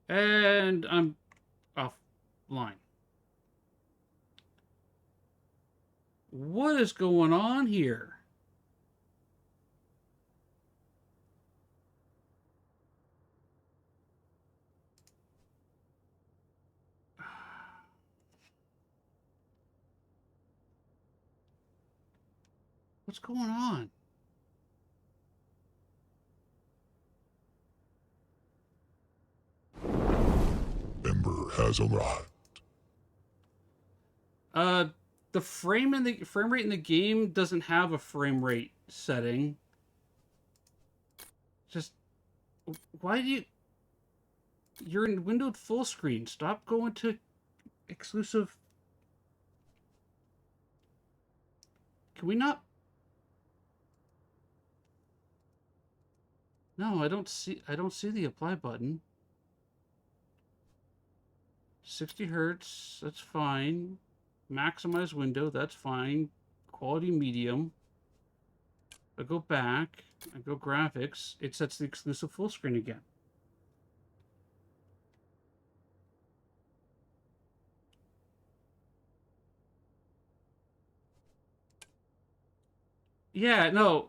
And I'm offline. What is going on here? What's going on? Ember has arrived. Uh, the frame rate in the game doesn't have a frame rate setting. Just why do you're in windowed full screen? Stop going to exclusive. Can we not? No, I don't see. I don't see the apply button. 60 hertz. That's fine. Maximize window. That's fine. Quality medium. I go back. I go graphics. It sets the exclusive full screen again. Yeah, no,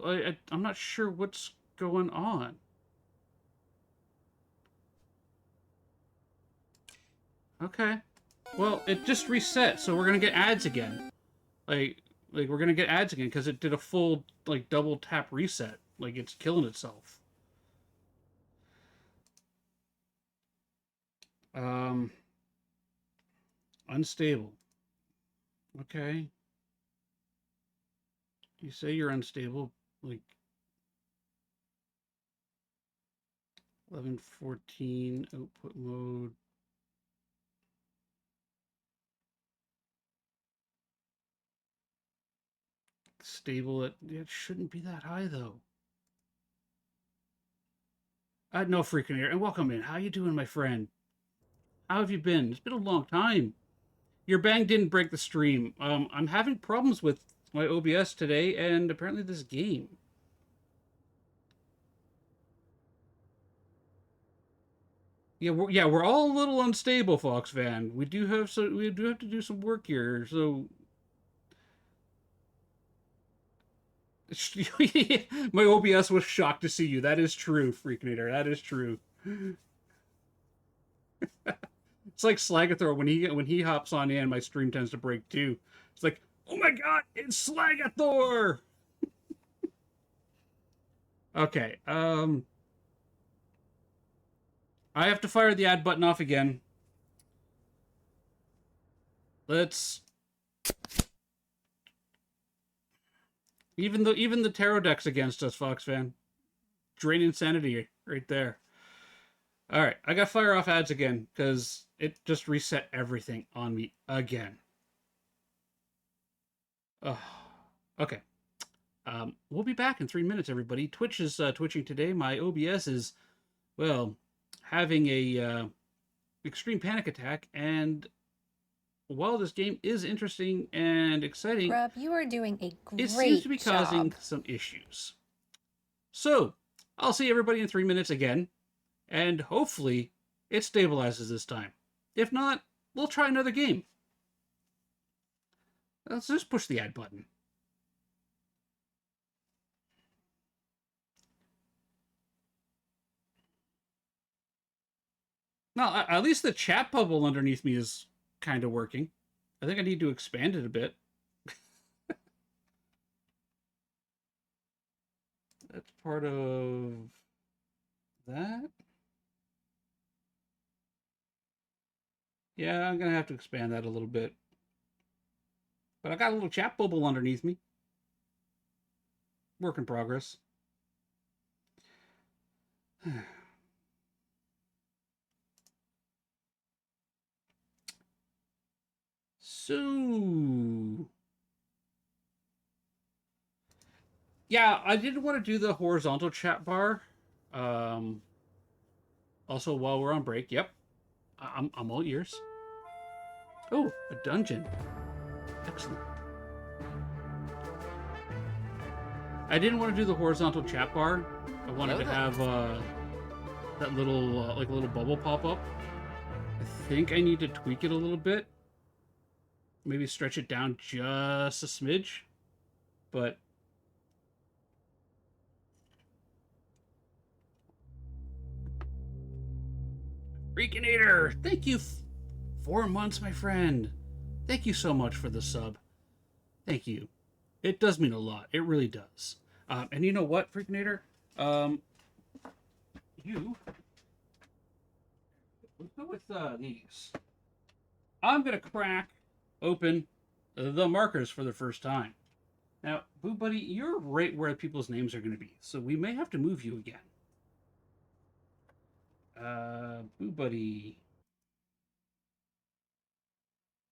I'm not sure what's going on. Okay. Well, it just reset, so we're gonna get ads again. Like we're gonna get ads again because it did a full like double tap reset. Like it's killing itself. Um, unstable. Okay. You say you're unstable. Like 11:14 output mode. Stable. It shouldn't be that high though. No freaking air. And welcome in. How you doing, my friend? How have you been? It's been a long time. Your bang didn't break the stream. I'm having problems with my OBS today, and apparently this game. Yeah, we're all a little unstable, Fox Van. We do have to do some work here. So my OBS was shocked to see you. That is true, Freakinator. That is true. It's like Slagathor when he hops on in, my stream tends to break too. It's like, oh my god, it's Slagathor. Okay, I have to fire the ad button off again. Let's even the tarot deck's against us, Fox fan. Drain insanity right there. All right, I got to fire off ads again because it just reset everything on me again. Oh, okay. We'll be back in 3 minutes, everybody. Twitch is twitching today. My OBS is, well, having a extreme panic attack, and while this game is interesting and exciting, Grub, you are doing a great it seems to be job. causing some issues. So, I'll see everybody in 3 minutes again, and hopefully it stabilizes this time. If not, we'll try another game. Let's just push the add button. Now, at least the chat bubble underneath me is kind of working. I think I need to expand it a bit. That's part of that. Yeah, I'm going to have to expand that a little bit. But I got a little chat bubble underneath me. Work in progress. So, yeah, I didn't want to do the horizontal chat bar. Also, while we're on break, yep, I'm all ears. Oh, a dungeon. Excellent. I didn't want to do the horizontal chat bar. I wanted to have that little like a little bubble pop up. I think I need to tweak it a little bit. Maybe stretch it down just a smidge. But Freakinator, thank you. 4 months, my friend. Thank you so much for the sub. Thank you. It does mean a lot. It really does. And you know what, Freakinator? You. Let's go with these. I'm gonna crack open the markers for the first time. Now, Boo Buddy, you're right where people's names are going to be, so we may have to move you again. Boo Buddy.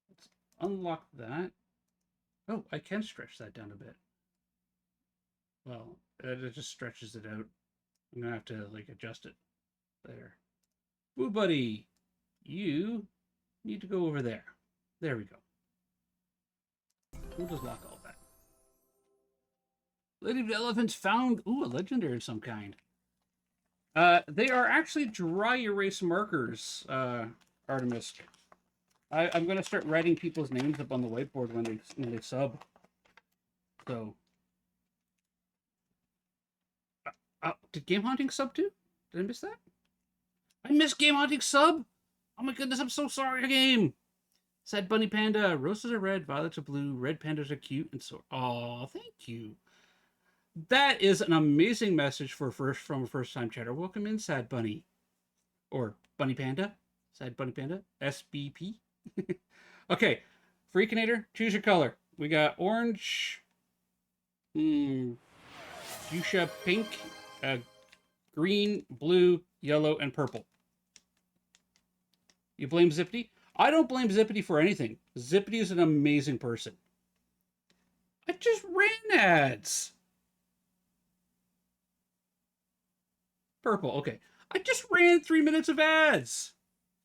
Let's unlock that. Oh, I can stretch that down a bit. Well, it just stretches it out. I'm gonna have to like adjust it. There. Boo Buddy, you need to go over there. There we go. We'll just lock all that. Lady of the Elephants found, ooh, a legendary of some kind. They are actually dry erase markers, Artemis. I'm going to start writing people's names up on the whiteboard when they sub. So, did Game Haunting sub too? Did I miss that? I missed Game Haunting sub? Oh my goodness, I'm so sorry, game. Sad Bunny Panda, roses are red, violets are blue, red pandas are cute, and so, oh, thank you. That is an amazing message from a first-time chatter. Welcome in, Sad Bunny. Or Bunny Panda. Sad Bunny Panda. SBP. Okay. Freakinator, choose your color. We got orange, fuchsia pink, green, blue, yellow, and purple. You blame Zippity? I don't blame Zippity for anything. Zippity is an amazing person. I just ran ads. Purple, okay. I just ran 3 minutes of ads.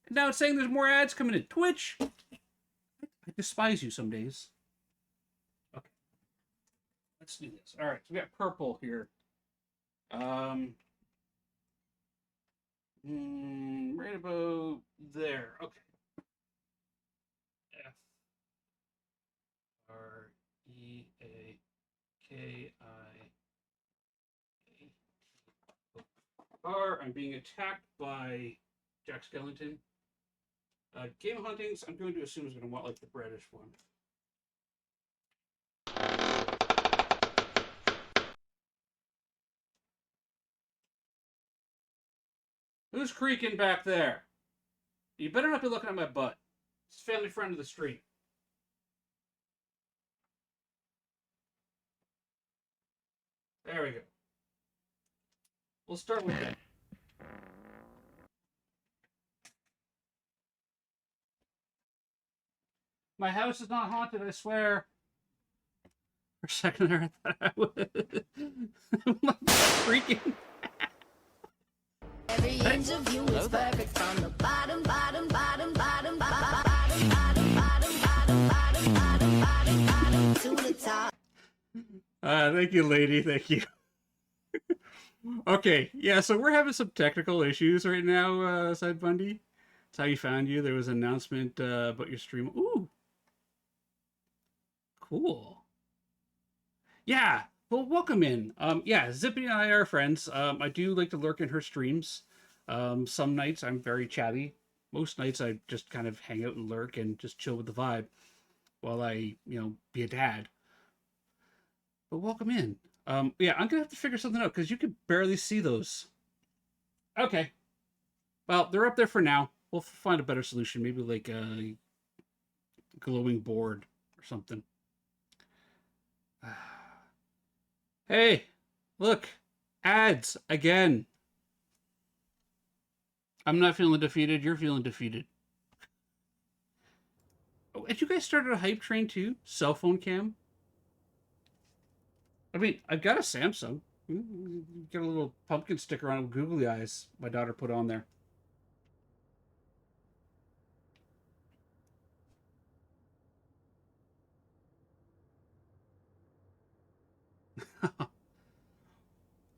And now it's saying there's more ads coming in. Twitch, I despise you some days. Okay. Let's do this. All right, so we got purple here. Right about there. Okay. F R E A K I A R. I'm being attacked by Jack Skellington. Game Huntings, I'm going to assume is going to want like the reddish one. Who's creaking back there? You better not be looking at my butt. It's a family friend of the stream. There we go. We'll start with that. My house is not haunted, I swear. For a second there, I thought I was. I'm like freaking. Every inch of you is perfect from the bottom, bottom, bottom, bottom, bottom, bottom, bottom, bottom, bottom, bottom, bottom, bottom, bottom, to the top. Thank you, lady. Thank you. Okay, yeah, so we're having some technical issues right now, Side Bundy. That's how you found you. There was an announcement about your stream. Ooh. Cool. Yeah, well, welcome in. Yeah, Zippy and I are friends. I do like to lurk in her streams. Some nights I'm very chatty. Most nights I just kind of hang out and lurk and just chill with the vibe while I, be a dad. But welcome in. Yeah, I'm gonna have to figure something out because you could barely see those. Okay. Well, they're up there for now. We'll find a better solution. Maybe like a glowing board or something. Hey, look, ads again. I'm not feeling defeated. You're feeling defeated. Oh, had you guys started a hype train too? Cell phone cam? I mean, I've got a Samsung. Got a little pumpkin sticker on it with googly eyes my daughter put on there.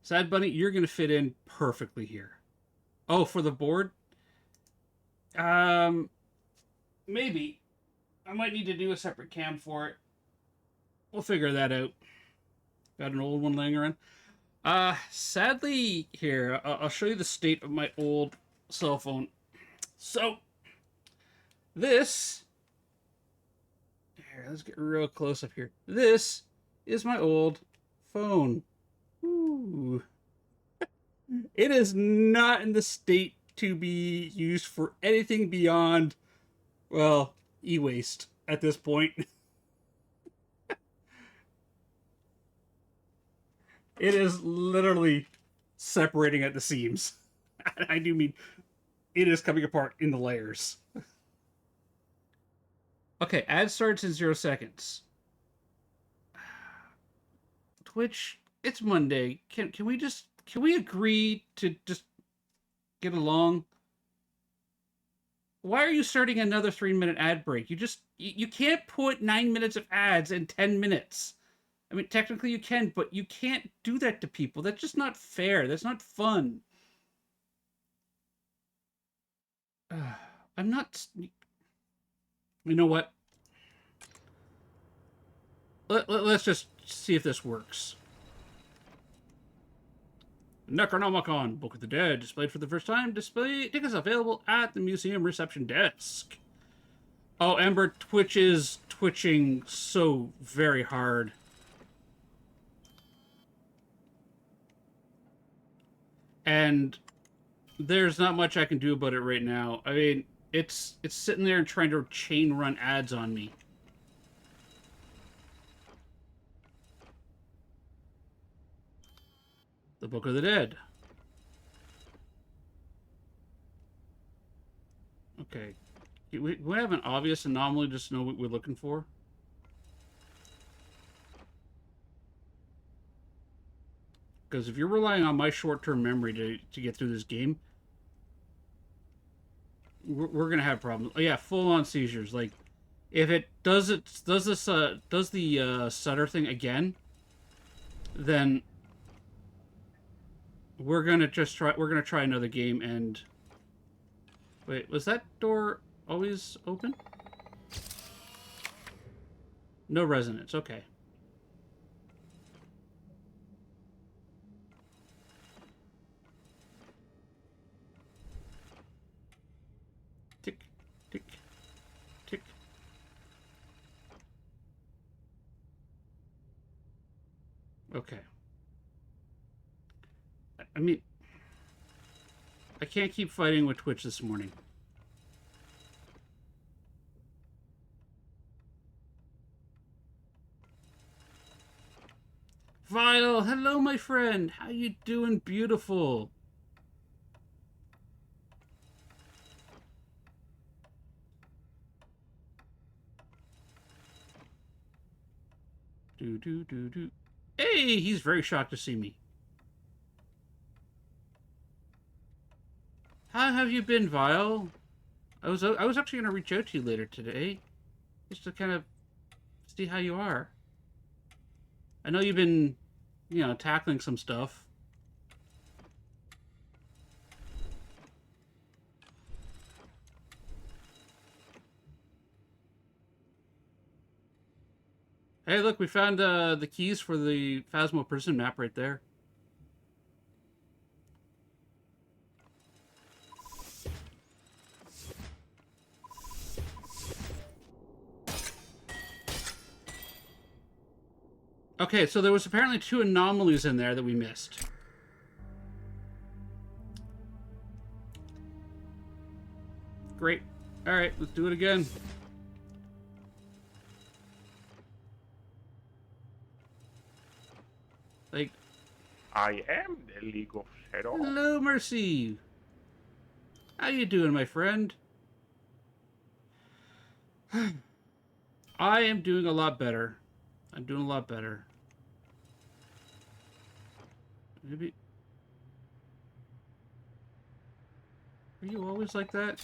Sad Bunny, you're going to fit in perfectly here. Oh, for the board? Um, maybe. I might need to do a separate cam for it. We'll figure that out. Got an old one laying around. Sadly, here, I'll show you the state of my old cell phone. So, this. Here, let's get real close up here. This is my old phone. Ooh. It is not in the state to be used for anything beyond, well, e waste at this point. It is literally separating at the seams. I do mean it is coming apart in the layers. Okay, ad starts in 0 seconds. Twitch, it's Monday. Can we agree to just get along? Why are you starting another 3 minute ad break? You can't put 9 minutes of ads in 10 minutes. I mean, technically you can, but you can't do that to people. That's just not fair. That's not fun. I'm not. You know what? Let's just see if this works. Necronomicon, Book of the Dead, displayed for the first time. Tickets available at the museum reception desk. Oh, Ember, Twitch is twitching so very hard. And there's not much I can do about it right now. I mean, it's sitting there and trying to chain run ads on me. The Book of the Dead. Okay. We have an obvious anomaly just to know what we're looking for. Because if you're relying on my short-term memory to get through this game, we're gonna have problems. Oh yeah, full-on seizures. Like, if it does the stutter thing again, then we're gonna try another game. And wait, was that door always open? No resonance. Okay. Tick, tick, tick. Okay. I mean, I can't keep fighting with Twitch this morning. Vile, hello, my friend. How you doing, beautiful? Do. Hey, he's very shocked to see me. How have you been, Vile? I was actually going to reach out to you later today, just to kind of see how you are. I know you've been, tackling some stuff. Hey, look, we found the keys for the Phasmo prison map right there. Okay, so there was apparently 2 anomalies in there that we missed. Great. All right, let's do it again. Like, I am the League of Shadows. hello, Mercy. How you doing, my friend? I am doing a lot better. I'm doing a lot better. Maybe... Are you always like that?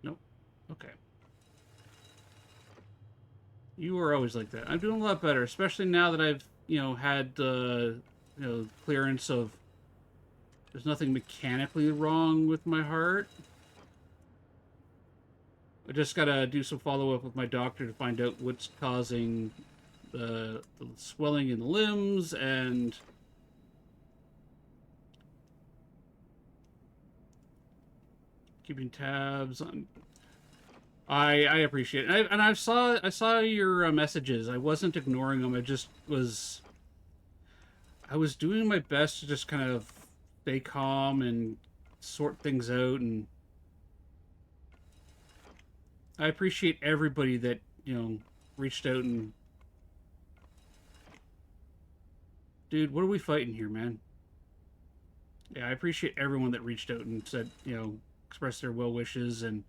Nope. Okay. You were always like that. I'm doing a lot better, especially now that I've, had, clearance of There's nothing mechanically wrong with my heart. I just gotta do some follow-up with my doctor to find out what's causing the swelling in the limbs and keeping tabs on. I appreciate it, and I saw your messages. I wasn't ignoring them. I was doing my best to just kind of stay calm and sort things out, and I appreciate everybody that reached out and. Dude, what are we fighting here, man? Yeah, I appreciate everyone that reached out and said, expressed their well wishes and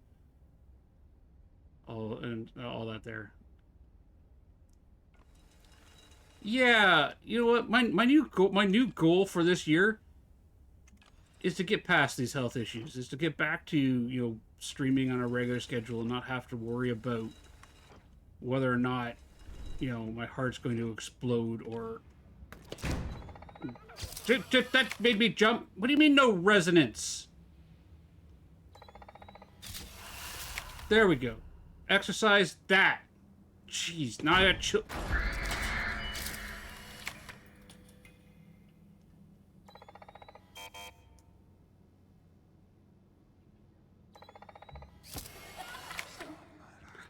all that there. Yeah, you know what? My new goal for this year is to get past these health issues. Is to get back to streaming on a regular schedule and not have to worry about whether or not my heart's going to explode or. That made me jump. What do you mean no resonance? There we go. Exercise that. Jeez, now I got chill.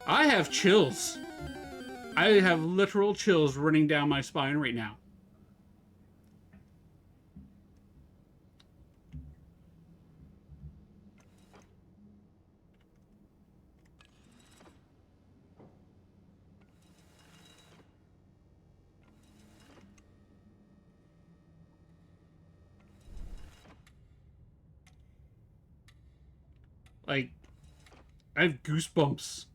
I have chills. I have literal chills running down my spine right now. Like, I have goosebumps.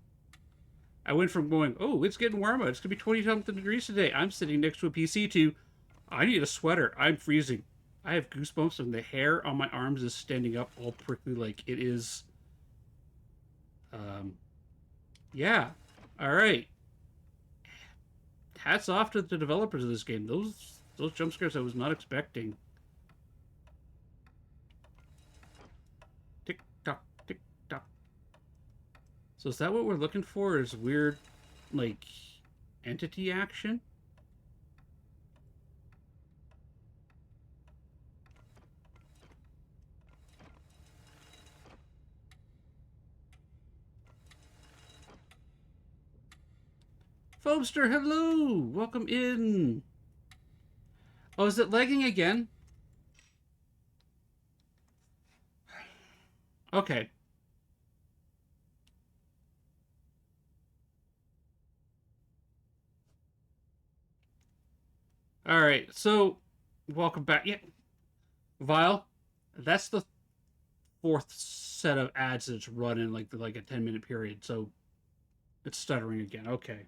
I went from going, oh, it's getting warmer. It's going to be 20-something degrees today. I'm sitting next to a PC to, I need a sweater. I'm freezing. I have goosebumps and the hair on my arms is standing up all prickly like it is. Yeah. All right. Hats off to the developers of this game. Those jump scares I was not expecting. Tick tock, tick tock. So is that what we're looking for? Is weird, like, entity action? Foamster, hello! Welcome in! Oh, is it lagging again? Okay. Alright, so, welcome back. Yeah. Vile, that's the fourth set of ads that's run in like a 10-minute period, so it's stuttering again. Okay.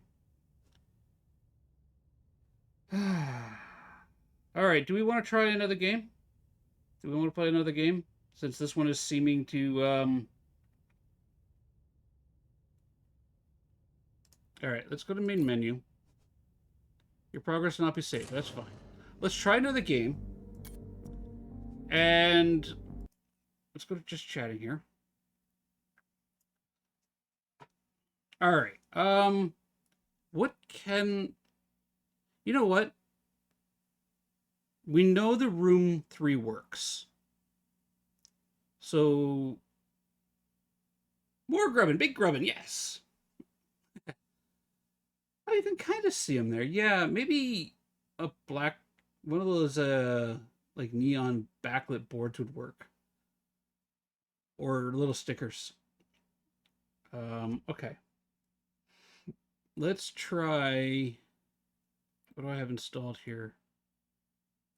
Alright, do we want to try another game? Do we want to play another game? Since this one is seeming to, Alright, let's go to main menu. Your progress will not be saved. That's fine. Let's try another game. And let's go to just chatting here. Alright. What can... You know what? We know the room 3 works. So... More grubbin, big grubbin, yes! Oh, you can kind of see them there. Yeah, maybe a black... One of those, like, neon backlit boards would work. Or little stickers. Okay. Let's try... What do I have installed here?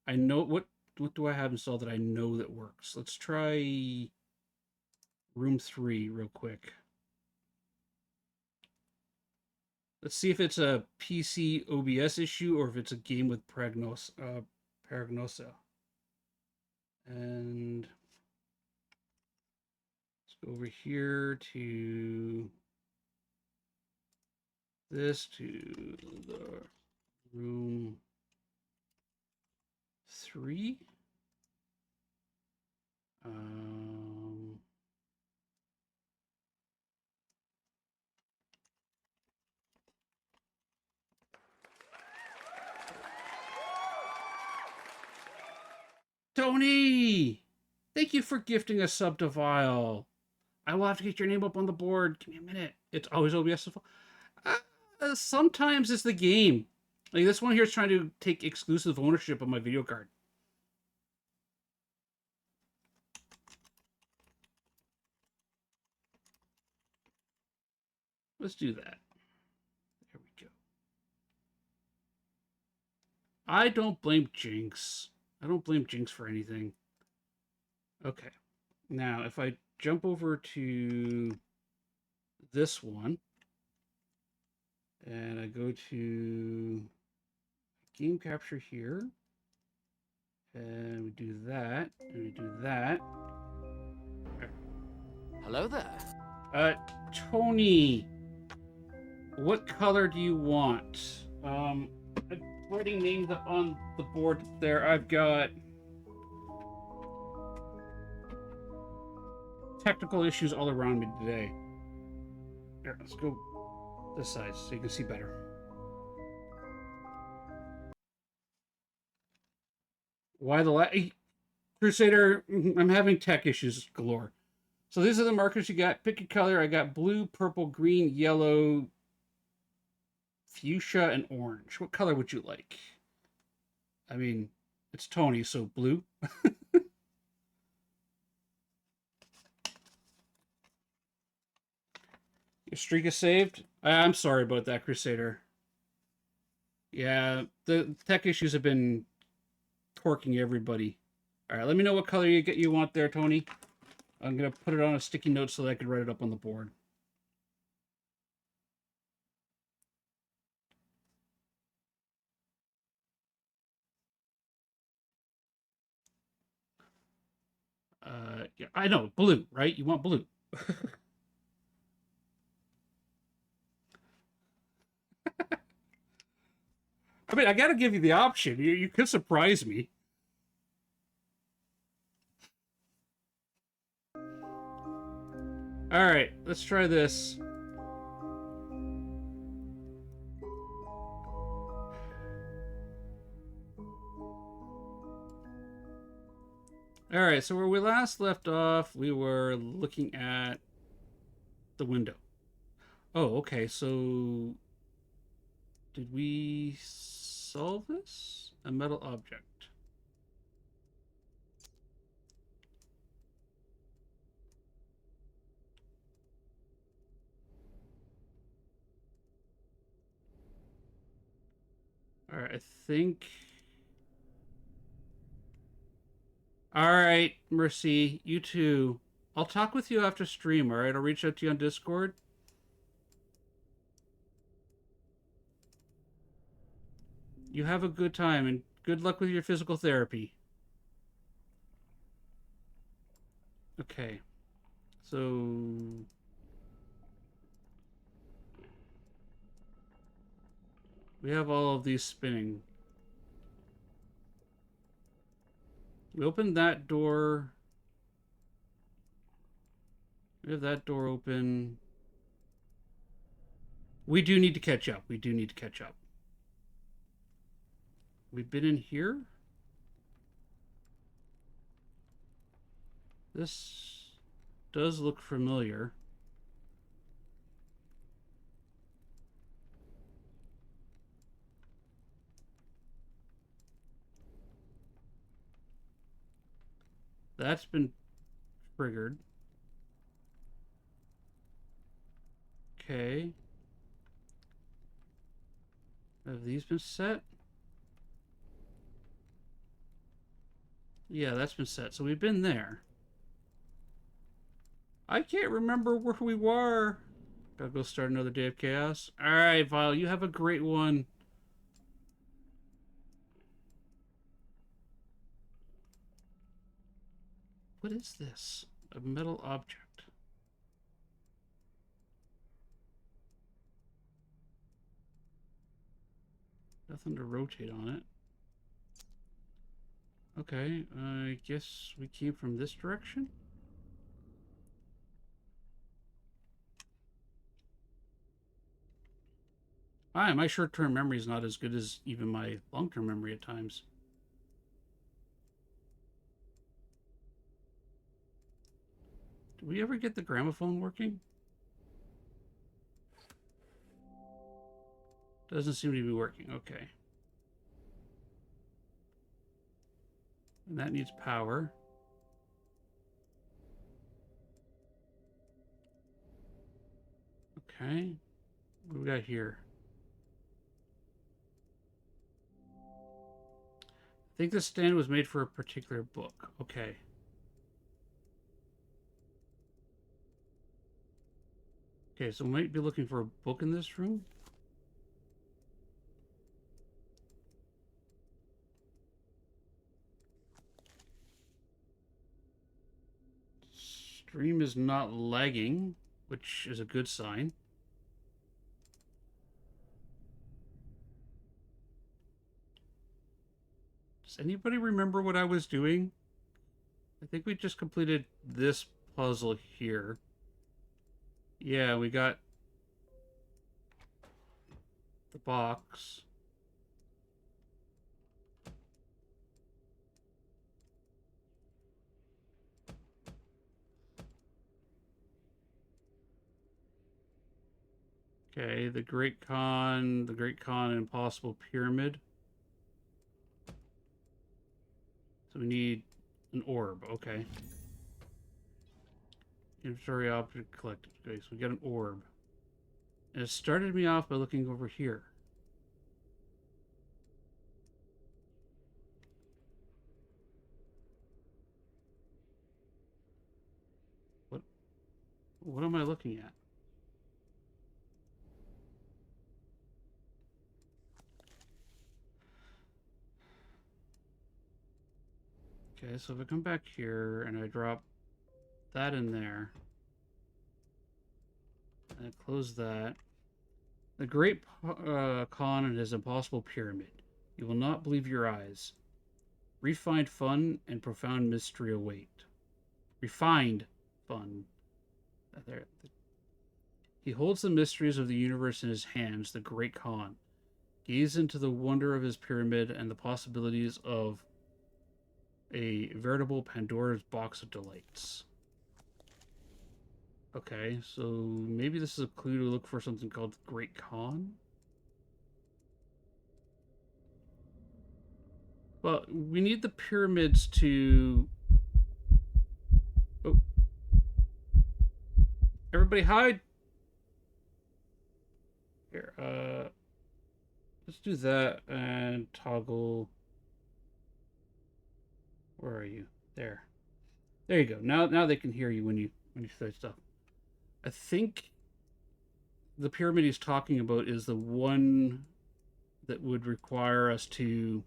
I know... What do I have installed that I know that works? Let's try... Room 3 real quick. Let's see if it's a PC OBS issue or if it's a game with Paragnosa. And let's go over here to this, to the room 3. Um, Tony! Thank you for gifting a sub to Vile. I will have to get your name up on the board. Give me a minute. It's always OBS. Sometimes it's the game. Like this one here is trying to take exclusive ownership of my video card. Let's do that. There we go. I don't blame Jinx. I don't blame Jinx for anything. Okay. Now, if I jump over to this one, and I go to game capture here, and we do that, and we do that. Hello there. Tony, what color do you want? I'm writing names up on the board there. I've got technical issues all around me today. Here, let's go this side so you can see better. Why the Crusader? I'm having tech issues galore. So these are the markers you got. Pick a color. I got blue, purple, green, yellow, fuchsia, and orange. What color would you like? I mean, it's Tony, so blue. Your streak is saved? I'm sorry about that, Crusader. Yeah, the tech issues have been torquing everybody. All right, let me know what color you want there, Tony. I'm going to put it on a sticky note so that I can write it up on the board. Yeah, I know, blue, right? You want blue. I mean, I got to give you the option. You could surprise me. All right, let's try this. All right, so where we last left off, we were looking at the window. Oh, okay, so did we solve this? A metal object. All right, I think... All right, Mercy, you too. I'll talk with you after stream, all right? I'll reach out to you on Discord. You have a good time, and good luck with your physical therapy. Okay. So... we have all of these spinning. We opened that door. We have that door open. We do need to catch up. We do need to catch up. We've been in here? This does look familiar. That's been triggered. Okay. Have these been set? Yeah, that's been set. So we've been there. I can't remember where we were. Gotta go start another day of chaos. Alright, Vile, you have a great one. What is this? A metal object. Nothing to rotate on it. Okay, I guess we came from this direction? My short-term memory is not as good as even my long-term memory at times. Did we ever get the gramophone working? Doesn't seem to be working. Okay. And that needs power. Okay. What do we got here? I think this stand was made for a particular book. Okay. Okay, so we might be looking for a book in this room. Stream is not lagging, which is a good sign. Does anybody remember what I was doing? I think we just completed this puzzle here. Yeah, we got the box. Okay, the Great Khan, Impossible Pyramid. So we need an orb. Okay. Inventory object collected. Okay, so we got an orb. And it started me off by looking over here. What what am I looking at? Okay, so if I come back here and I drop that in there, and I close that, the Great Khan and his impossible pyramid. You will not believe your eyes. Refined fun and profound mystery await. Refined fun. There. He holds the mysteries of the universe in his hands, the Great Khan. Gaze into the wonder of his pyramid and the possibilities of a veritable Pandora's box of delights. Okay, so maybe this is a clue to look for something called Great Khan? Well, we need the pyramids to... Oh. Everybody hide! Here, let's do that and toggle... Where are you? There. There you go. Now they can hear you when you say stuff. I think the pyramid he's talking about is the one that would require us to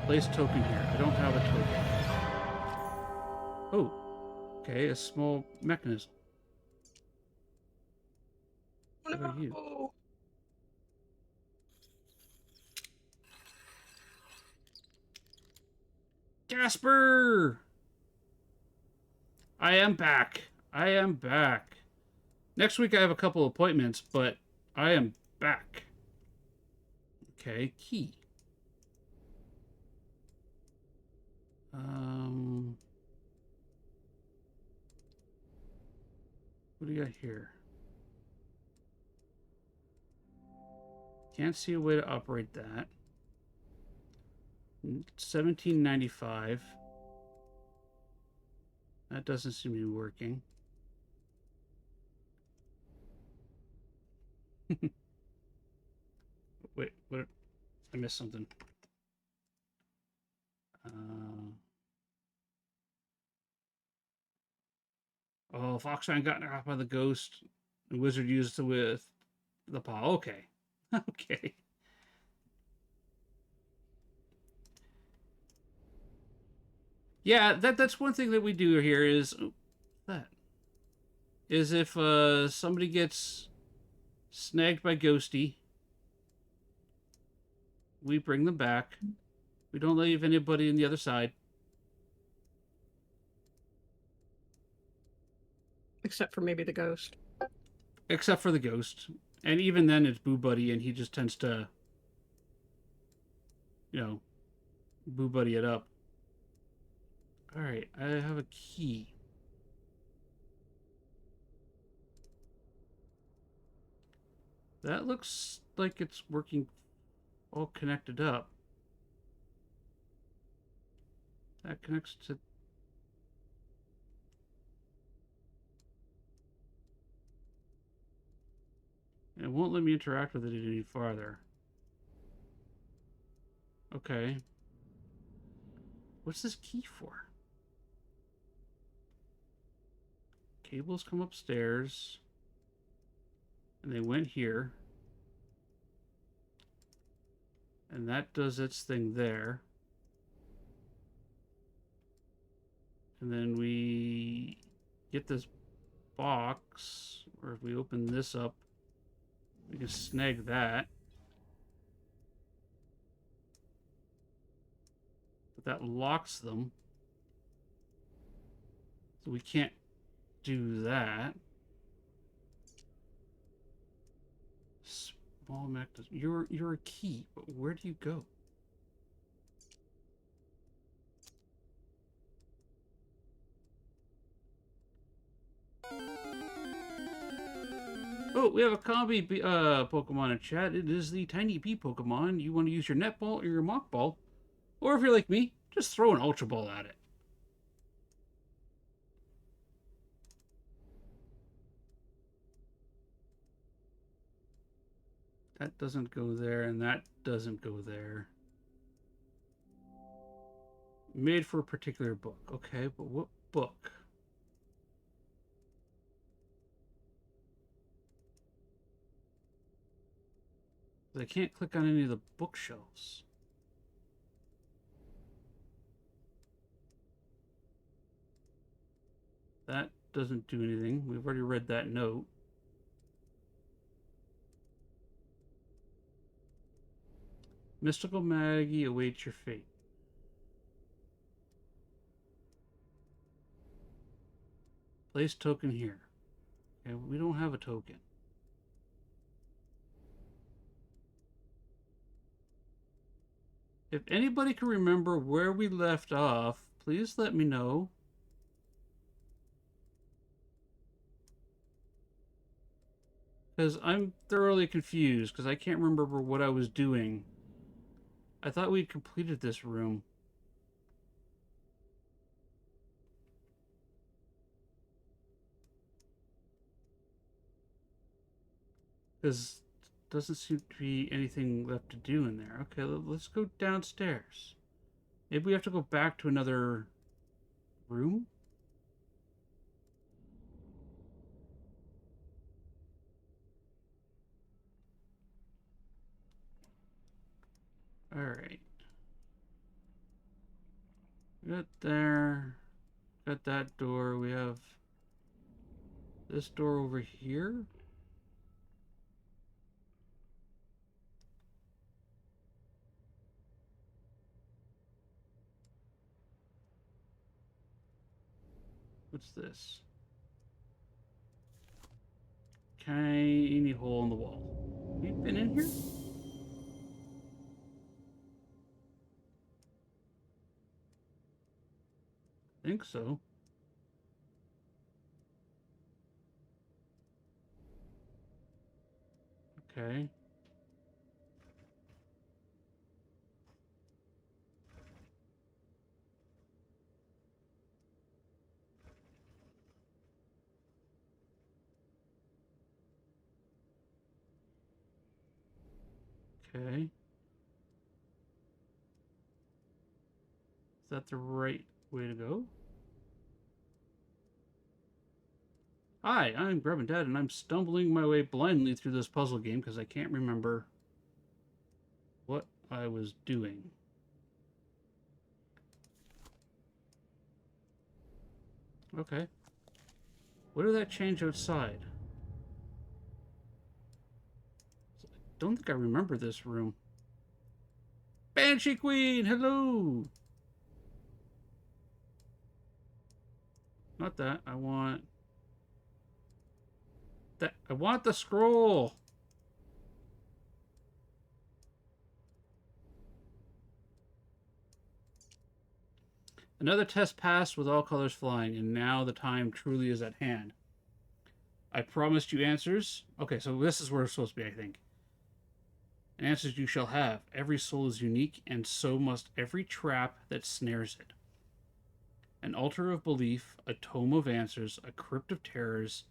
place token here. I don't have a token. Oh, okay, a small mechanism. What are you? Jasper! I am back. I am back. Next week I have a couple appointments, but I am back. Okay, key. What do you got here? Can't see a way to operate that. 1795. That doesn't seem to be working. Wait, what? I missed something. Oh, Foxman got knocked off by the ghost. The wizard used it with the paw. Okay. Okay. Yeah, that's one thing that we do here is that is if somebody gets snagged by Ghosty, we bring them back. We don't leave anybody on the other side. Except for maybe the ghost. Except for the ghost. And even then, it's Boo Buddy, and he just tends to, you know, Boo Buddy it up. Alright, I have a key. That looks like it's working all connected up. That connects to... It won't let me interact with it any farther. Okay. What's this key for? Cables come upstairs. And they went here. And that does its thing there. And then we get this box, or if we open this up, we can snag that. But that locks them. So we can't do that. Small mechanism. You're a key, but where do you go? Oh, we have a combi Pokemon in chat. It is the Tiny Bee Pokemon. You want to use your Netball or your Mock Ball. Or if you're like me, just throw an Ultra Ball at it. That doesn't go there, and that doesn't go there. Made for a particular book. Okay, but what book? I can't click on any of the bookshelves. That doesn't do anything. We've already read that note. Mystical Maggie awaits your fate. Place token here. Okay, we don't have a token. If anybody can remember where we left off, please let me know. Because I'm thoroughly confused, because I can't remember what I was doing. I thought we'd completed this room. Because doesn't seem to be anything left to do in there. Okay, let's go downstairs. Maybe we have to go back to another room? Alright. Got there. Got that door. We have this door over here. What's this? Tiny hole in the wall. We've been in here? I think so. Okay. Okay. Is that the right way to go? Hi, I'm Grub and Dad, and I'm stumbling my way blindly through this puzzle game because I can't remember what I was doing. Okay. What did that change outside? I don't think I remember this room. Banshee Queen, hello. Not that. I want that. I want the scroll. Another test passed with all colors flying, and now the time truly is at hand. I promised you answers. Okay, so this is where it's supposed to be, I think. Answers you shall have. Every soul is unique, and so must every trap that snares it. An altar of belief, a tome of answers, a crypt of terrors.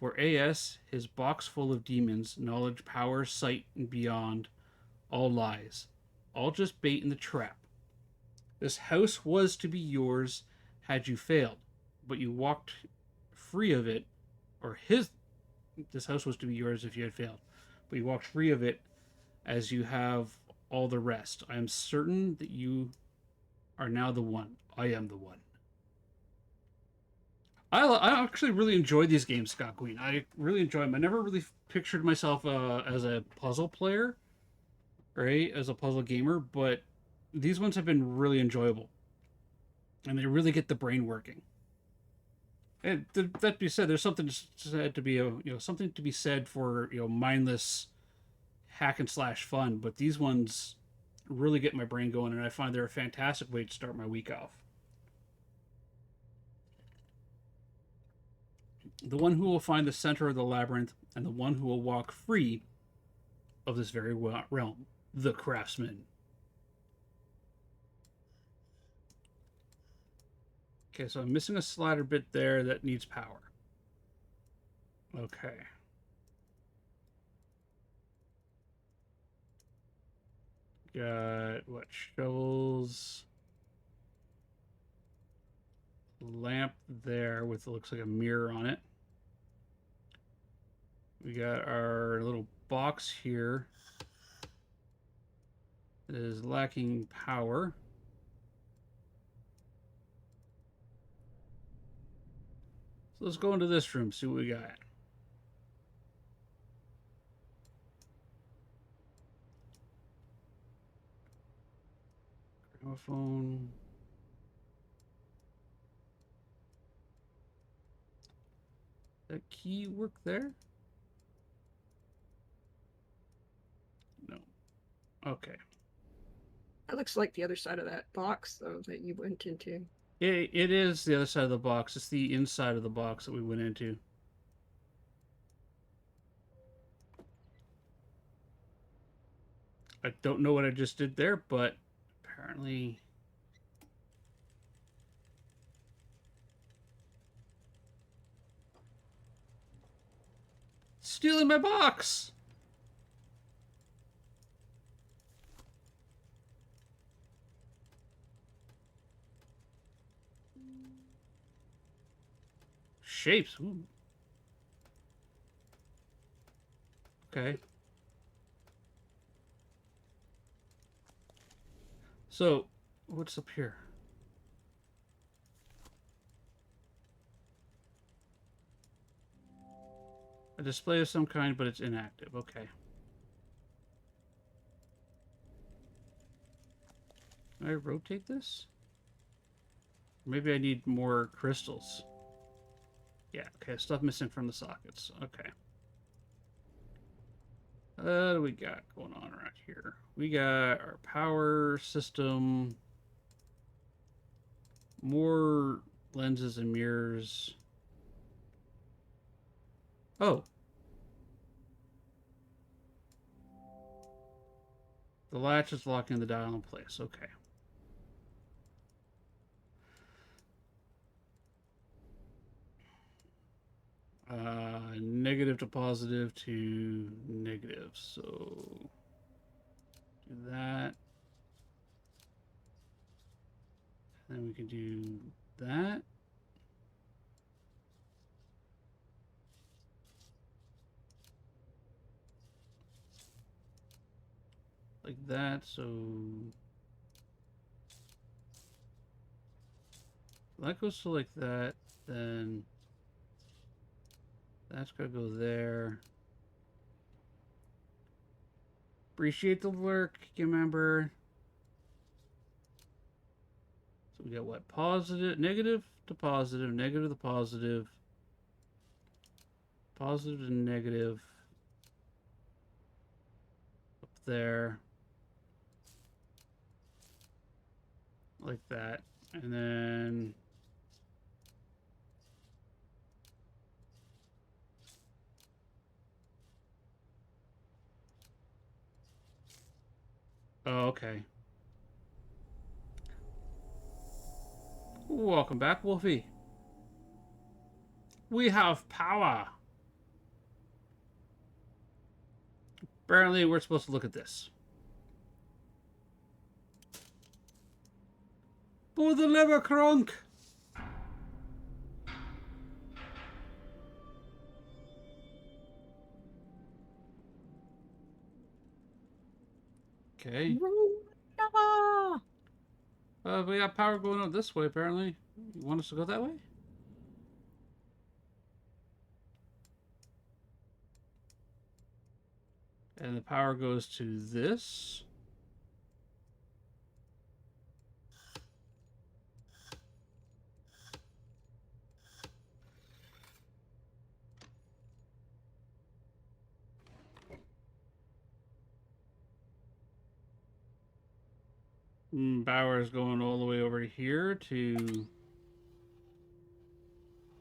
For AS, his box full of demons, knowledge, power, sight, and beyond, all lies. All just bait in the trap. This house was to be yours had you failed, but you walked free of it, or this house was to be yours if you had failed, but you walked free of it as you have all the rest. I am certain that you are now the one. I am the one. I actually really enjoy these games, Scott Queen. I really enjoy them. I never really pictured myself as a puzzle player, right? As a puzzle gamer, but these ones have been really enjoyable. And they really get the brain working. And that being said, there's something said to be something to be said for mindless hack and slash fun, but these ones really get my brain going, and I find they're a fantastic way to start my week off. The one who will find the center of the labyrinth, and the one who will walk free of this very realm, the craftsman. Okay, so I'm missing a slider bit there that needs power. Okay. Got, what, shovels. Lamp there with, it looks like a mirror on it. We got our little box here that is lacking power. So let's go into this room, see what we got. Gramophone. That key work there? No. Okay. That looks like the other side of that box, though, that you went into. It is the other side of the box. It's the inside of the box that we went into. I don't know what I just did there, but apparently... Stealing my box! Shapes. Ooh. Okay. So, what's up here? A display of some kind, but it's inactive. Okay. Can I rotate this? Maybe I need more crystals. Yeah, okay, stuff missing from the sockets. Okay. What do we got going on around here? We got our power system. More lenses and mirrors. Oh. The latch is locking the dial in place. Okay. Negative to positive to negative. So do that. And then we can do that. Like that, so that goes to like that, then that's gotta go there. Appreciate the lurk, you member. we got what? Positive, negative to positive, negative to positive, positive to negative. Up there. Like that. And then... Oh, okay. Welcome back, Wolfie. We have power. Apparently, we're supposed to look at this. Pull the lever, Kronk! Okay. We got power going out this way, apparently. You want us to go that way? And the power goes to this. Power is going all the way over here to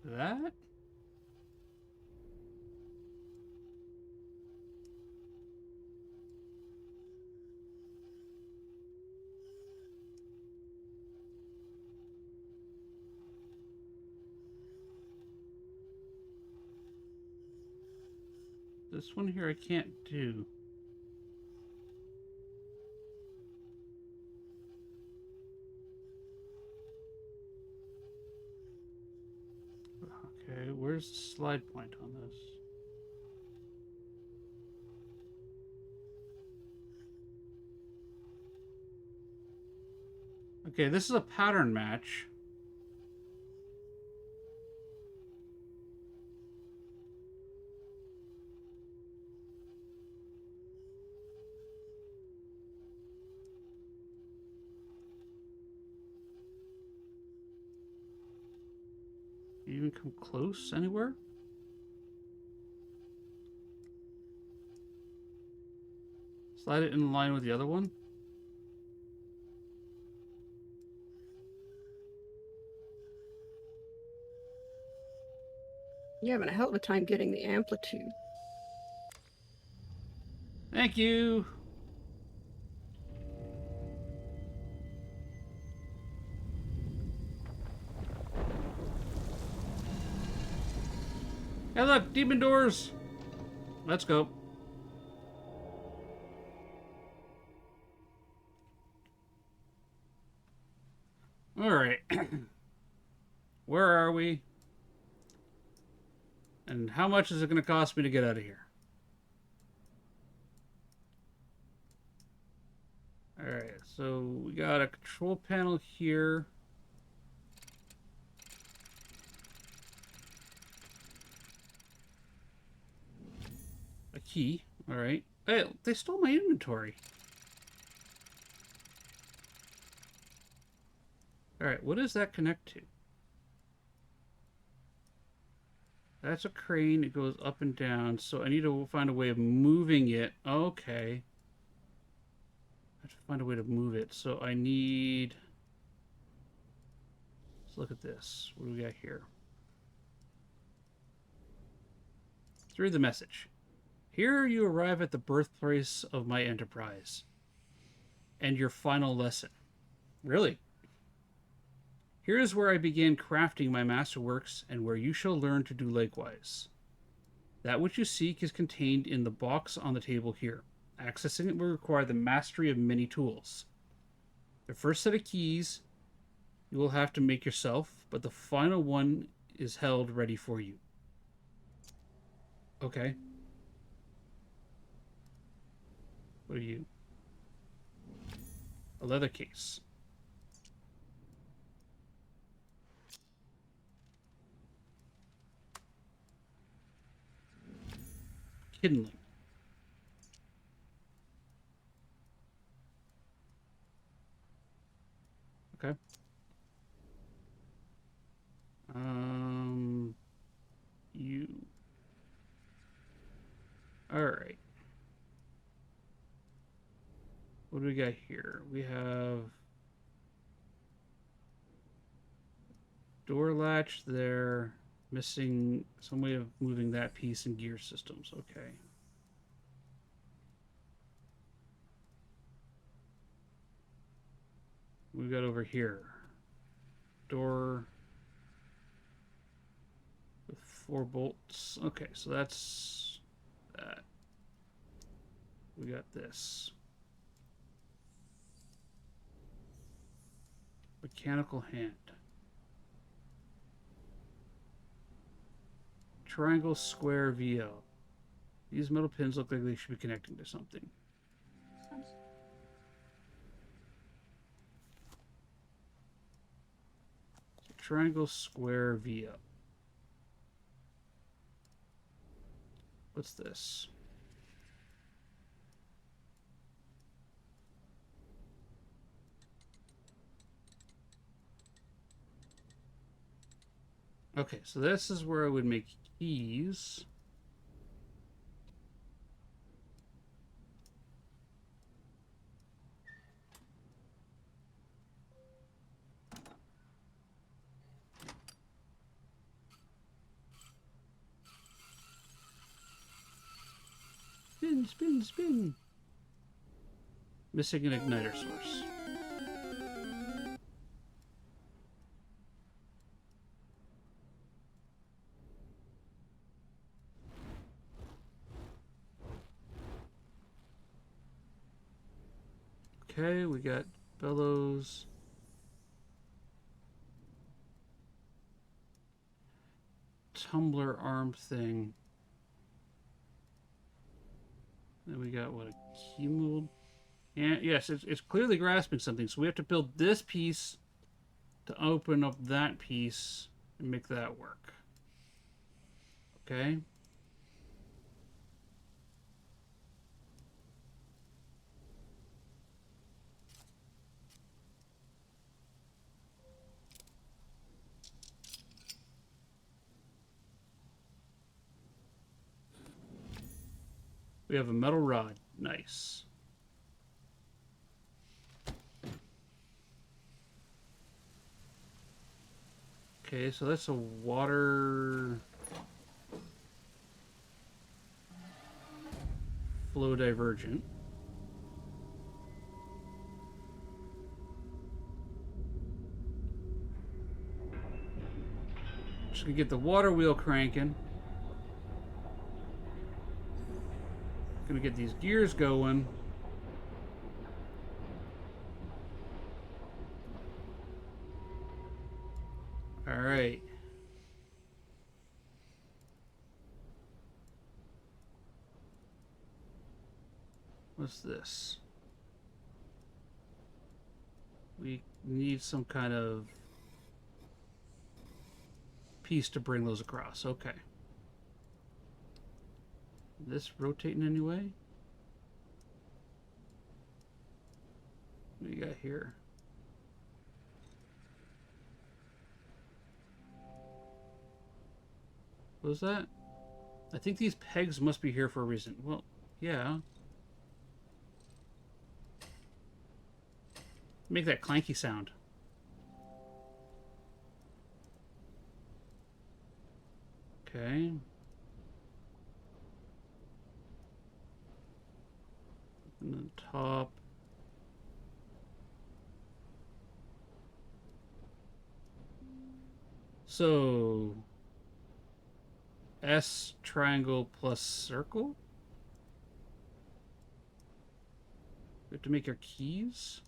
that. This one here I can't do. Okay, where's the slide point on this? Okay, this is a pattern match. You even come close anywhere? Slide it in line with the other one. You're having a hell of a time getting the amplitude. Thank you. Hey, look, demon doors. Let's go. All right. Where are we? And how much is it going to cost me to get out of here? All right, so we got a control panel here. A key. All right. Hey, they stole my inventory. All right, what does that connect to? That's a crane. It goes up and down. So I need to find a way of moving it. Okay. I have to find a way to move it. So I need... Let's look at this. What do we got here? Through the message. Here you arrive at the birthplace of my enterprise. And your final lesson. Really? Here is where I began crafting my masterworks, and where you shall learn to do likewise. That which you seek is contained in the box on the table here. Accessing it will require the mastery of many tools. The first set of keys you will have to make yourself, but the final one is held ready for you. Okay. What are you? A leather case. Kindling. Okay. right. What do we got here? We have door latch there. Missing some way of moving that piece in gear systems. Okay. We got over here. Door with 4 bolts. Okay, so that's that. We got this. Mechanical hand. Triangle, square, VO. These metal pins look like they should be connecting to something. Triangle, square, VO. What's this? Okay, so this is where I would make keys. Spin, spin, spin. Missing an igniter source. Okay, we got bellows. Tumbler arm thing. Then we got what, a key mold? And yes, it's clearly grasping something. So we have to build this piece to open up that piece and make that work. Okay. We have a metal rod. Nice. Okay, so that's a water flow divergent. Just gonna get the water wheel cranking. Gonna get these gears going. All right. What's this? We need some kind of piece to bring those across. Okay. This rotating anyway? What do you got here? What was that? I think these pegs must be here for a reason. Well, yeah. Make that clanky sound. Okay. And then top. So S triangle plus circle. We have to make our keys.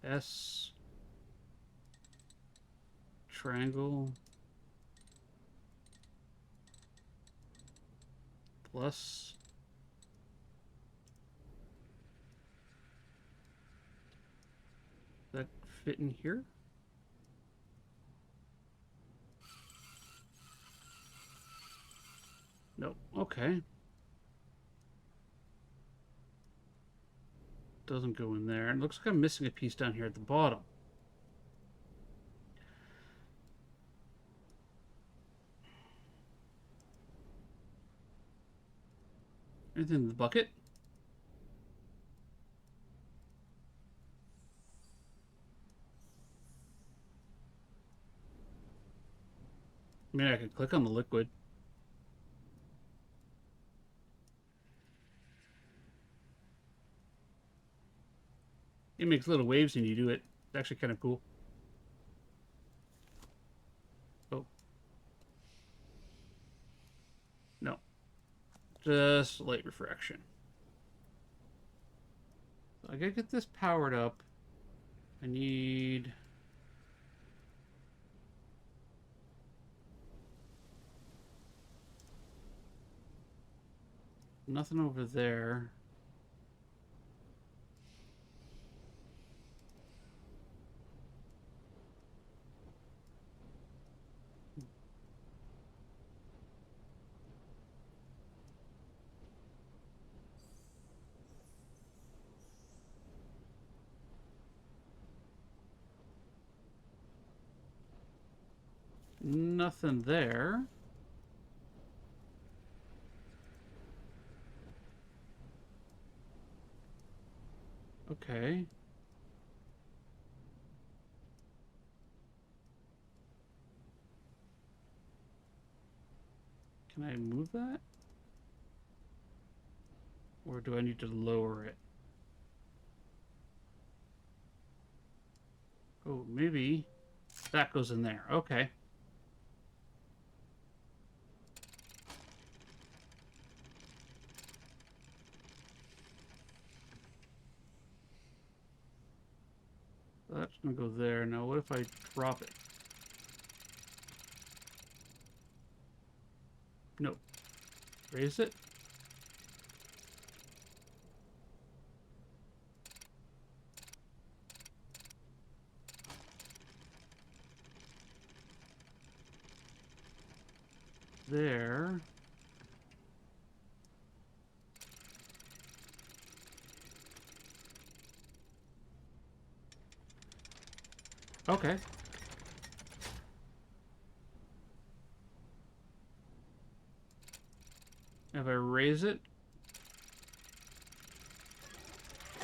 S triangle plus that fit in here? No. Okay. Doesn't go in there. It looks like I'm missing a piece down here at the bottom. Anything in the bucket? I mean, I could click on the liquid. It makes little waves when you do it. It's actually kind of cool. Oh. No. Just light refraction. So I gotta get this powered up. I need... nothing over there. Nothing there. Okay. Can I move that? Or do I need to lower it? Oh, maybe that goes in there. Okay. That's gonna go there. Now, what if I drop it? Nope. Raise it. There. Okay. If I raise it,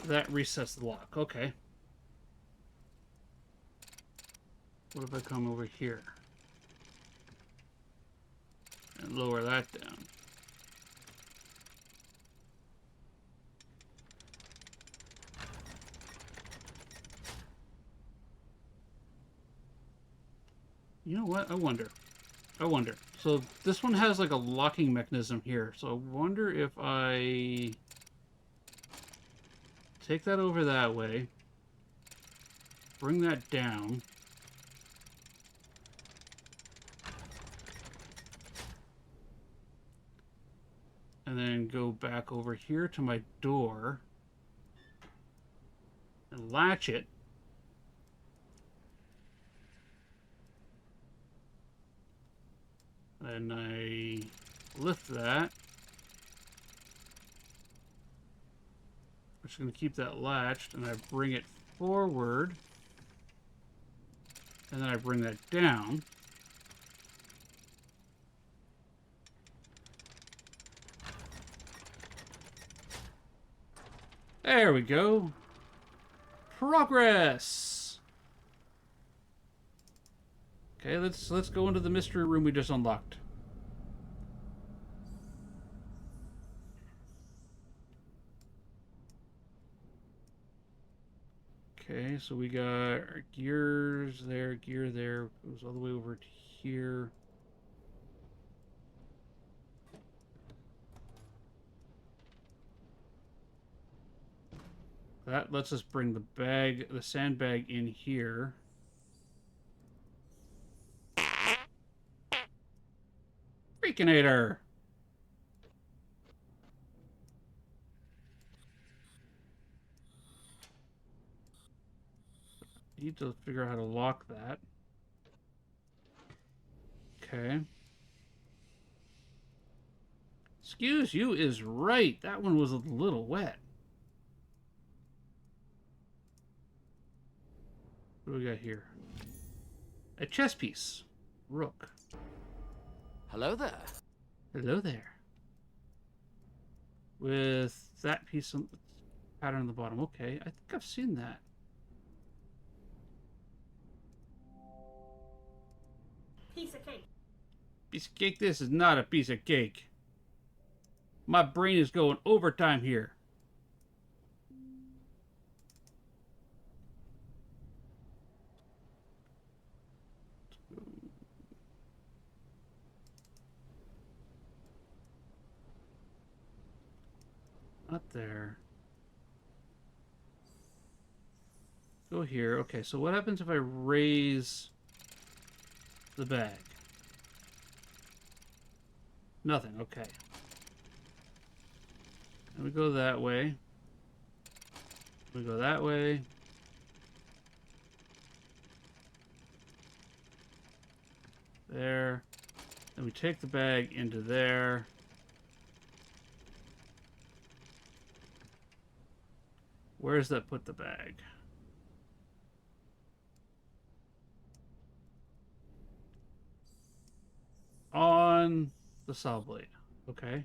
that resets the lock. Okay. What if I come over here and lower that down? You know what? I wonder. So this one has like a locking mechanism here. So I wonder if I take that over that way, bring that down, and then go back over here to my door and latch it. And I lift that. I'm just going to keep that latched, and I bring it forward. And then I bring that down. There we go. Progress. Okay, let's go into the mystery room we just unlocked. Okay, so we got our gears there, gear there, goes all the way over to here. That lets us bring the sandbag in here. Freakinator! Need to figure out how to lock that. Okay. Excuse you is right. That one was a little wet. What do we got here? A chess piece. Rook. Hello there. Hello there. with that piece of pattern on the bottom. Okay, I think I've seen that. Piece of cake. Piece of cake? This is not a piece of cake. My brain is going overtime here. Not there. Go here. Okay, so what happens if I raise the bag? Nothing. Okay. And we go that way. We go that way. There. Then we take the bag into there. Where does that put the bag? On the saw blade. Okay.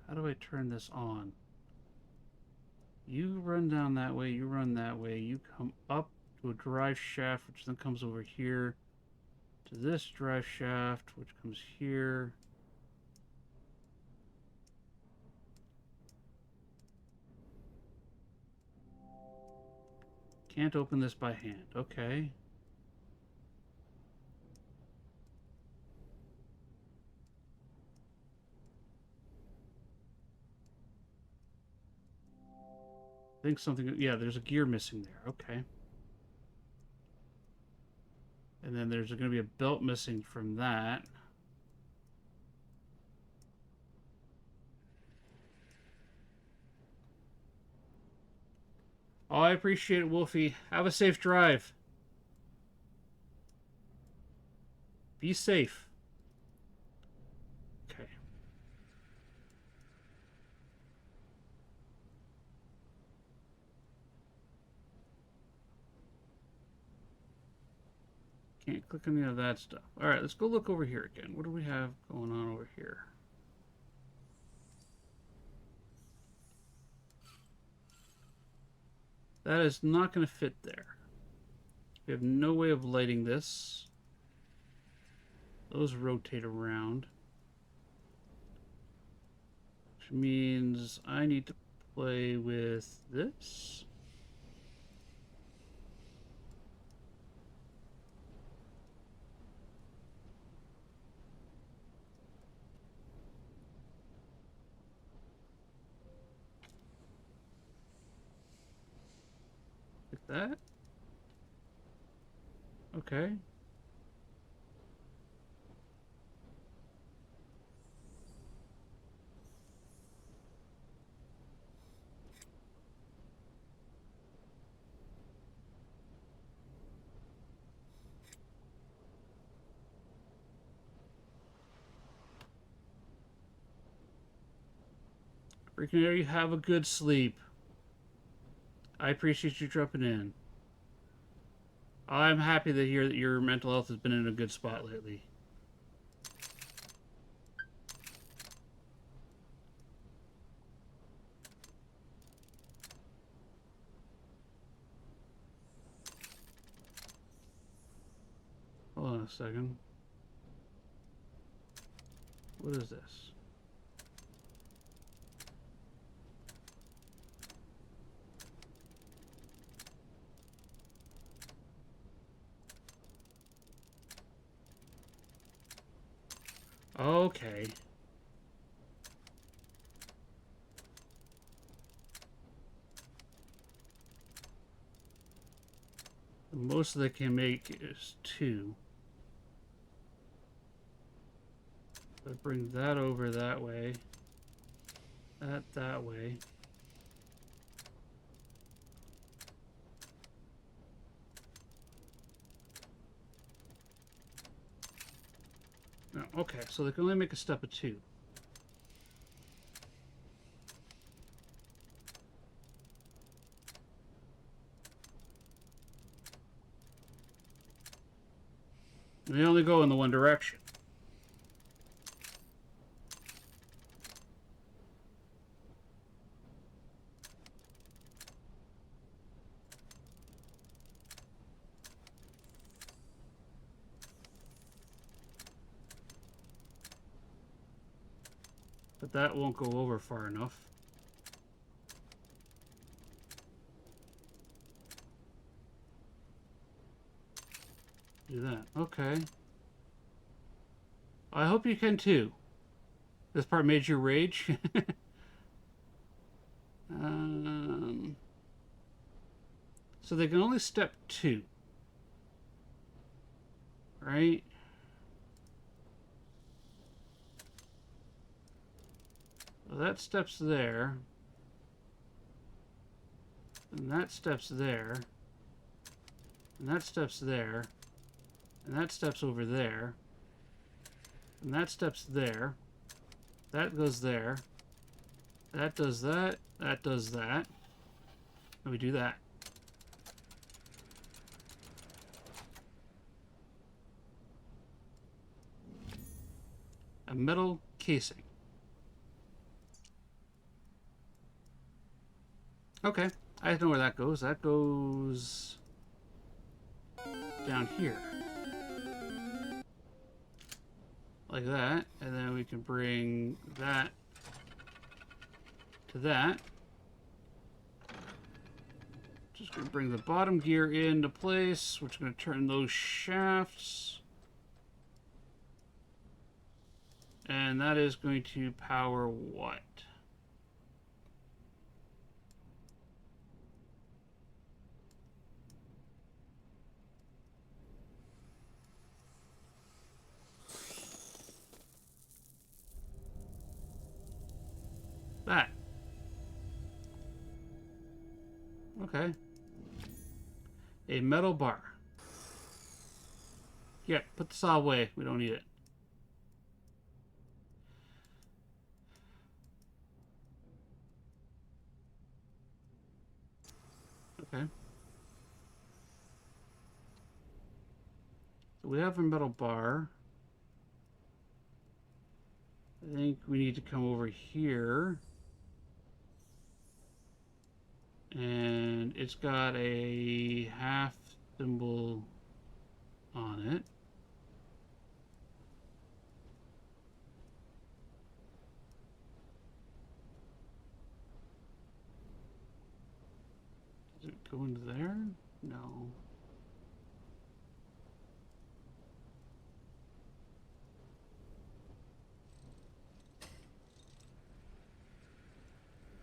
How do I turn this on? You run down that way, you run that way, you come up to a drive shaft, which then comes over here to this drive shaft, which comes here. Can't open this by hand. Okay. I think something... Yeah, there's a gear missing there. Okay. And then there's going to be a belt missing from that. Oh, I appreciate it, Wolfie. Have a safe drive. Be safe. Okay. Can't click any of that stuff. Alright, let's go look over here again. What do we have going on over here? That is not going to fit there. We have no way of lighting this. Those rotate around. Which means I need to play with this. Like that. Okay. Freaking there, you have a good sleep. I appreciate you dropping in. I'm happy to hear that your mental health has been in a good spot lately. Hold on a second. What is this? Okay. The most they can make is 2. So bring that over that way. That way. No, okay, so they can only make a step of 2. And they only go in the one direction. But that won't go over far enough. Do that. Okay. I hope you can too. This part made you rage. So they can only step 2. Right? Well, that steps there. And that steps there. And that steps there. And that steps over there. And that steps there. That goes there. That does that. That does that. And we do that. A metal casing. Okay, I know where that goes. That goes down here. Like that. And then we can bring that to that. Just going to bring the bottom gear into place, which is going to turn those shafts. And that is going to power what? That. Okay. A metal bar. Yeah, put the saw away. We don't need it. Okay. So we have a metal bar. I think we need to come over here. And it's got a half symbol on it. Does it go into there? No.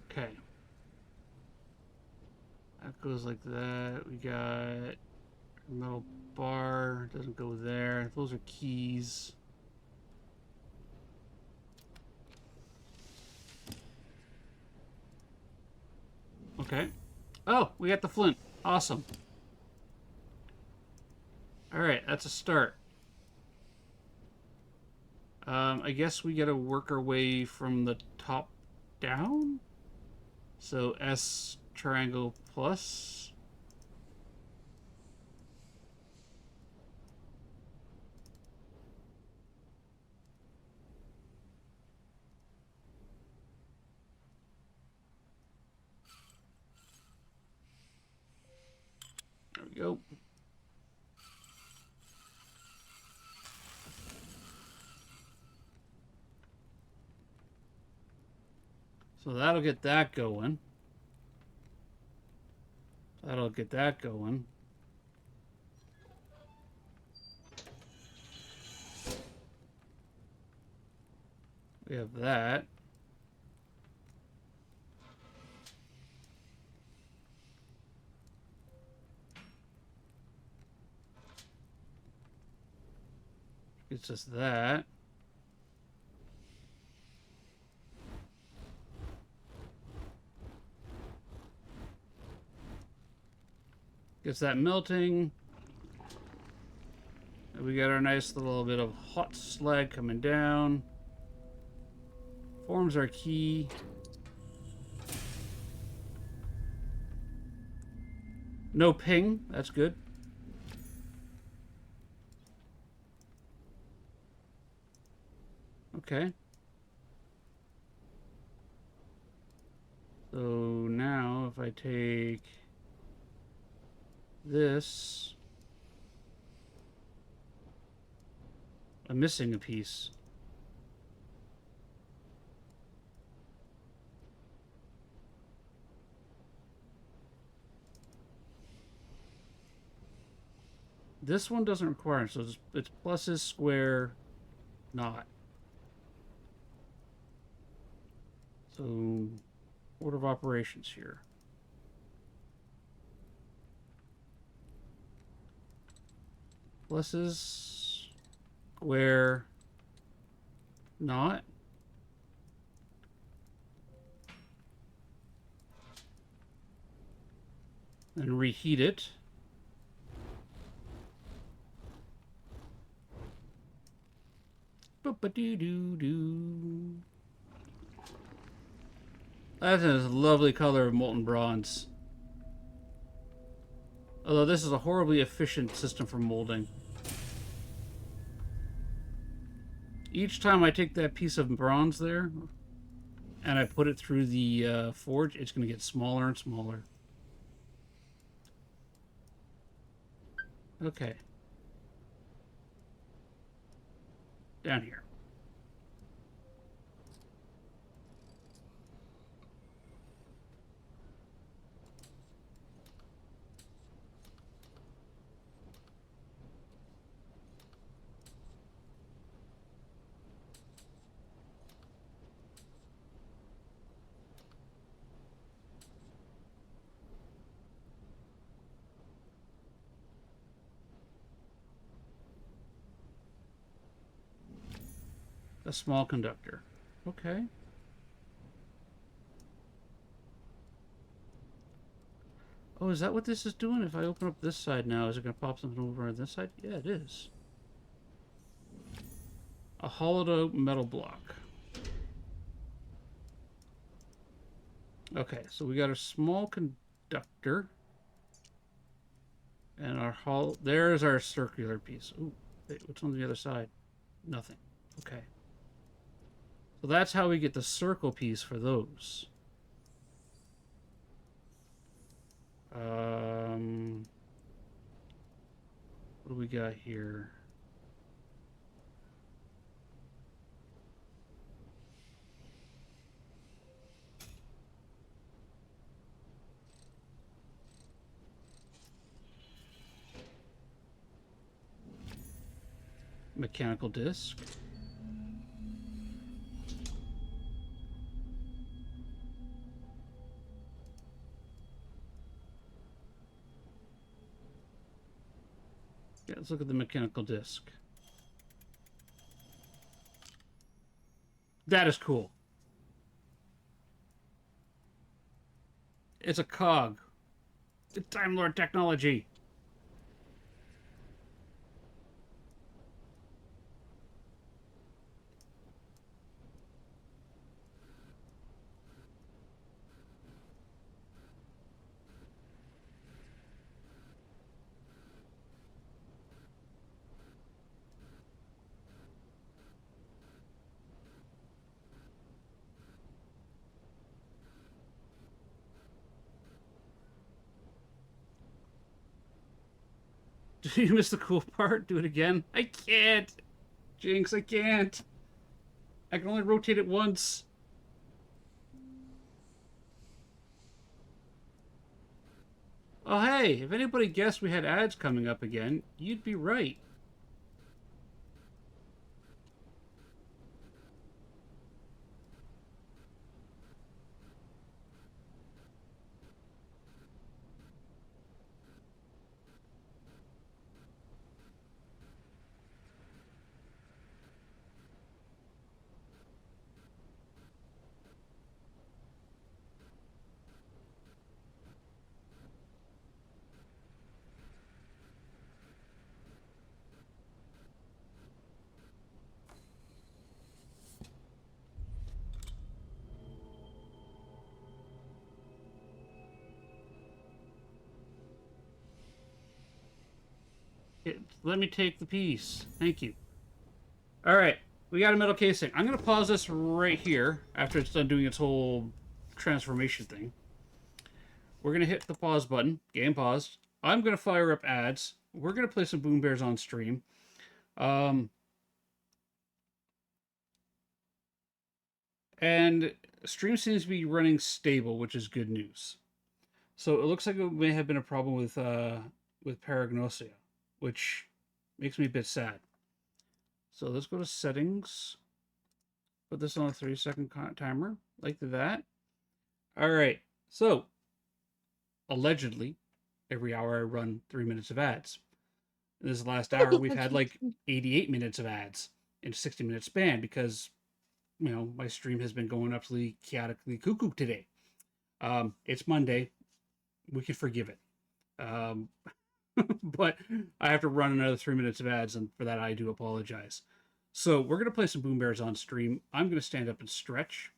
Okay. That goes like that. We got a metal bar. Doesn't go there. Those are keys. Okay. Oh, we got the flint. Awesome. Alright, that's a start. I guess we gotta work our way from the top down? So S triangle plus. There we go. So that'll get that going. That'll get that going. We have that. It's just that. Gets that melting. And we got our nice little bit of hot slag coming down. Forms our key. No ping. That's good. Okay. So now if I take this, I'm missing a piece. This one doesn't require it, so it's pluses, square, not. So, order of operations here. Pluses, square, not. And reheat it. Boop-a-doo-doo-doo. That is a lovely color of molten bronze. Although this is a horribly efficient system for molding. Each time I take that piece of bronze there and I put it through the forge, it's going to get smaller and smaller. Okay. Down here. A small conductor. Okay. Oh, is that what this is doing? If I open up this side now, is it going to pop something over on this side? Yeah, it is. A hollowed out metal block. Okay, so we got a small conductor. And our there's our circular piece. Ooh, wait, what's on the other side? Nothing. Okay. So that's how we get the circle piece for those. What do we got here? Mechanical disc. Yeah, let's look at the mechanical disc. That is cool. It's a cog. It's Time Lord technology. Did you miss the cool part? Do it again? I can't. Jinx, I can't. I can only rotate it once. Oh, hey, if anybody guessed we had ads coming up again, you'd be right. Let me take the piece. Thank you. All right, we got a metal casing. I'm going to pause this right here after it's done doing its whole transformation thing. We're going to hit the pause button. Game paused. I'm going to fire up ads. We're going to play some Boom Bears on stream. And stream seems to be running stable, which is good news. So it looks like it may have been a problem with Paragnosia. which makes me a bit sad. So let's go to settings. Put this on a 30-second timer, like that. All right. So, allegedly, every hour I run 3 minutes of ads. In this last hour, we've had like 88 minutes of ads in a 60-minute span because, you know, my stream has been going absolutely chaotically cuckoo today. It's Monday. We can forgive it. But I have to run another 3 minutes of ads, and for that, I do apologize. So we're going to play some Boom Bears on stream. I'm going to stand up and stretch.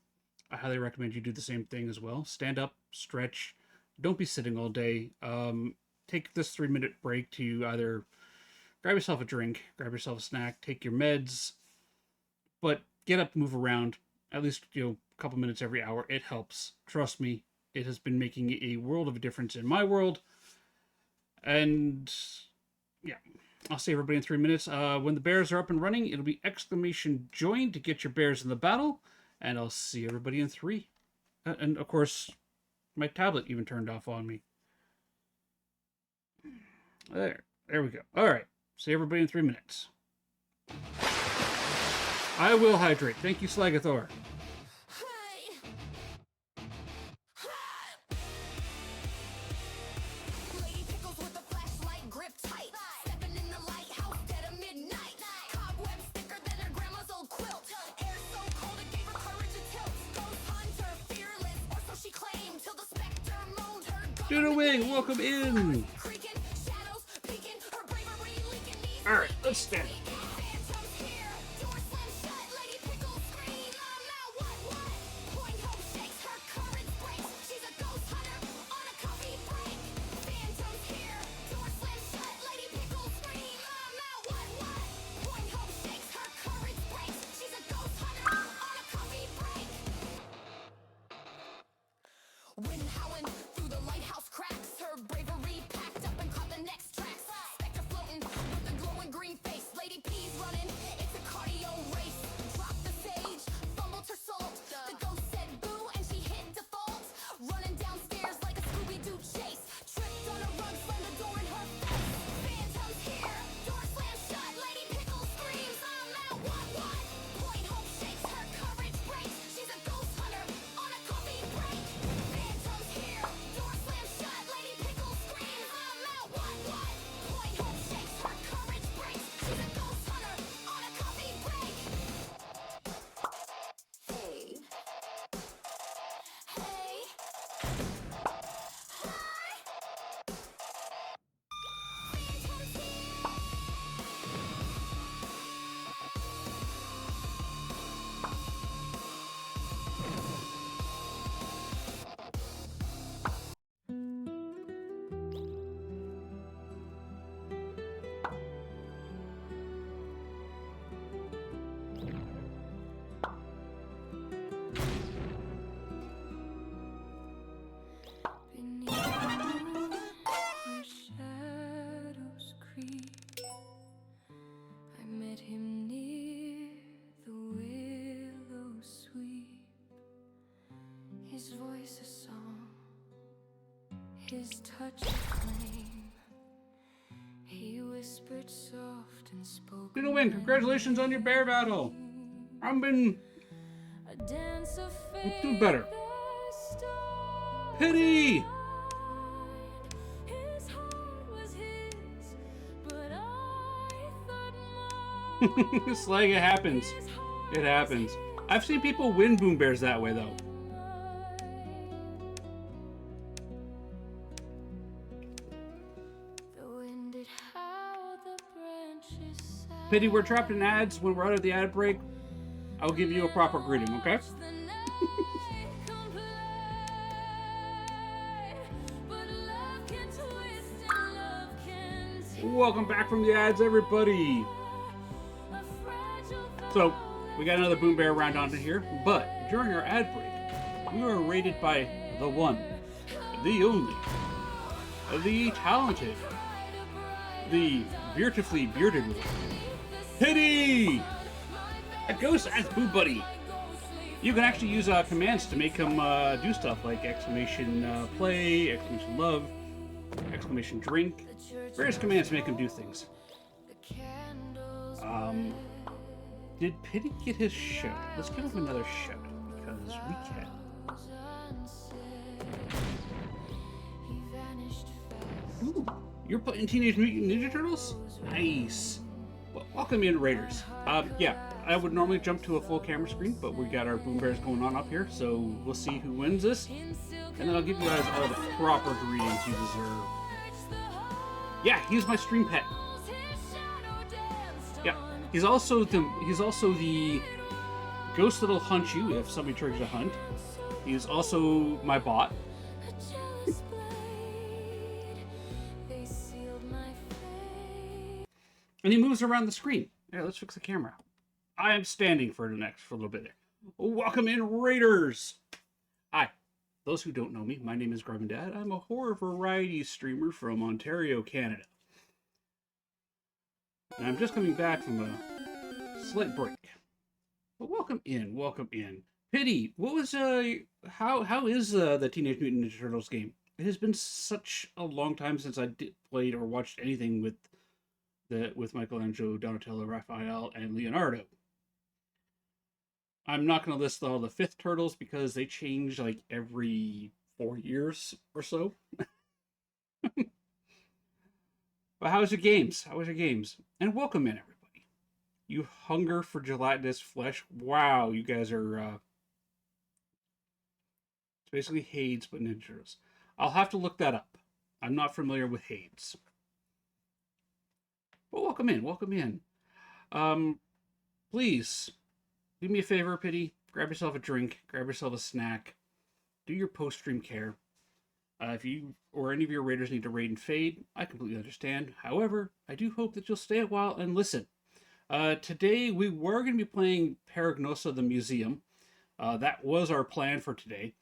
I highly recommend you do the same thing as well. Stand up, stretch. Don't be sitting all day. Take this 3-minute break to either grab yourself a drink, grab yourself a snack, take your meds, but get up, move around, at least, you know, a couple minutes every hour. It helps. Trust me, it has been making a world of a difference in my world. And yeah, I'll see everybody in 3 minutes. When the bears are up and running, it'll be exclamation join to get your bears in the battle. And I'll see everybody in 3. And of course, my tablet even turned off on me. There we go. All right. See everybody in 3 minutes. I will hydrate. Thank you, Slagathor. Lady Pickles with a flashlight grip tight. Stepping in the lighthouse dead of midnight. Cobwebs thicker than her grandma's old quilt. Air so cold it gave her courage to tilt. Ghost hunter, fearless, or so she claimed. Till the specter moaned her gone. Doodle Wing, welcome in. Creaking, shadows peeking, her bravery leaking. Knees All right, let's stand. Phantoms here, door slammed shut. Lady Pickles scream, I'm out. What? Point hope shakes, her courage breaks. She's a ghost hunter on a coffee break. Phantoms here, door slammed shut. Lady Pickles scream, I'm out. What? Point hope shakes, her courage breaks. She's a ghost hunter on a coffee break. Wind howling through the lighthouse cracks. Her bravery packed up and caught the next tracks. Spectre floating with a glowing green face. Lady P's running, it's a cardio race. Dropped the sage, fumbled her salt. The ghost said boo and she hit default. Running downstairs like a Scooby-Doo chase. Tripped on a rug, slammed the door in her face. Phantoms here, door slammed shut. Lady Pickle screams, I'm out. What? Point hope shakes, her courage breaks. She's a ghost hunter on a coffee break. Phantoms here, door slammed shut. Lady Pickle screams, I'm out. What? Point hope shakes, her courage breaks. She's a ghost hunter on a coffee break. Hey. Phantoms here. Beneath the moon, where shadows creep, I met him near the willow sweep. His voice a song, his touch a flame. He whispered soft and spoke. Doodle Wing, congratulations on your bear battle. I've been A dance of doing better. faith, the Pity. his heart was his, but I thought mine. Slag, it happens. It happens. I've seen people win Boom Bears that way, though. The wind it howled, the branches sighed. Pity, we're trapped in ads. When we're out of the ad break, I'll give you a proper greeting, okay? The night complained, but love can twist and love can tear. Welcome back from the ads, everybody. A fragile So, we got another Boom Bear round onto here, but during our ad break, we were rated by the one, the only, the talented, the beautifully bearded one, Pity! A ghost as Boo Buddy. You can actually use commands to make him do stuff like exclamation play, exclamation love. exclamation drink. Various commands make him do things. Did Pity get his shout? Let's give him another shout because we can. Ooh, you're playing Teenage Mutant Ninja Turtles? Nice. Well, welcome in, Raiders. Yeah, I would normally jump to a full camera screen, but we got our Boom Bears going on up here, so we'll see who wins this. And then I'll give you guys all the proper greetings you deserve. Yeah, he's my stream pet. Yeah, he's also the ghost that'll hunt you if somebody triggers a hunt. He's also my bot. And he moves around the screen. Yeah, let's fix the camera. I am standing for a little bit there. Welcome in, Raiders! Hi. Those who don't know me, my name is Grub and Dad. I'm a horror variety streamer from Ontario, Canada. And I'm just coming back from a slight break. But welcome in, welcome in. Pity, what was how is the Teenage Mutant Ninja Turtles game? It has been such a long time since I played or watched anything with Michelangelo, Donatello, Raphael, and Leonardo. I'm not going to list all the fifth turtles because they change like every 4 years or so. But how's your games? How was your games? And welcome in, everybody. You hunger for gelatinous flesh? Wow, you guys are... it's basically Hades, but Ninja Turtles. I'll have to look that up. I'm not familiar with Hades. Well, welcome in, welcome in. Please, do me a favor, Pity. Grab yourself a drink, grab yourself a snack, do your post-stream care. If you or any of your raiders need to raid and fade, I completely understand. However, I do hope that you'll stay a while and listen. Today, we were going to be playing Paragnosa the Museum. That was our plan for today.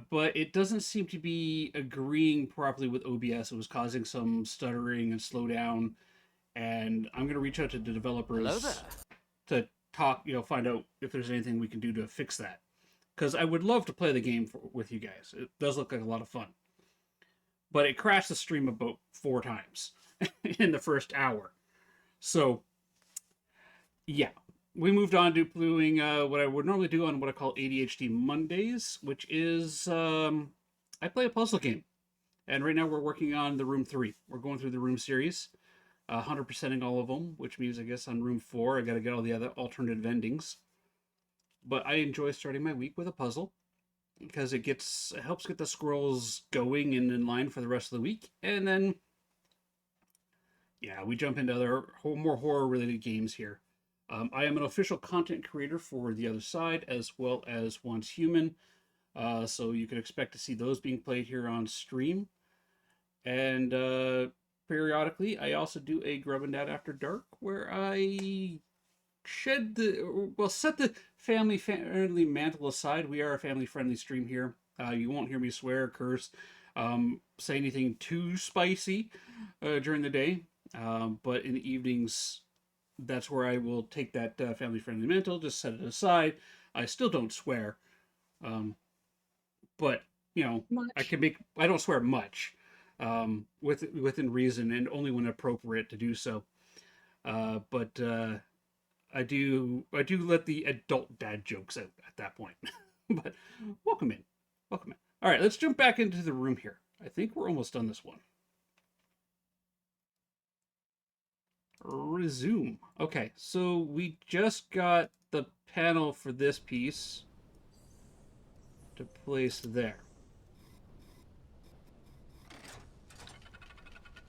But it doesn't seem to be agreeing properly with OBS. It was causing some stuttering and slowdown. And I'm going to reach out to the developers to talk, find out if there's anything we can do to fix that. Because I would love to play the game with you guys. It does look like a lot of fun. But it crashed the stream about 4 times in the first hour. So, yeah. We moved on to doing what I would normally do on what I call ADHD Mondays, which is I play a puzzle game. And right now we're working on the Room 3. We're going through the Room series, 100%ing all of them, which means I guess on Room 4 I got to get all the other alternative endings. But I enjoy starting my week with a puzzle because it helps get the squirrels going and in line for the rest of the week. And then, yeah, we jump into other more horror-related games here. I am an official content creator for The Other Side as well as Once Human. So you can expect to see those being played here on stream. And periodically, I also do a Grub and Dad After Dark where I set the family-friendly mantle aside. We are a family-friendly stream here. You won't hear me swear, curse, say anything too spicy during the day. But in the evenings, that's where I will take that family-friendly mantle, just set it aside. I still don't swear. But, I don't swear much, within reason and only when appropriate to do so. But I do let the adult dad jokes out at that point. But welcome in. Welcome in. All right, let's jump back into the room here. I think we're almost done this one. Resume. Okay, so we just got the panel for this piece to place there,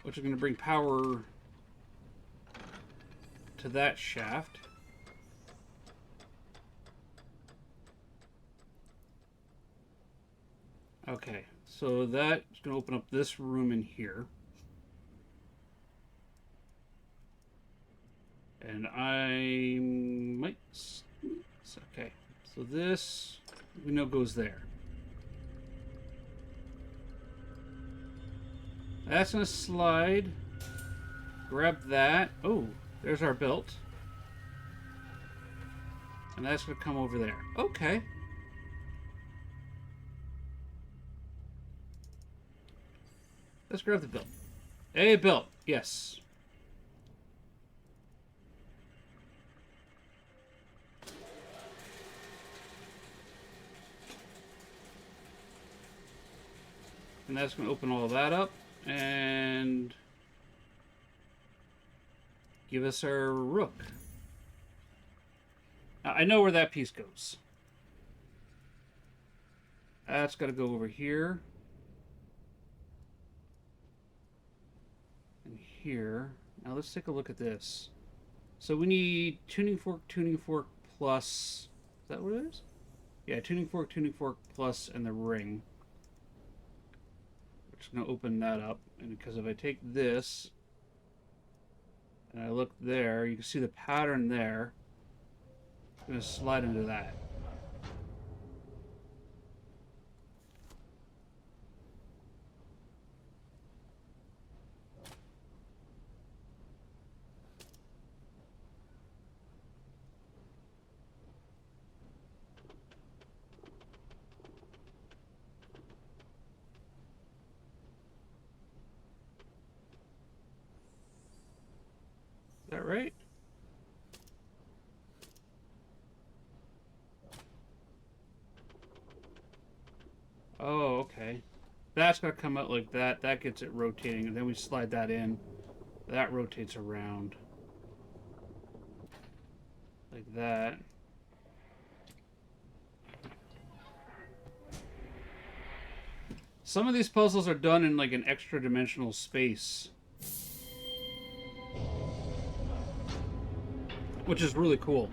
which is going to bring power to that shaft. Okay, so that's going to open up this room in here. And I might... Okay, so this we know goes there. That's going to slide. Grab that. Oh, there's our belt. And that's going to come over there. Okay. Let's grab the belt. A belt. Yes. And that's going to open all that up and give us our rook. Now, I know where that piece goes. That's got to go over here. And here. Now let's take a look at this. So we need tuning fork plus... Is that what it is? Yeah, tuning fork plus, and the ring. We're just going to open that up. And because if I take this, and I look there, you can see the pattern there. I'm going to slide into that. Is that right? Oh, okay. That's going to come out like that. That gets it rotating, and then we slide that in. That rotates around. Like that. Some of these puzzles are done in like an extra dimensional space, which is really cool.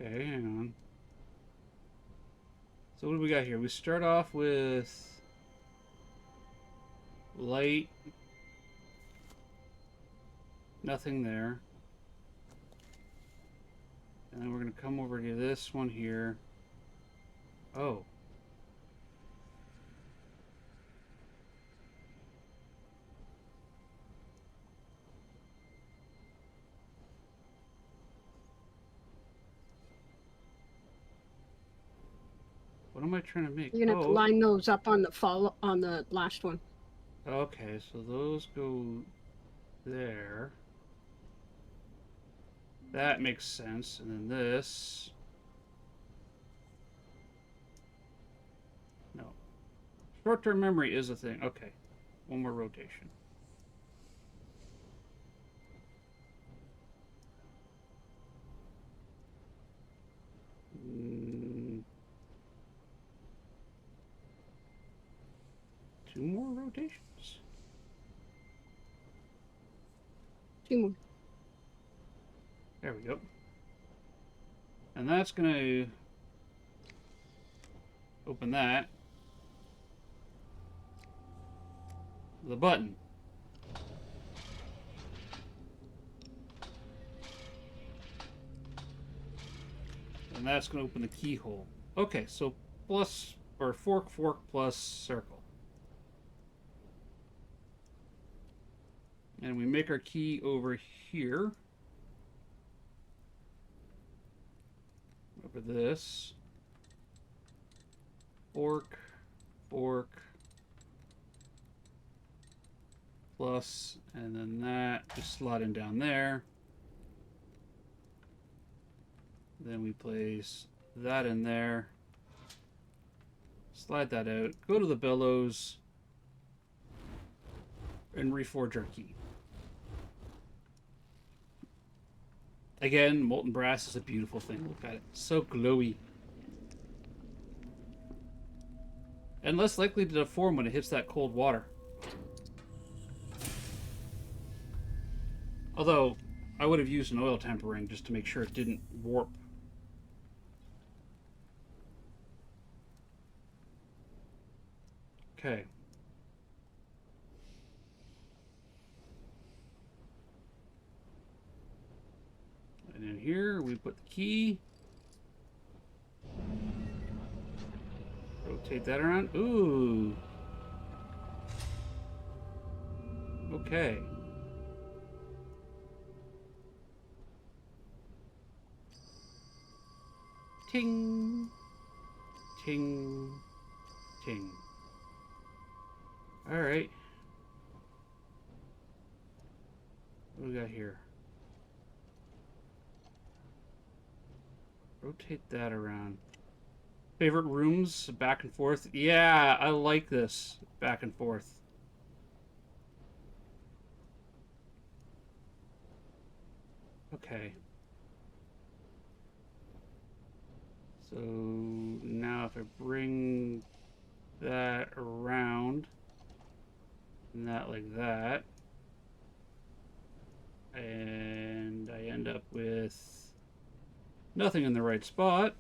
Okay, hang on. So what do we got here? We start off with light. Nothing there. And then we're going to come over to this one here. Oh. What am I trying to make? You're gonna have to line those up on the last one. Okay, so those go there. That makes sense. And then this. No. Short-term memory is a thing. Okay. One more rotation. Two more rotations. Two more. There we go. And that's going to open that. The button. And that's going to open the keyhole. Okay, so plus, or fork plus circle. And we make our key over here. Over this. Fork, plus, and then that just slotting down there. Then we place that in there. Slide that out. Go to the bellows. And reforge our key. Again, molten brass is a beautiful thing. Look at it. So glowy. And less likely to deform when it hits that cold water. Although, I would have used an oil tempering just to make sure it didn't warp. Okay. we put the key. Rotate that around. Ooh. Okay. Ting. Ting. Ting. Alright. What do we got here? Rotate that around. Favorite rooms? Back and forth? Yeah, I like this. Back and forth. Okay. So now if I bring that around and that like that, and I end up with nothing in the right spot.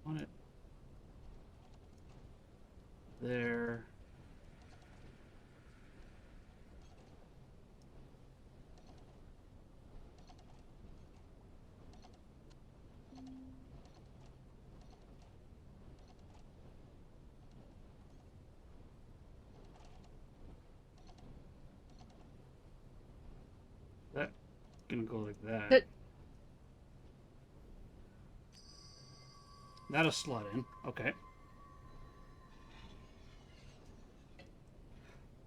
Want it there. That gonna go like that. It- That'll slot in. Okay.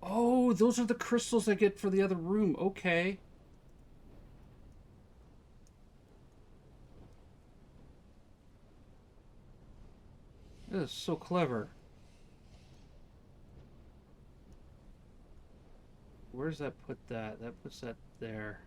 Oh, those are the crystals I get for the other room. Okay. This is so clever. Where does that put that? That puts that there.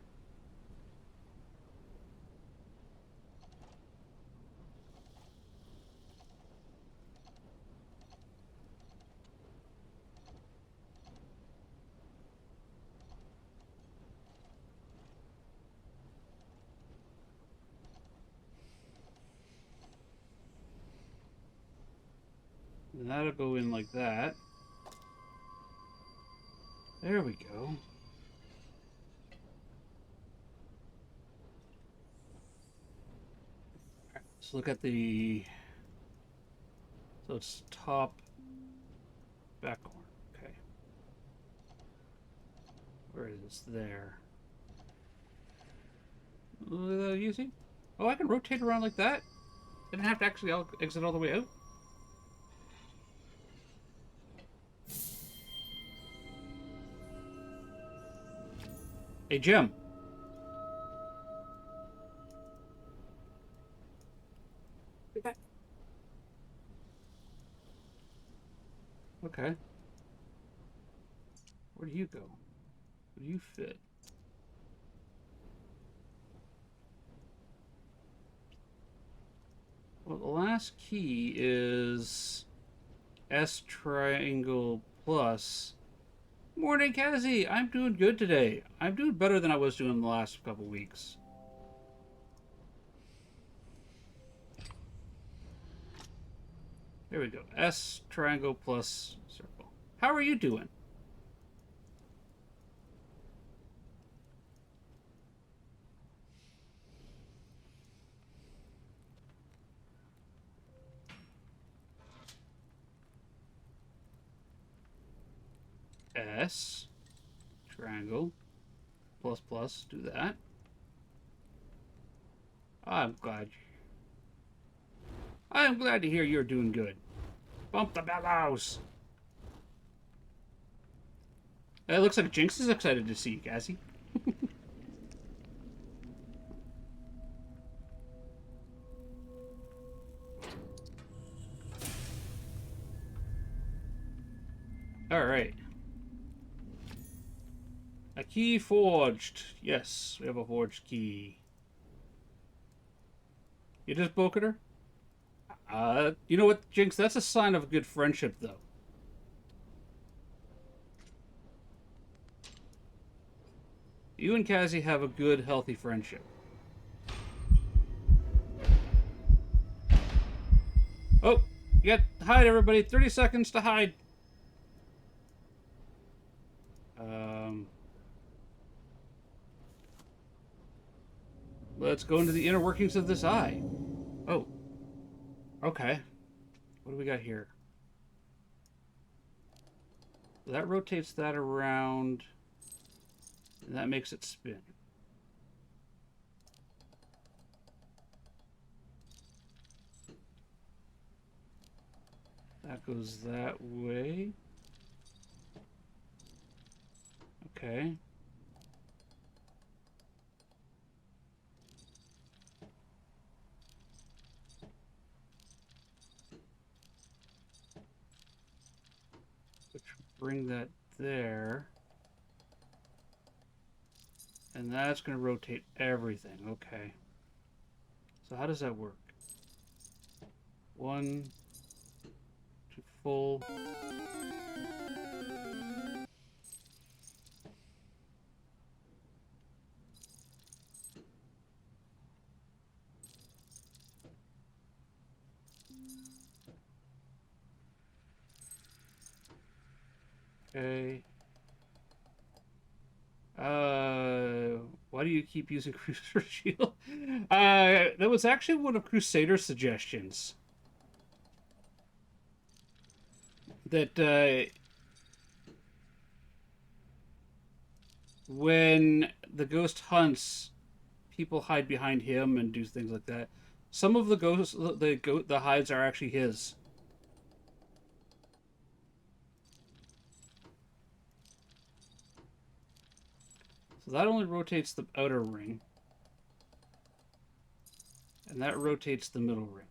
And that'll go in like that. There we go. Alright, let's look at the... So it's top, back corner. Okay. Where is this? There. Easy. Oh, I can rotate around like that? Didn't have to actually exit all the way out? Hey, Jim. Okay. Okay. Where do you go? Where do you fit? Well, the last key is S triangle plus. Morning, Cassie. I'm doing good today. I'm doing better than I was doing the last couple weeks. There we go. S triangle plus circle. How are you doing? S triangle plus plus. Do that. I'm glad to hear you're doing good. Bump the bellows. It looks like Jinx is excited to see you, Cassie. All right. A key forged. Yes, we have a forged key. You just broke her? You know what, Jinx? That's a sign of a good friendship, though. You and Cassie have a good, healthy friendship. Oh, you got hide, everybody. 30 seconds to hide. Let's go into the inner workings of this eye. Oh, okay. What do we got here? That rotates that around, and that makes it spin. That goes that way. Okay. Which bring that there. And that's going to rotate everything. Okay. So how does that work? 1, 2, full. Okay. Why do you keep using Cruiser Shield? That was actually one of Crusader's suggestions. That, when the ghost hunts, people hide behind him and do things like that. Some of the ghosts, the hides are actually his. So that only rotates the outer ring. And that rotates the middle ring.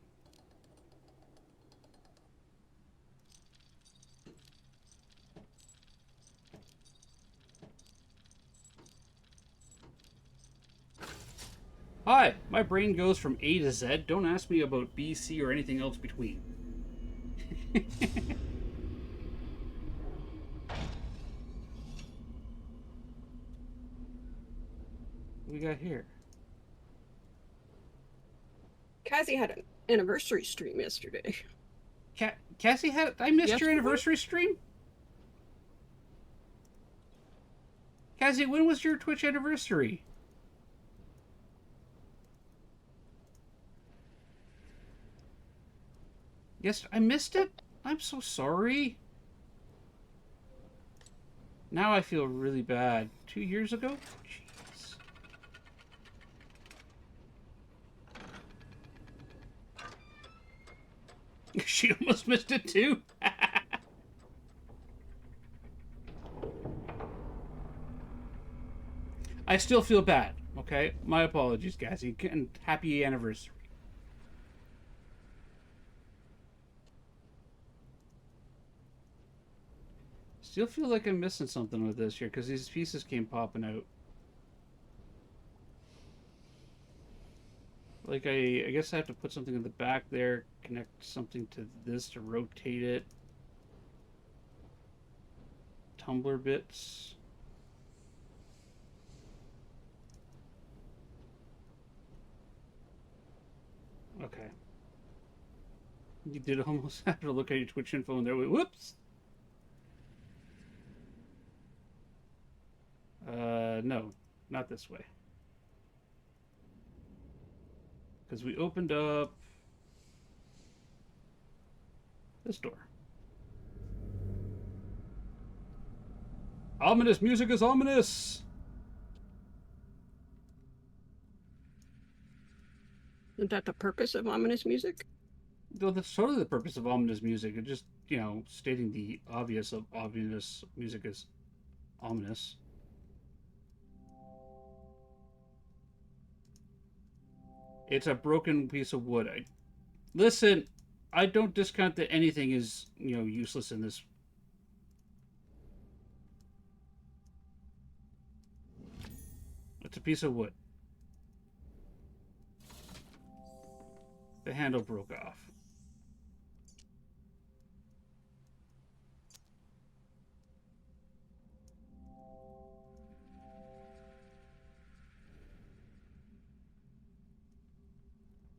Hi, my brain goes from A to Z. Don't ask me about B, C, or anything else between. What we got here? Cassie had an anniversary stream yesterday. Cassie had. I missed your Yesterday? anniversary stream. Cassie, when was your Twitch anniversary? Yes, I missed it. I'm so sorry. Now I feel really bad. 2 years ago? Jeez. She almost missed it too. I still feel bad, okay? My apologies, Cassie, and happy anniversary. Still feel like I'm missing something with this here, because these pieces came popping out. Like, I guess I have to put something in the back there, connect something to this to rotate it. Tumbler bits. Okay. You did almost have to look at your Twitch info and there. Whoops! No, not this way. Because we opened up this door. Ominous music is ominous! Isn't that the purpose of ominous music? Though that's totally the purpose of ominous music. It just, stating the obvious of ominous music is ominous. It's a broken piece of wood. Listen, I don't discount that anything is, useless in this. It's a piece of wood. The handle broke off.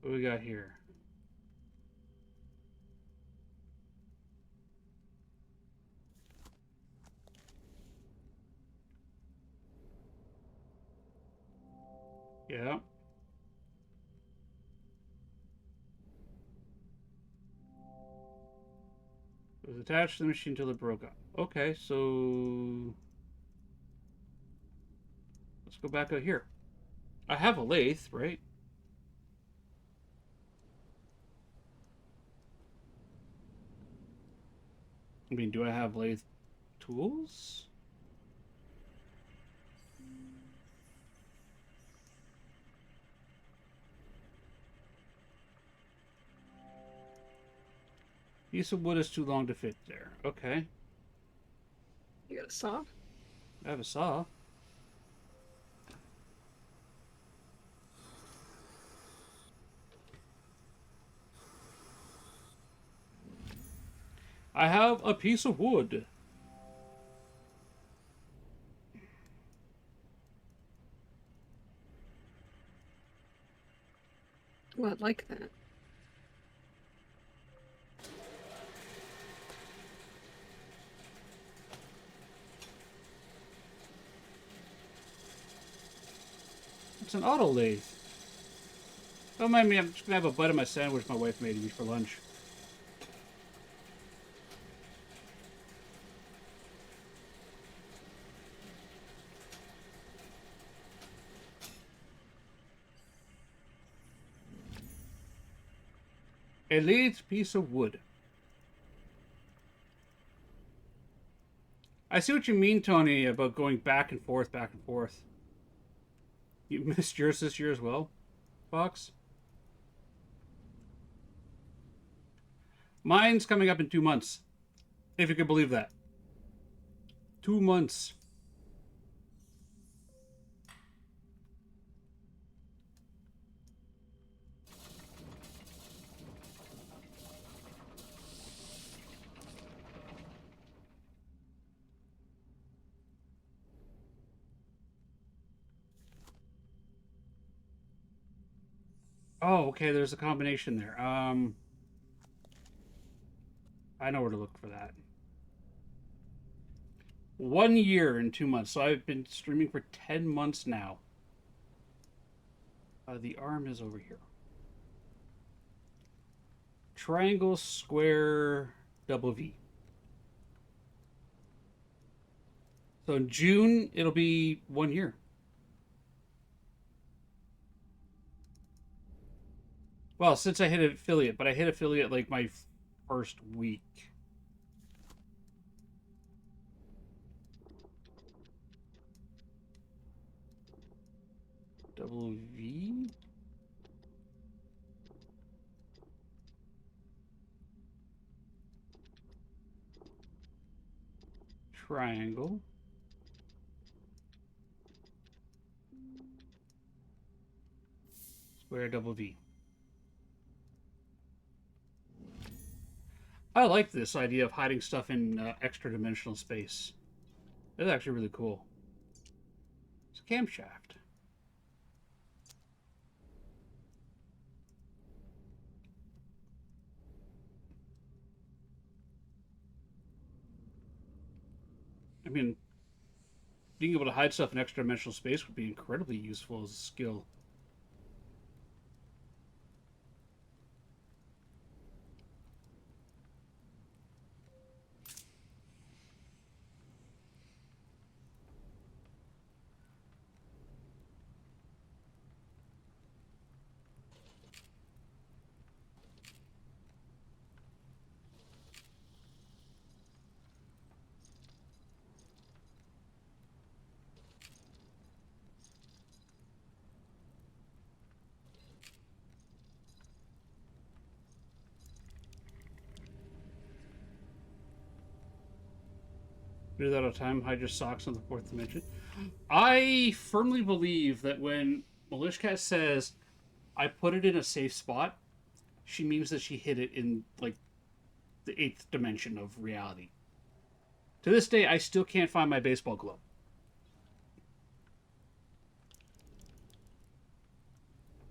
What do we got here? Yeah. It was attached to the machine until it broke up. Okay, so let's go back out here. I have a lathe, right? I mean, do I have lathe tools? Piece of wood is too long to fit there. Okay. You got a saw? I have a saw. I have a piece of wood. Well, I'd like that. It's an auto lathe. Don't mind me, I'm just gonna have a bite of my sandwich my wife made me for lunch. A lathe piece of wood. I see what you mean, Tony, about going back and forth, back and forth. You missed yours this year as well, Fox? Mine's coming up in 2 months. If you could believe that. 2 months. Oh, okay, there's a combination there. I know where to look for that. 1 year and 2 months. So I've been streaming for 10 months now. The arm is over here. Triangle, square, double V. So in June, it'll be 1 year. Well, since I hit affiliate, but I hit affiliate like my first week. Double V. Triangle. Square, double V. I like this idea of hiding stuff in extra dimensional space. That's actually really cool. It's a camshaft. I mean, being able to hide stuff in extra dimensional space would be incredibly useful as a skill. Do that all the time. Hide your socks on the fourth dimension. I firmly believe that when Malishka says, "I put it in a safe spot," she means that she hid it in like the eighth dimension of reality. To this day, I still can't find my baseball glove.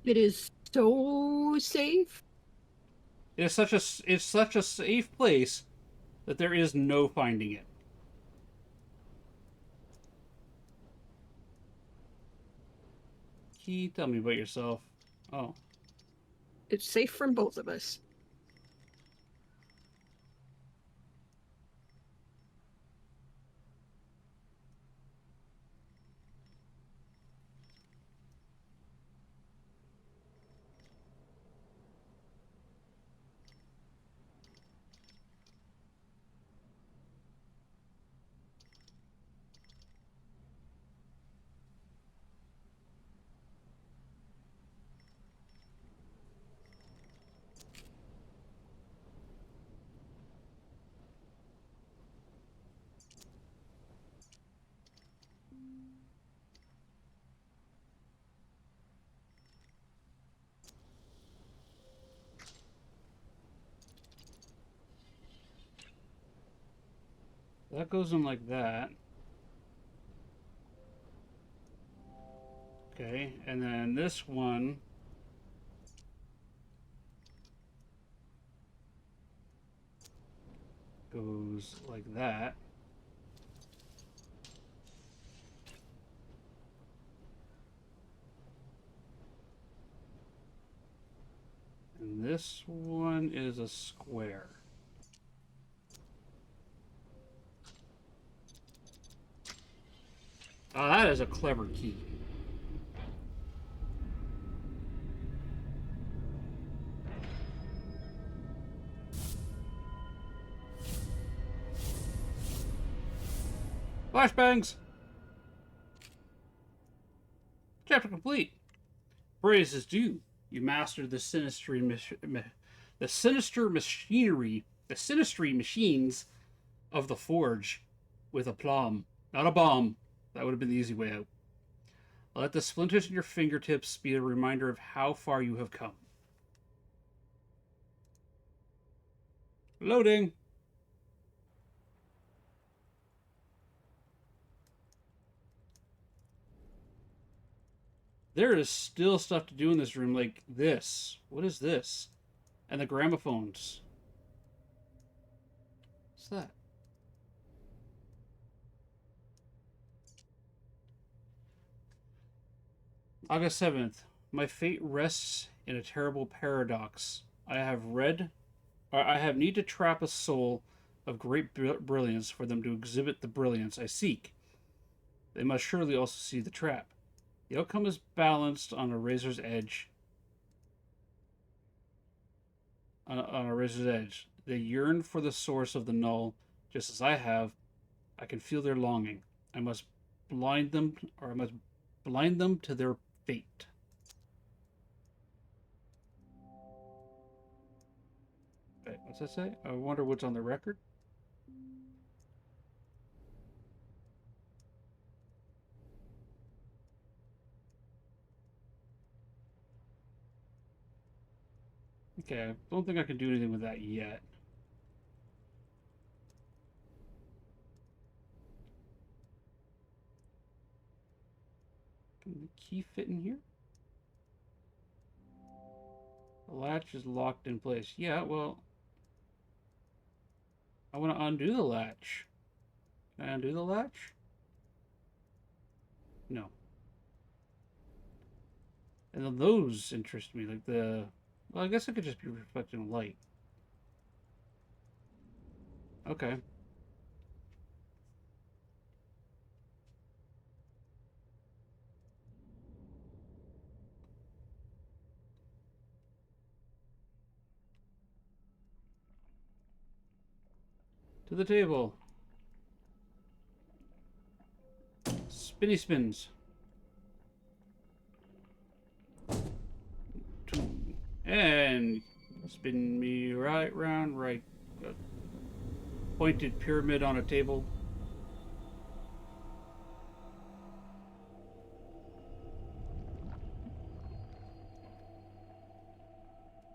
It is so safe. It's such a safe place that there is no finding it. key? Tell me about yourself. Oh. It's safe from both of us. That goes in like that. Okay, and then this one goes like that. And this one is a square. Oh, that is a clever key. Flashbangs! Chapter complete. Praise is due. You mastered the the sinister machinery, the sinistry machines of the forge with aplomb. Not a bomb. That would have been the easy way out. Let the splinters in your fingertips be a reminder of how far you have come. Loading. There is still stuff to do in this room, like this. What is this? And the gramophones. What's that? August 7th. My fate rests in a terrible paradox. I have need to trap a soul of great brilliance for them to exhibit the brilliance I seek. They must surely also see the trap. The outcome is balanced on a razor's edge. On a razor's edge. They yearn for the source of the null, just as I have. I can feel their longing. I must blind them, or I must blind them to their fate. Wait, what's that say? I wonder what's on the record. Okay, I don't think I can do anything with that yet. Can the key fit in here? The latch is locked in place. Yeah, well, I want to undo the latch. Can I undo the latch? No. And then those interest me, like the... Well, I guess it could just be reflecting light. Okay. To the table. Spinny spins. 2. And spin me right round, right. A pointed pyramid on a table.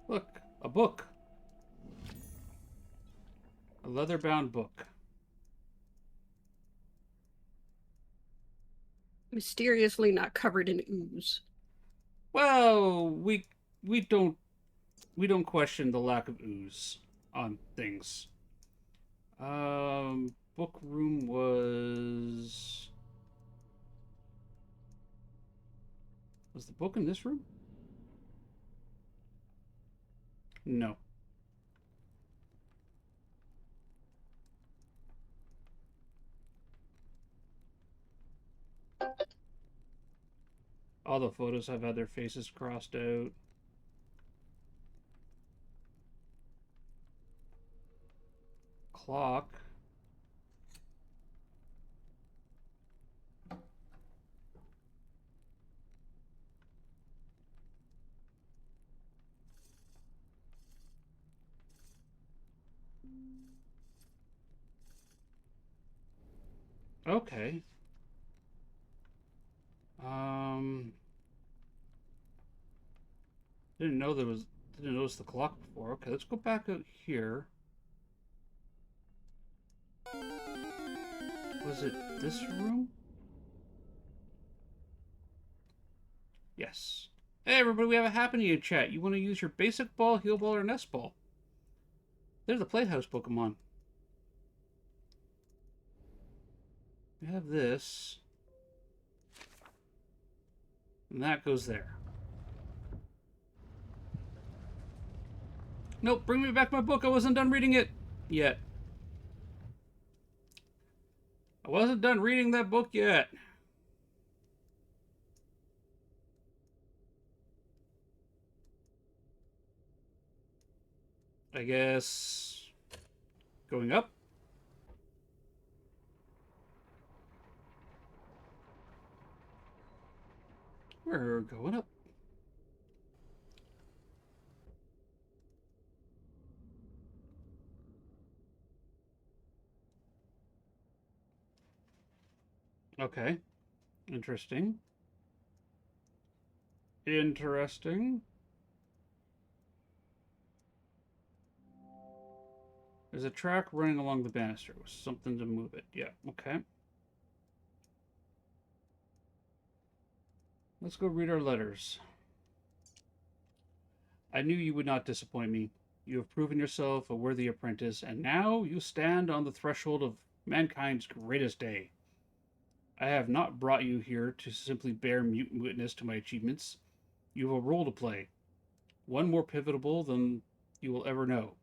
Look, a book. A leather-bound book. Mysteriously not covered in ooze. Well, we don't question the lack of ooze on things. Book room was Was the book in this room? No. All the photos have had their faces crossed out. Clock. Okay. Didn't know there was. Didn't notice the clock before. Okay, let's go back out here. Was it this room? Yes. Hey everybody, we have a happening in chat. You want to use your basic ball, heal ball, or nest ball? They're the Playhouse Pokemon. We have this. And that goes there. Nope, bring me back my book. I wasn't done reading it yet. I wasn't done reading that book yet. I guess going up. We're going up. Okay. Interesting. Interesting. There's a track running along the banister with something to move it. Yeah, okay. Let's go read our letters. I knew you would not disappoint me. You have proven yourself a worthy apprentice, and now you stand on the threshold of mankind's greatest day. I have not brought you here to simply bear mute witness to my achievements. You have a role to play, one more pivotal than you will ever know.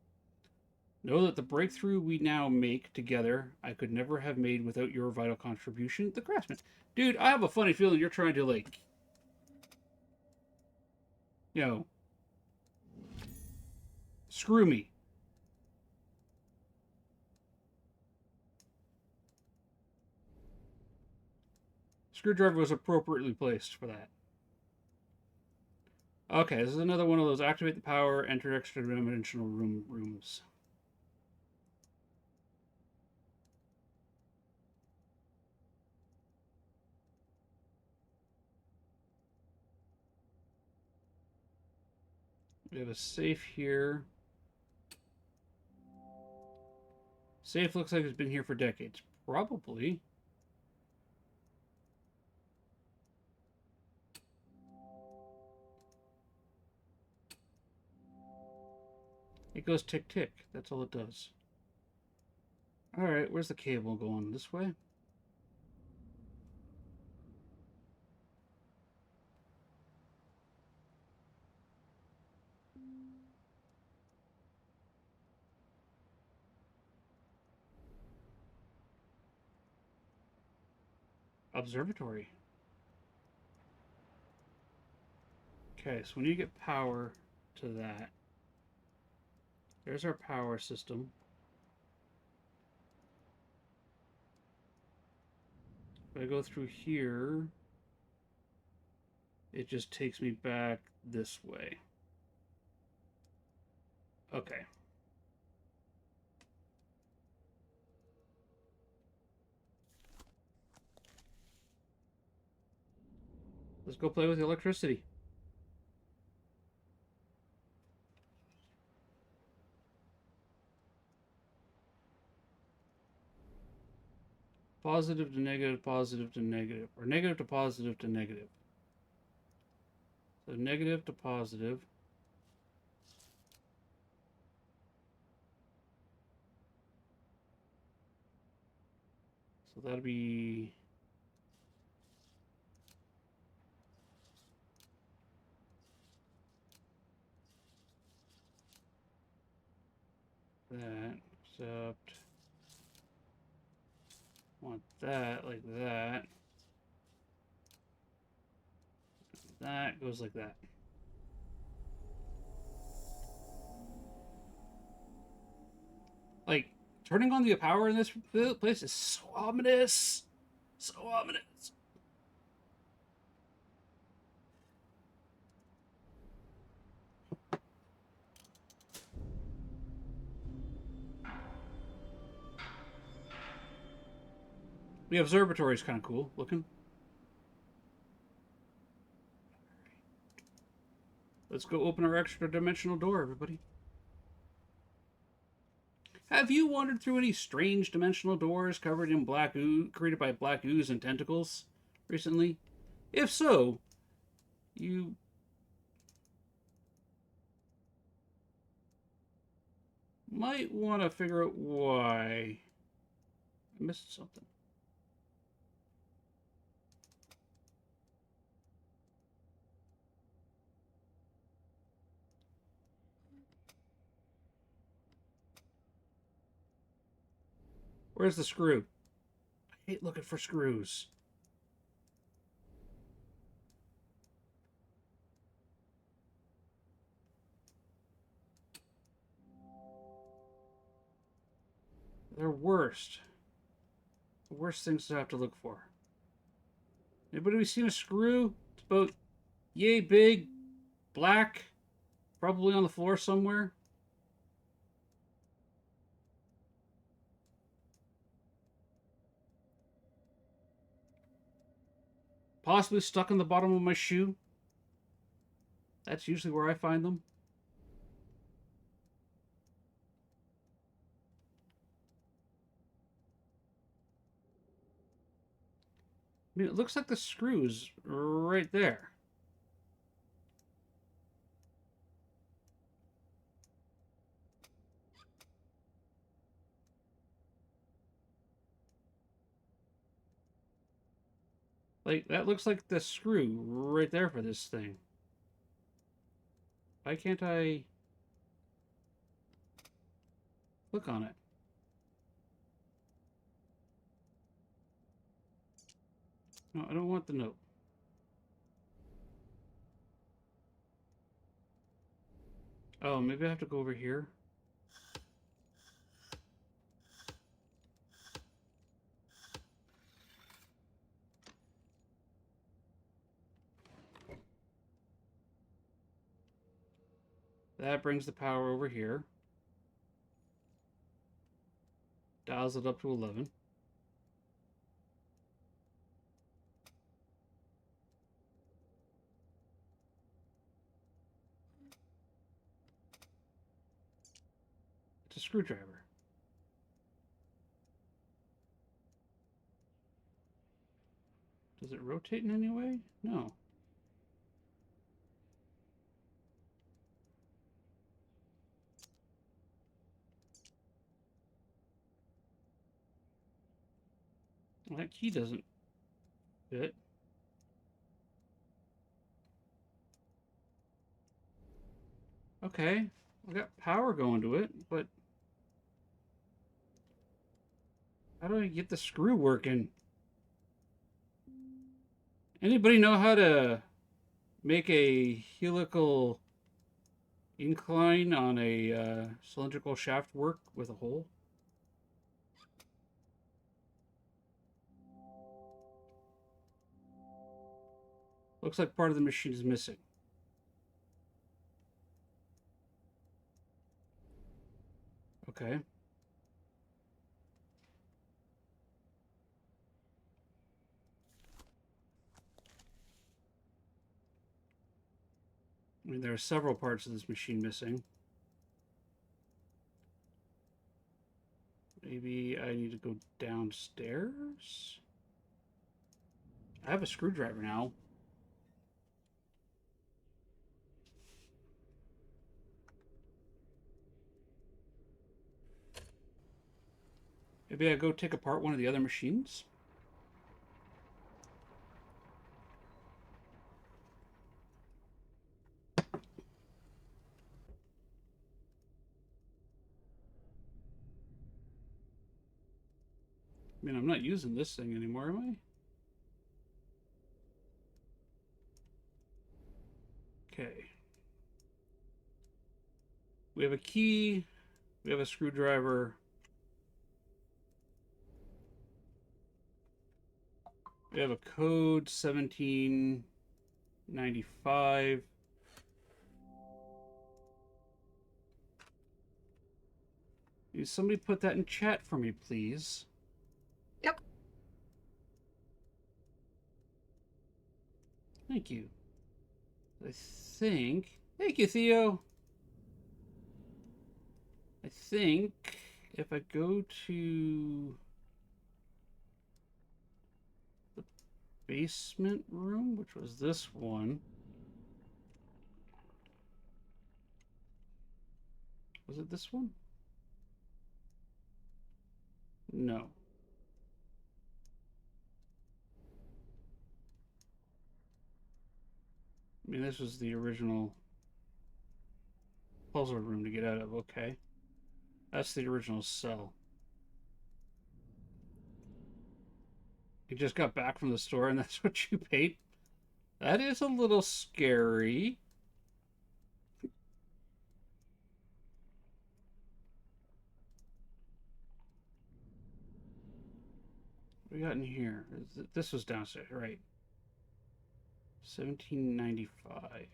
Know that the breakthrough we now make together, I could never have made without your vital contribution, the craftsman. Dude, I have a funny feeling you're trying to, like, you know, screw me. Screwdriver was appropriately placed for that. Okay, this is another one of those activate the power, enter extra dimensional rooms. We have a safe here. Safe looks like it's been here for decades. Probably. It goes tick tick. That's all it does. Alright, where's the cable going? This way? Observatory. Okay, so we need to get power to that. There's our power system. If I go through here, it just takes me back this way. Okay. Let's go play with the electricity. Positive to negative, positive to negative. Or negative to positive to negative. So negative to positive. So that'll be Except want that like that. That goes like that. Like, turning on the power in this place is so ominous. So ominous. The observatory is kind of cool looking. Let's go open our extra dimensional door, everybody. Have you wandered through any strange dimensional doors covered in black ooze, created by black ooze and tentacles recently? If so, you might want to figure out why. I missed something. Where's the screw? I hate looking for screws. They're worst. The worst things to have to look for. Anybody seen a screw? It's about yay big, black, probably on the floor somewhere. Possibly stuck in the bottom of my shoe. That's usually where I find them. I mean, it looks like the screw's right there. Like, that looks like the screw right there for this thing. Why can't I click on it? No, I don't want the note. Oh, maybe I have to go over here. That brings the power over here. Dials it up to 11. It's a screwdriver. Does it rotate in any way? No. Well, that key doesn't fit. Okay, I got power going to it, but how do I get the screw working? Anybody know how to make a helical incline on a cylindrical shaft work with a hole? Looks like part of the machine is missing. Okay. I mean, there are several parts of this machine missing. Maybe I need to go downstairs? I have a screwdriver now. Maybe I go take apart one of the other machines? I mean, I'm not using this thing anymore, am I? Okay. We have a key. We have a screwdriver. We have a code 1795. Can somebody put that in chat for me, please? Yep. Thank you. I think. Thank you, Theo. I think if I go to the basement room, which was this one. Was it this one? No. I mean, this was the original puzzle room to get out of. Okay. That's the original cell. You just got back from the store and that's what you paid? That is a little scary. What we got in here? This was downstairs, right? 1795.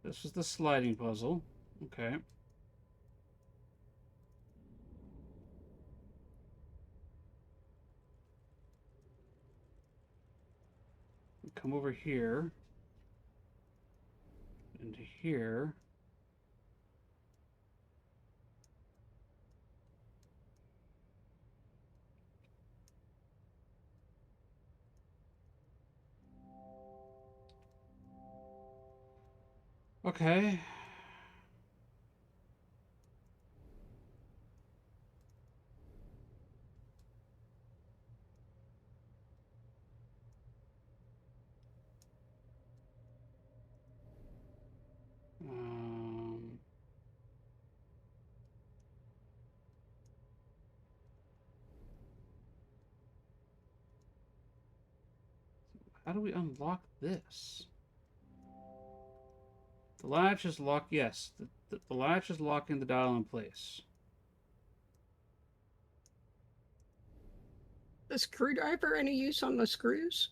This was the sliding puzzle. Okay. Come over here. Into here. Okay. Um, how do we unlock this? The latch is locked. Yes, the latch is locking the dial in place. The screwdriver any use on the screws?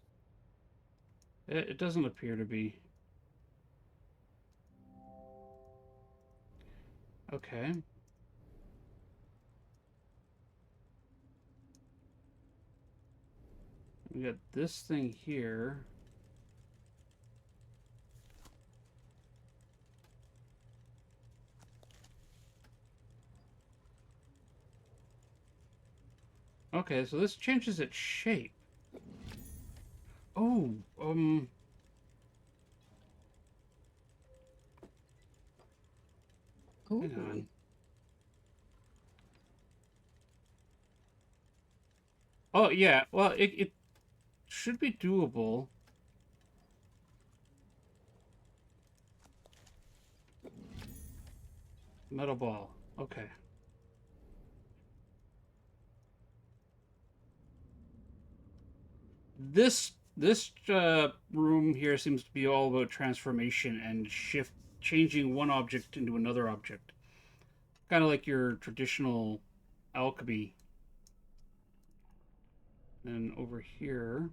It doesn't appear to be. Okay. We got this thing here. Okay, so this changes its shape. Oh, Oh. hang on. Oh, yeah, well, it should be doable. Metal ball. Okay. This room here seems to be all about transformation and changing one object into another object. Kind of like your traditional alchemy. And over here,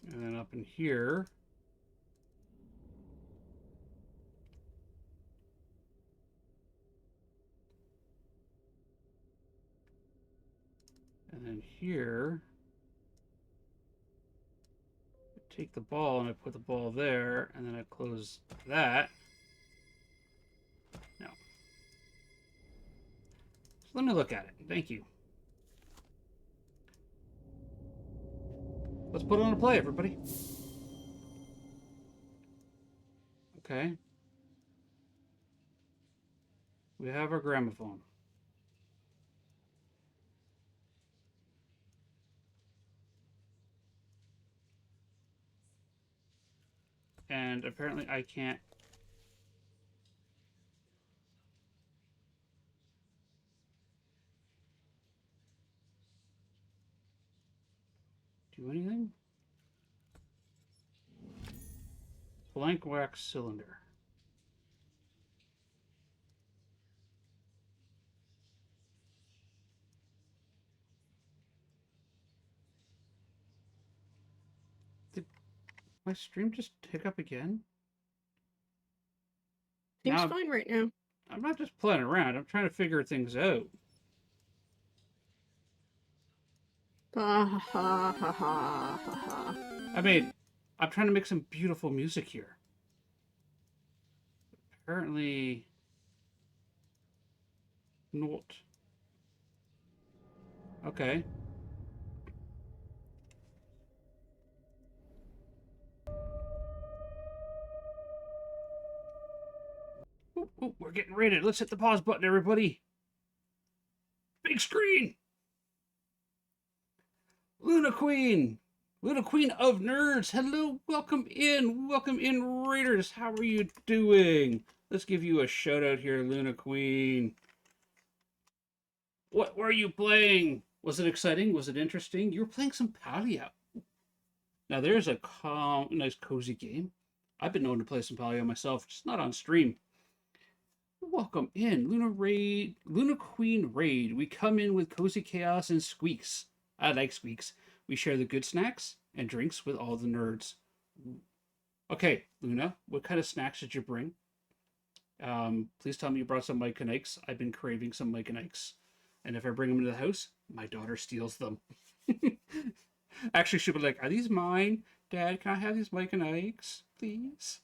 and then up in here, and then here, I take the ball and I put the ball there, and then I close that. No. So let me look at it. Thank you. Let's put on a play, everybody. Okay. We have our gramophone. And apparently I can't... do anything? Blank wax cylinder. Did my stream just hiccup again? Seems Now, fine right now. I'm not just playing around. I'm trying to figure things out. Ha ha ha ha ha ha. I mean, I'm trying to make some beautiful music here. Apparently... not. Okay. Ooh, ooh, we're getting rated. Let's hit the pause button, everybody. Big screen. Luna Queen. Luna Queen of Nerds. Hello. Welcome in. Welcome in, Raiders. How are you doing? Let's give you a shout out here, Luna Queen. What were you playing? Was it exciting? Was it interesting? You were playing some Paleo. Now, there's a nice, cozy game. I've been known to play some Paleo myself, just not on stream. Welcome in, Luna Queen Raid. We come in with cozy chaos and squeaks. I like squeaks. We share the good snacks and drinks with all the nerds. Okay, Luna, what kind of snacks did you bring? Please tell me you brought some Mike and Ike's. I've been craving some Mike and Ike's. And if I bring them into the house, my daughter steals them. Actually, she'll be like, are these mine? Dad, can I have these Mike and Ike's, please?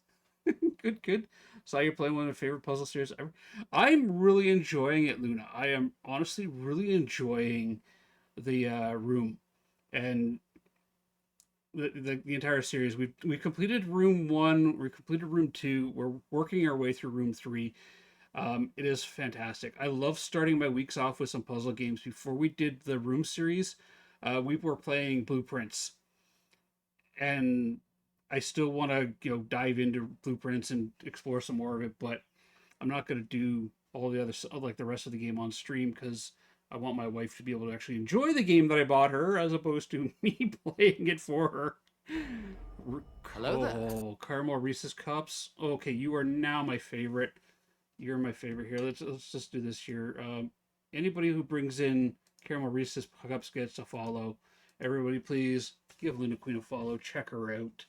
Good, good. So you're playing one of my favorite puzzle series ever. I'm really enjoying it, Luna. I am honestly really enjoying the room and the entire series. We completed room 1. We completed room 2. We're working our way through room 3. It is fantastic. I love starting my weeks off with some puzzle games. Before we did the room series, we were playing Blueprints, and I still want to dive into Blueprints and explore some more of it, but I'm not going to do all the other like the rest of the game on stream because I want my wife to be able to actually enjoy the game that I bought her as opposed to me playing it for her. Hello there. Oh, caramel Reese's cups. Okay, you are now my favorite. You're my favorite here. Let's just do this here. Anybody who brings in caramel Reese's cups gets a follow. Everybody, please give Luna Queen a follow. Check her out.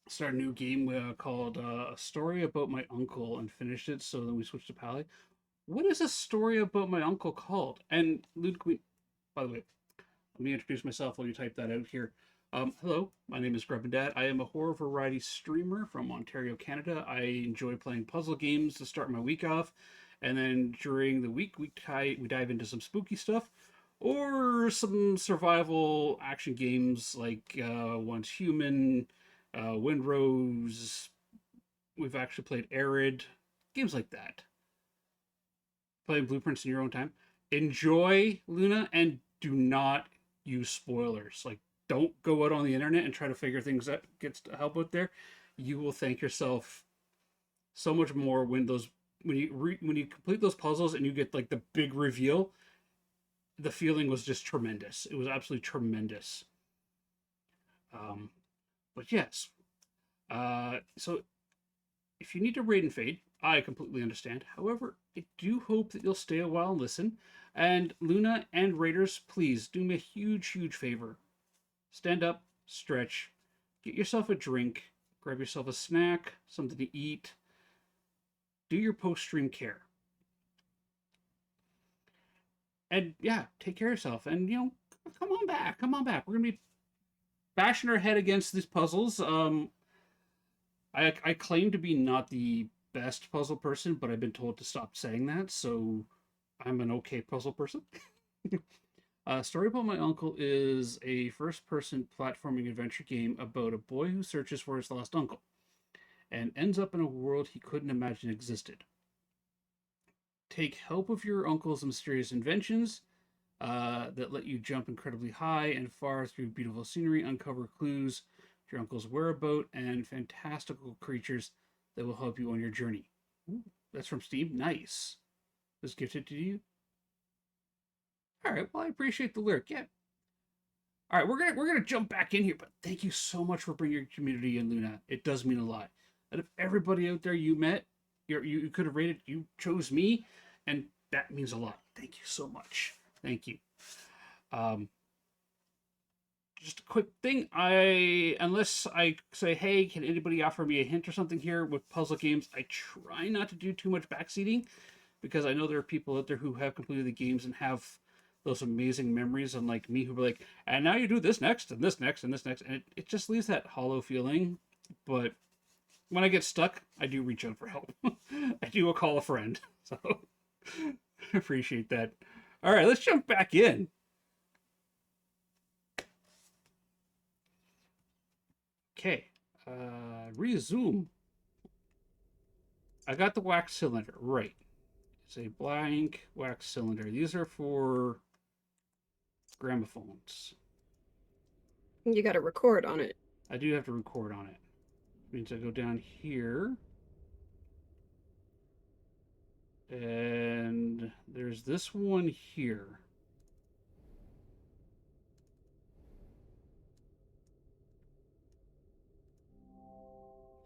Start a new game called A Story About My Uncle and finished it. So then we switched to Pally. What is A Story About My Uncle called? And Luna Queen, by the way, let me introduce myself while you type that out here. Hello, my name is Grub and Dad. I am a horror variety streamer from Ontario, Canada. I enjoy playing puzzle games to start my week off, and then during the week we dive into some spooky stuff or some survival action games like Once Human, Windrose. We've actually played Arid, games like that. Playing Blueprints in your own time. Enjoy, Luna, and do not use spoilers. Like, don't go out on the internet and try to figure things out, get help out there. You will thank yourself so much more when you complete those puzzles and you get like the big reveal. The feeling was just tremendous. It was absolutely tremendous. But yes. So if you need to raid and fade, I completely understand. However, I do hope that you'll stay a while and listen. And Luna and Raiders, please do me a huge, huge favor. Stand up, stretch, get yourself a drink, grab yourself a snack, something to eat. Do your post-stream care. And yeah, take care of yourself. And, come on back. Come on back. We're going to be bashing our head against these puzzles. I claim to be not the best puzzle person, but I've been told to stop saying that, so I'm an okay puzzle person. Story About My Uncle is a first-person platforming adventure game about a boy who searches for his lost uncle and ends up in a world he couldn't imagine existed. Take help of your uncle's mysterious inventions that let you jump incredibly high and far through beautiful scenery, uncover clues your uncle's whereabout, and fantastical creatures that will help you on your journey. Ooh, that's from Steve. Nice. Was gifted to you. All right. Well, I appreciate the lyric. Yeah. All right, we're gonna jump back in here, but thank you so much for bringing your community in, Luna. It does mean a lot. Out of everybody out there you met, you could have rated, you chose me, and that means a lot. Thank you so much. Thank you. Um, just a quick thing. Unless I say, hey, can anybody offer me a hint or something here with puzzle games? I try not to do too much backseating because I know there are people out there who have completed the games and have those amazing memories, unlike me, who were like, and now you do this next, and this next, and this next, and it just leaves that hollow feeling. But when I get stuck, I do reach out for help. I do call a friend. So I appreciate that. All right, let's jump back in. Okay, resume. I got the wax cylinder, right. It's a blank wax cylinder. These are for gramophones. You got to record on it. I do have to record on it. Means I go down here. And there's this one here.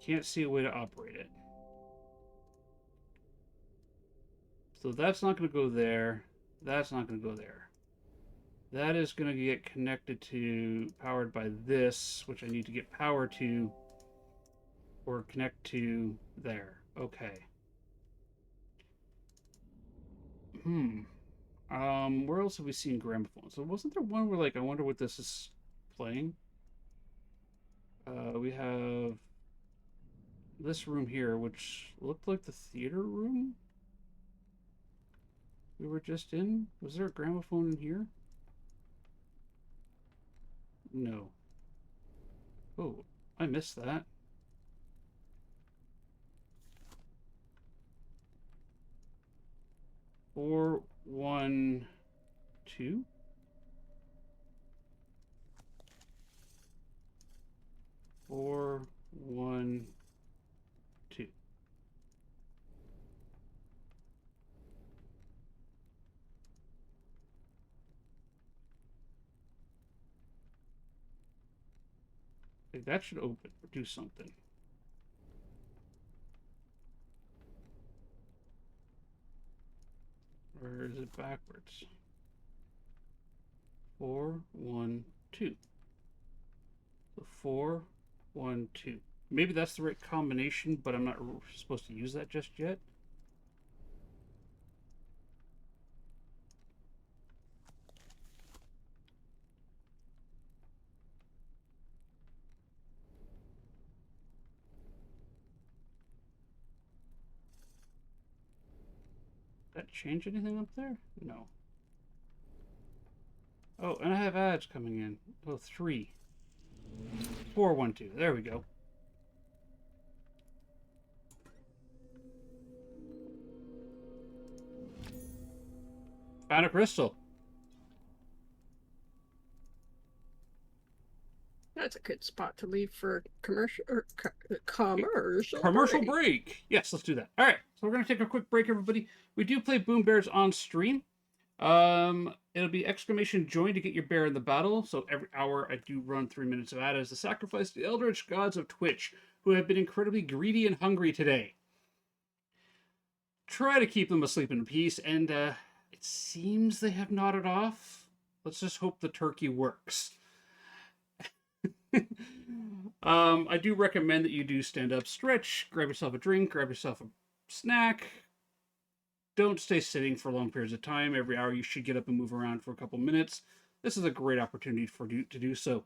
Can't see a way to operate it. So that's not going to go there. That's not going to go there. That is going to get connected to, powered by this, which I need to get power to, or connect to there. Okay. Where else have we seen gramophones? So wasn't there one where, like, I wonder what this is playing? We have this room here, which looked like the theater room we were just in. Was there a gramophone in here? No. Oh, I missed that. Four, one, two. Four, one, two. Like that should open or do something. Or is it backwards? 4, 1, 2. So 4, 1, 2. Maybe that's the right combination, but I'm not supposed to use that just yet. Did that change anything up there? No. Oh, and I have ads coming in. Oh, 3. 4, 1, 2. There we go. Found a crystal. That's a good spot to leave for commercial or Commercial break. Yes, let's do that. All right, so we're gonna take a quick break, everybody. We do play Boom Bears on stream. It'll be exclamation join to get your bear in the battle. So every hour I do run 3 minutes of ad as the sacrifice to the eldritch gods of Twitch, who have been incredibly greedy and hungry today. Try to keep them asleep in peace, and it seems they have nodded off. Let's just hope the turkey works. I do recommend that you do stand up, stretch, grab yourself a drink, grab yourself a snack. Don't stay sitting for long periods of time. Every hour you should get up and move around for a couple minutes. This is a great opportunity for you to do so.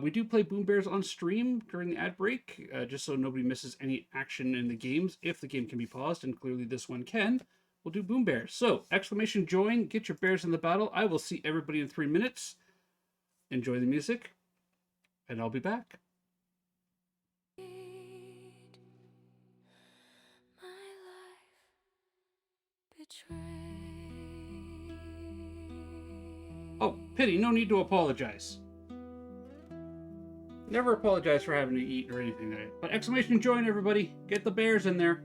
We do play Boom Bears on stream during the ad break, just so nobody misses any action in the games. If the game can be paused, and clearly this one can, we'll do Boom Bears. So, exclamation join, get your bears in the battle. I will see everybody in 3 minutes. Enjoy the music, and I'll be back. Oh, pity, no need to apologize. Never apologize for having to eat or anything. But exclamation join, everybody. Get the bears in there.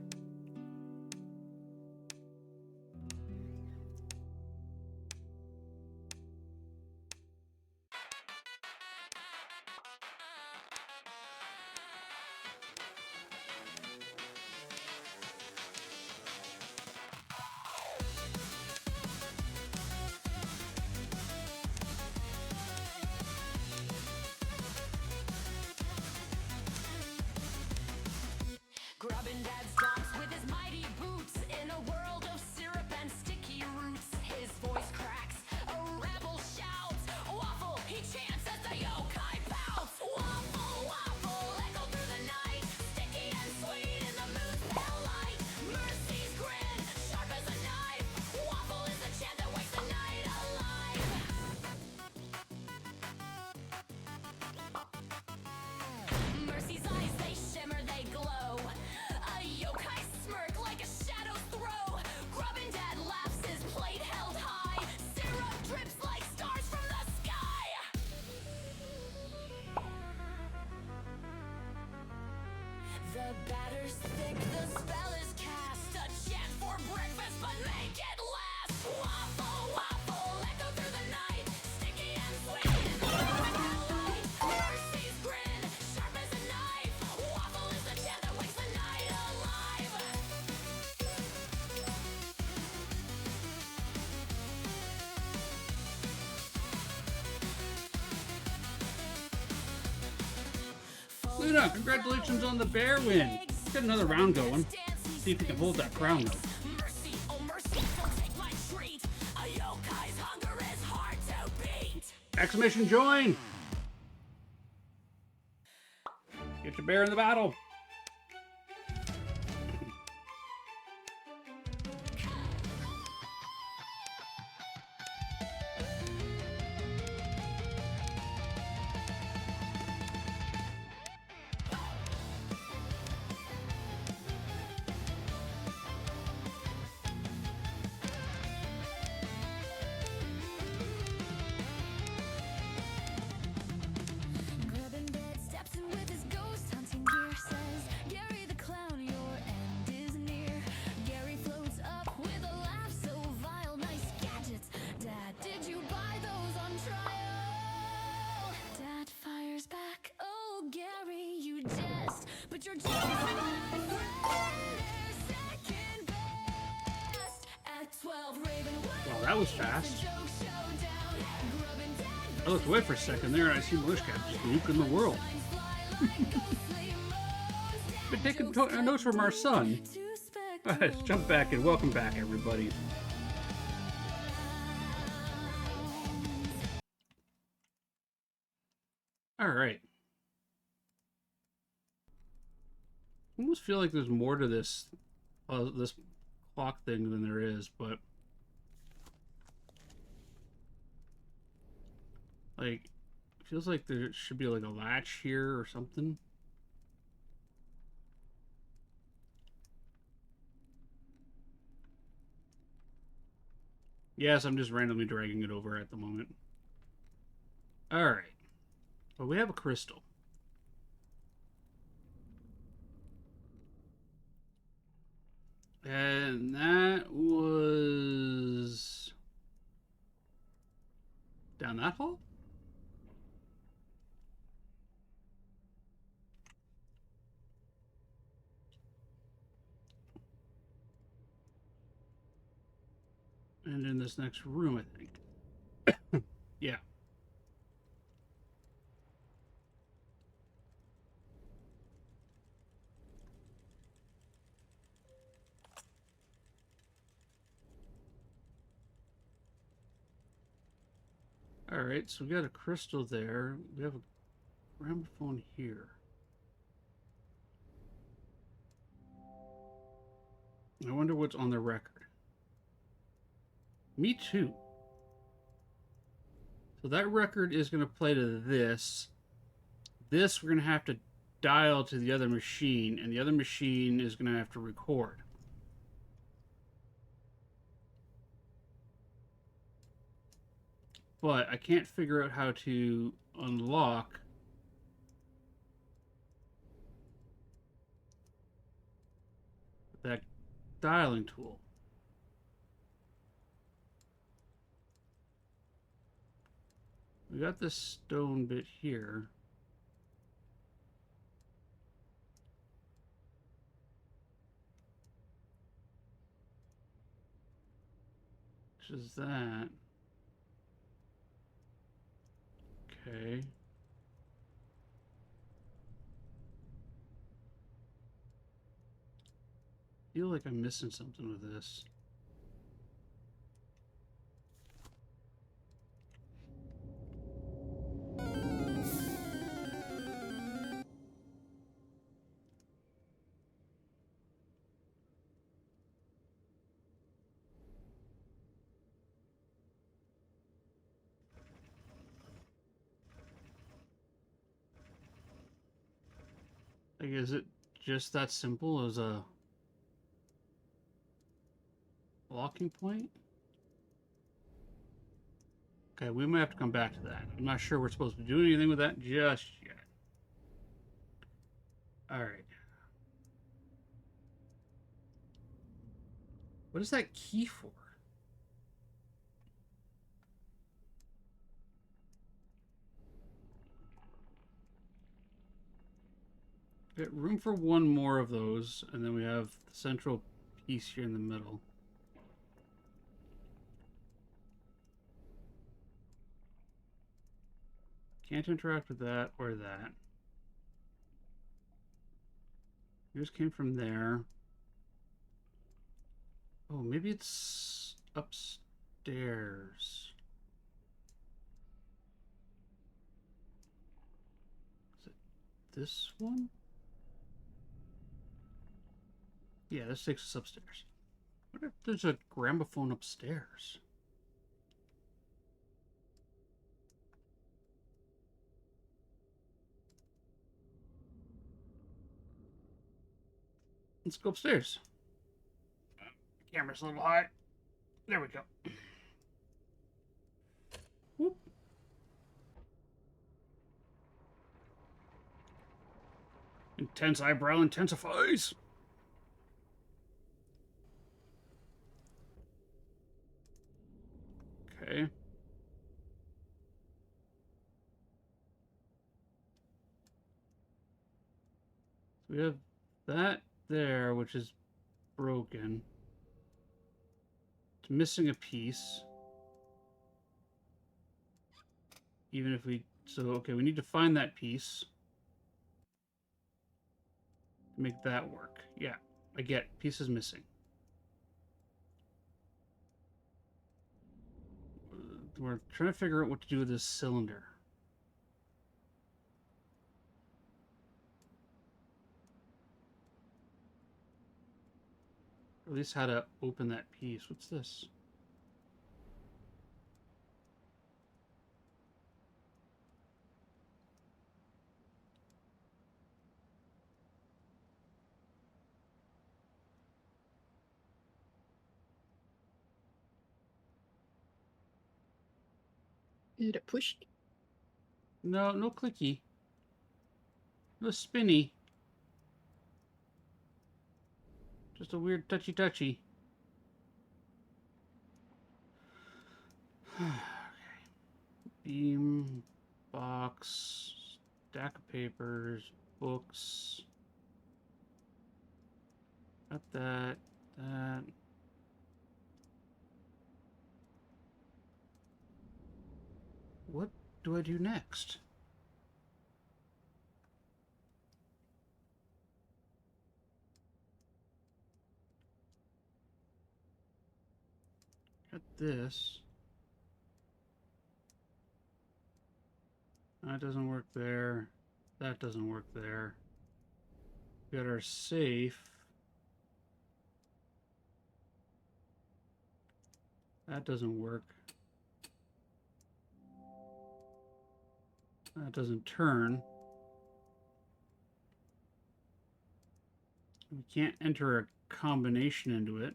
Grubbin Dad's stomps with his mighty boots in a world of syrup and sticky roots. His voice cracks, a rebel shouts. Waffle, he chants as the yokai pouts. Waffle, waffle, echo through the night. Sticky and sweet in the moon's pale light. Mercy's grin, sharp as a knife. Waffle is the chant that wakes the night alive. Mercy's eyes, they shimmer, they glow. A yokai smirk like a shadow's throw. Grubbin Dad laughs, his plate held high. Syrup drips like stars from the sky. The batter's thick, the spell is cast. A chant for breakfast, but make it last. Waffle, waffle, echo through the night. Sticky and sweet in the moonlight. Mercy's grin, sharp as a knife. Waffle is the chant that wakes the night alive. Luna, congratulations on the bear win. Get another round going. See if you can hold that crown though. Mercy, oh mercy, don't take my treat. A yokai's hunger is hard to beat. Exclamation join! Get your bear in the battle. Grubbin Dad steps in with his ghost hunting gear. Says, Gary the clown, your end is near. Gary floats up with a laugh so vile. Nice gadgets. Dad, did you buy those on trial? Dad fires back. Oh, Gary, you jest. But you're just my friend. Second best. At 12, Raven Wow, that was fast. joke showdown. Grubbin Dad I looked away for a second there and I see Bush Cat just nuking the world. Been taking notes from our son. Let's jump back and welcome back, everybody. All right. I almost feel like there's more to this clock thing than there is, but like it feels like there should be like a latch here or something. Yes, I'm just randomly dragging it over at the moment. All right. Well, we have a crystal. And that was down that hall? And in this next room, I think. Yeah. All right, so we got a crystal there. We have a gramophone here. I wonder what's on the record. Me too. So that record is going to play to this. This we're going to have to dial to the other machine, and the other machine is going to have to record. But I can't figure out how to unlock that dialing tool. We got this stone bit here. Which is that. Okay. I feel like I'm missing something with this. Like, is it just that simple as a locking point? Okay, we might have to come back to that. I'm not sure we're supposed to do anything with that just yet. Alright. What is that key for? Got room for one more of those, and then we have the central piece here in the middle. Can't interact with that or that. Yours came from there. Oh, maybe it's upstairs. Is it this one? Yeah, this takes us upstairs. What if there's a gramophone upstairs? Let's go upstairs. Camera's a little high. There we go. Whoop. Intense eyebrow intensifies. Okay. So we have that there, which is broken. It's missing a piece. Even if we... So, okay, we need to find that piece. To make that work. Yeah, I get it. Piece is missing. We're trying to figure out what to do with this cylinder. Or at least how to open that piece. What's this? Is it a push? No, no clicky. No spinny. Just a weird touchy-touchy. Okay. Beam, box, stack of papers, books. Got that, that. What do I do next? Got this. That doesn't work there. That doesn't work there. We got our safe. That doesn't work. That doesn't turn. We can't enter a combination into it.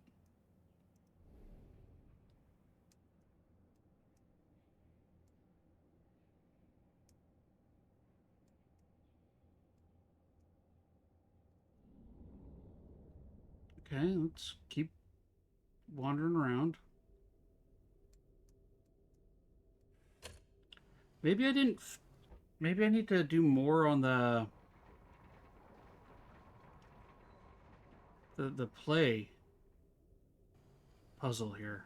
Okay. let's keep wandering around. Maybe I didn't. Maybe I need to do more on the play puzzle here.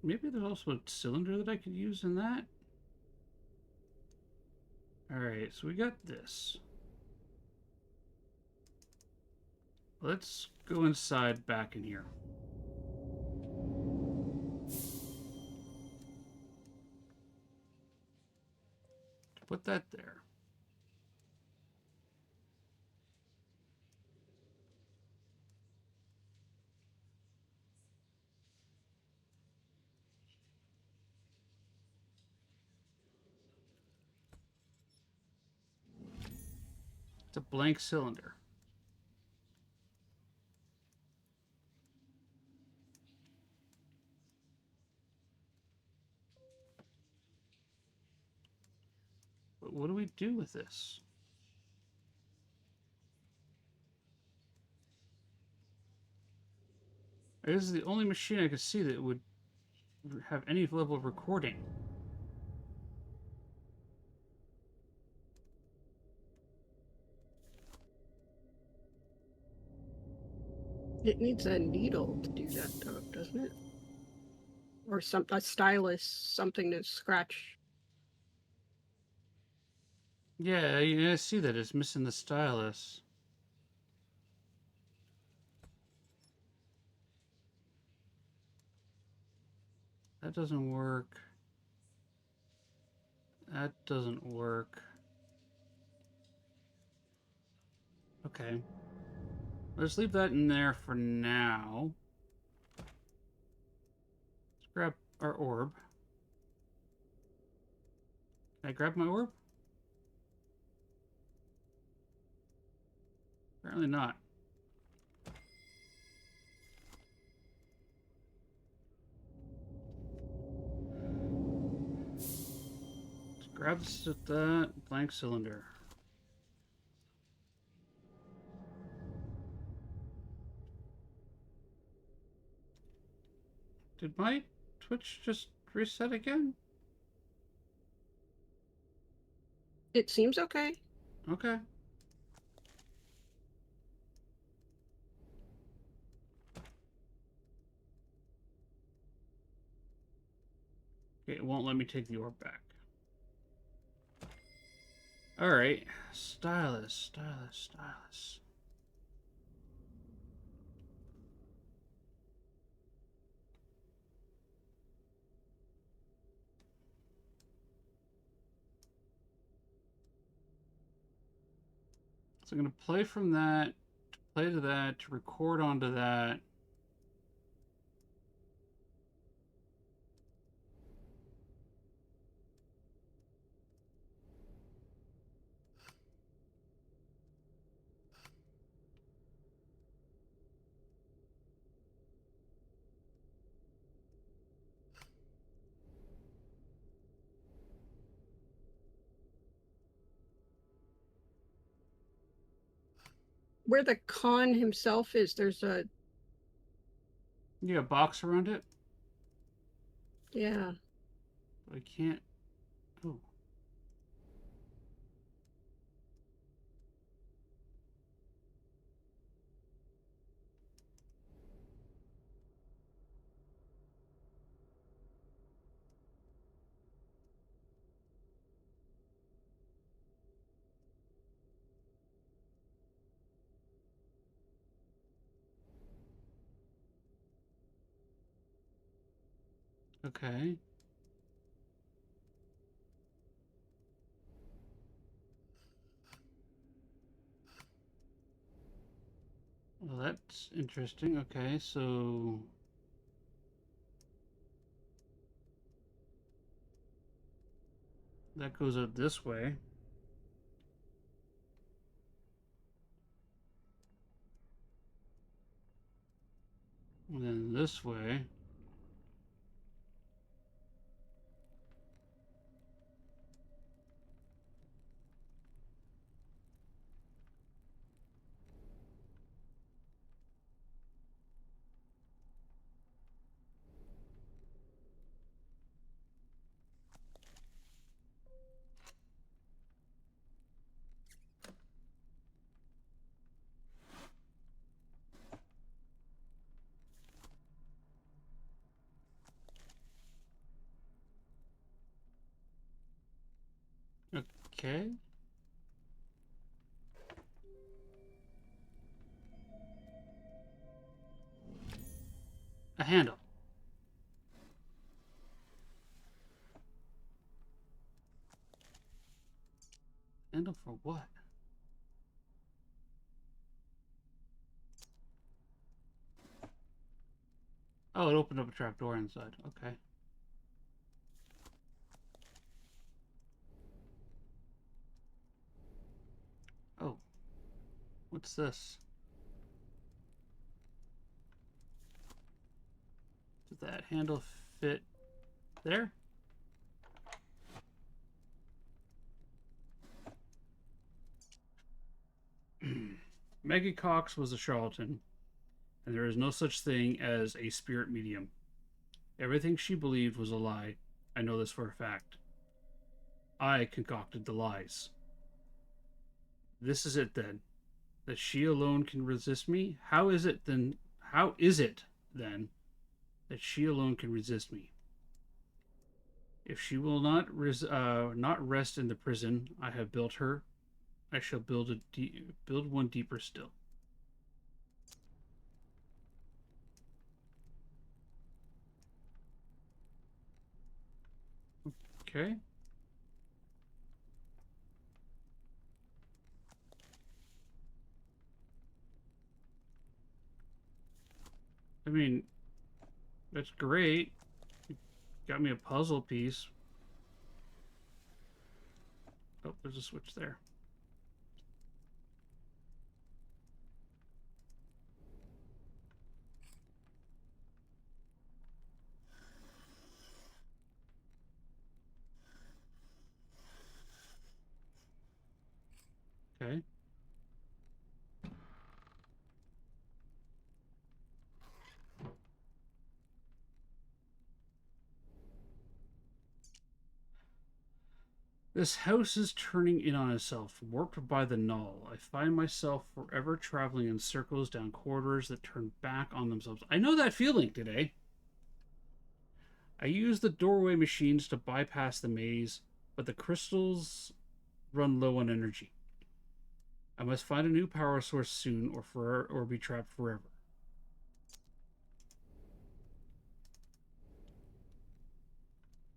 Maybe there's also a cylinder that I could use in that. Alright, so we got this. Let's go inside back in here. Put that there. It's a blank cylinder. But what do we do with this? This is the only machine I could see that would have any level of recording. It needs a needle to do that, though, doesn't it? Or a stylus, something to scratch. Yeah, I see that. It's missing the stylus. That doesn't work. That doesn't work. Okay. Let's leave that in there for now. Let's grab our orb. Can I grab my orb? Apparently not. Let's grab that blank cylinder. Did my Twitch just reset again? It seems okay. Okay. Okay, it won't let me take the orb back. Alright. Stylus, stylus, stylus. So I'm going to play from that, to play to that, to record onto that. Where the con himself is, there's a... You got a box around it? Yeah. But I can't... Oh. Okay. Well, that's interesting. Okay, so... that goes out this way. And then this way. Okay. A handle. Handle for what? Oh, it opened up a trap door inside. Okay. Oh, what's this? Does that handle fit there? Maggie Cox was a charlatan, and there is no such thing as a spirit medium. Everything she believed was a lie. I know this for a fact. I concocted the lies. This is it then. That she alone can resist me? How is it then that she alone can resist me? If she will not rest in the prison I have built her, I shall build one deeper still. Okay. I mean, that's great. Got me a puzzle piece. Oh, there's a switch there. Okay. This house is turning in on itself, warped by the null. I find myself forever traveling in circles down corridors that turn back on themselves. I know that feeling today. I use the doorway machines to bypass the maze, but the crystals run low on energy. I must find a new power source soon or be trapped forever.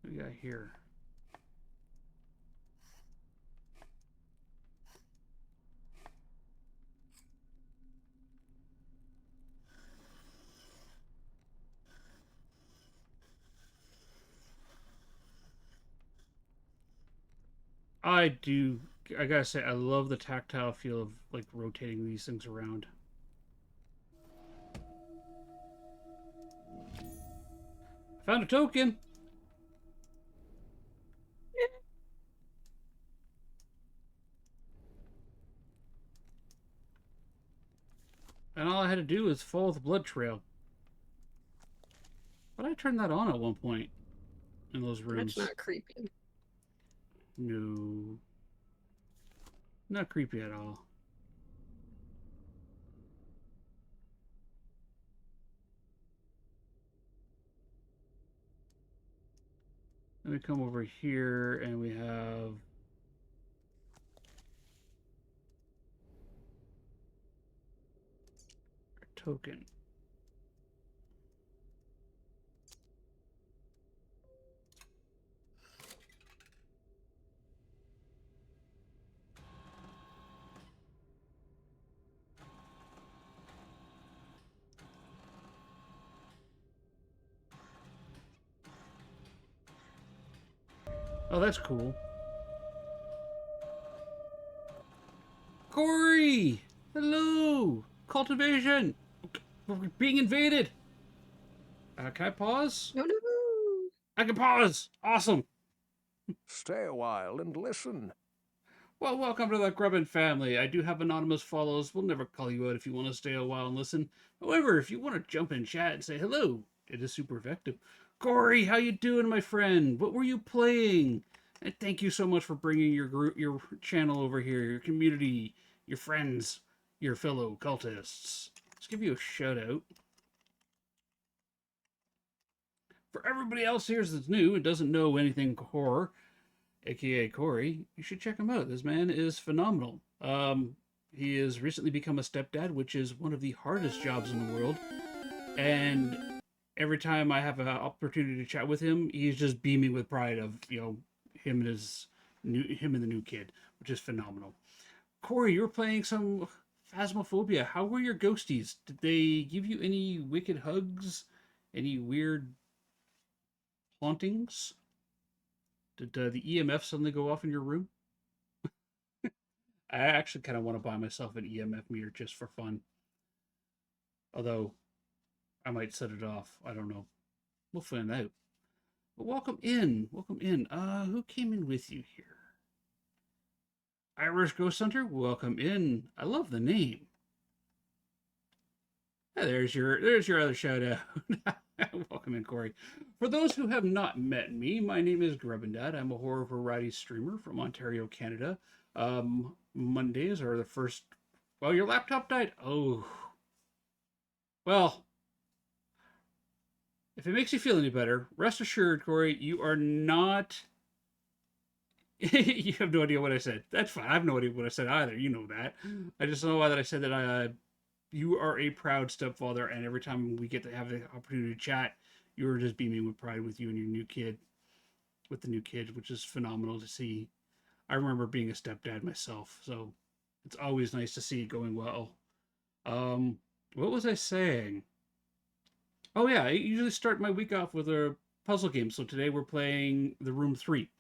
What do we got here? I gotta say, I love the tactile feel of like rotating these things around. I found a token. And all I had to do was follow the blood trail. But I turned that on at one point in those rooms. That's not creepy. No. Not creepy at all. Let me come over here and we have our token. Oh, that's cool. Corey! Hello! Cultivation! We're being invaded! Can I pause? No, no, no. I can pause! Awesome! Stay a while and listen. Well, welcome to the Grubbin family. I do have anonymous follows. We'll never call you out if you want to stay a while and listen. However, if you want to jump in chat and say hello, it is super effective. Corey, how you doing, my friend? What were you playing? And thank you so much for bringing your channel over here, your community, your friends, your fellow cultists. Let's give you a shout out. For everybody else here that's new and doesn't know anything horror, aka Corey, you should check him out. This man is phenomenal. He has recently become a stepdad, which is one of the hardest jobs in the world. And every time I have an opportunity to chat with him, he's just beaming with pride of him and the new kid, which is phenomenal. Corey, you were playing some Phasmophobia. How were your ghosties? Did they give you any wicked hugs? Any weird hauntings? Did the EMF suddenly go off in your room? I actually kind of want to buy myself an EMF meter just for fun. Although, I might set it off. I don't know. We'll find out. But welcome in. Welcome in. Who came in with you here? Irish Ghost Hunter, welcome in. I love the name. There's your other shout out. Welcome in, Corey. For those who have not met me, my name is Grubbindad. I'm a horror variety streamer from Ontario, Canada. Mondays are the first. Well, your laptop died. Oh. Well, if it makes you feel any better, rest assured, Corey, you are not. You have no idea what I said. That's fine. I have no idea what I said either. You know that. I just know why that I said that you are a proud stepfather, and every time we get to have the opportunity to chat, you're just beaming with pride with you and your new kid, with the new kid, which is phenomenal to see. I remember being a stepdad myself, so it's always nice to see it going well. What was I saying? Oh yeah, I usually start my week off with a puzzle game. So today we're playing The Room 3.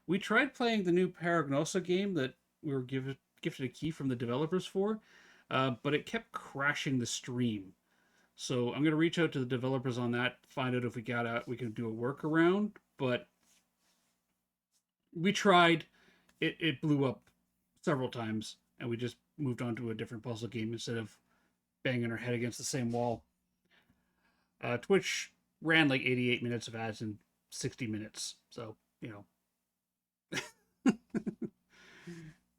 We tried playing the new Paragnosa game that we were gifted a key from the developers for, but it kept crashing the stream. So I'm going to reach out to the developers on that, find out if we can do a workaround. But we tried, it blew up several times, and we just moved on to a different puzzle game instead of banging our head against the same wall. Twitch ran like 88 minutes of ads in 60 minutes, so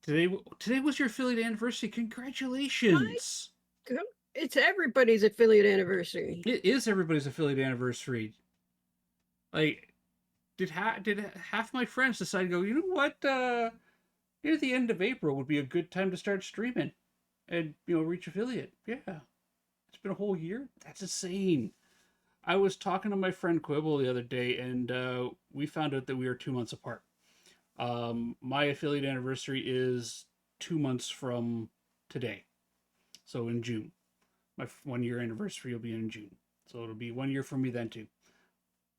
Today was your affiliate anniversary. Congratulations! It's everybody's affiliate anniversary. It is everybody's affiliate anniversary. Like, did half my friends decide to go, you know what? Near the end of April would be a good time to start streaming, and reach affiliate. Yeah, it's been a whole year. That's insane. I was talking to my friend Quibble the other day, and we found out that we are 2 months apart. My affiliate anniversary is 2 months from today. So in June. My 1 year anniversary will be in June. So it'll be 1 year for me then too.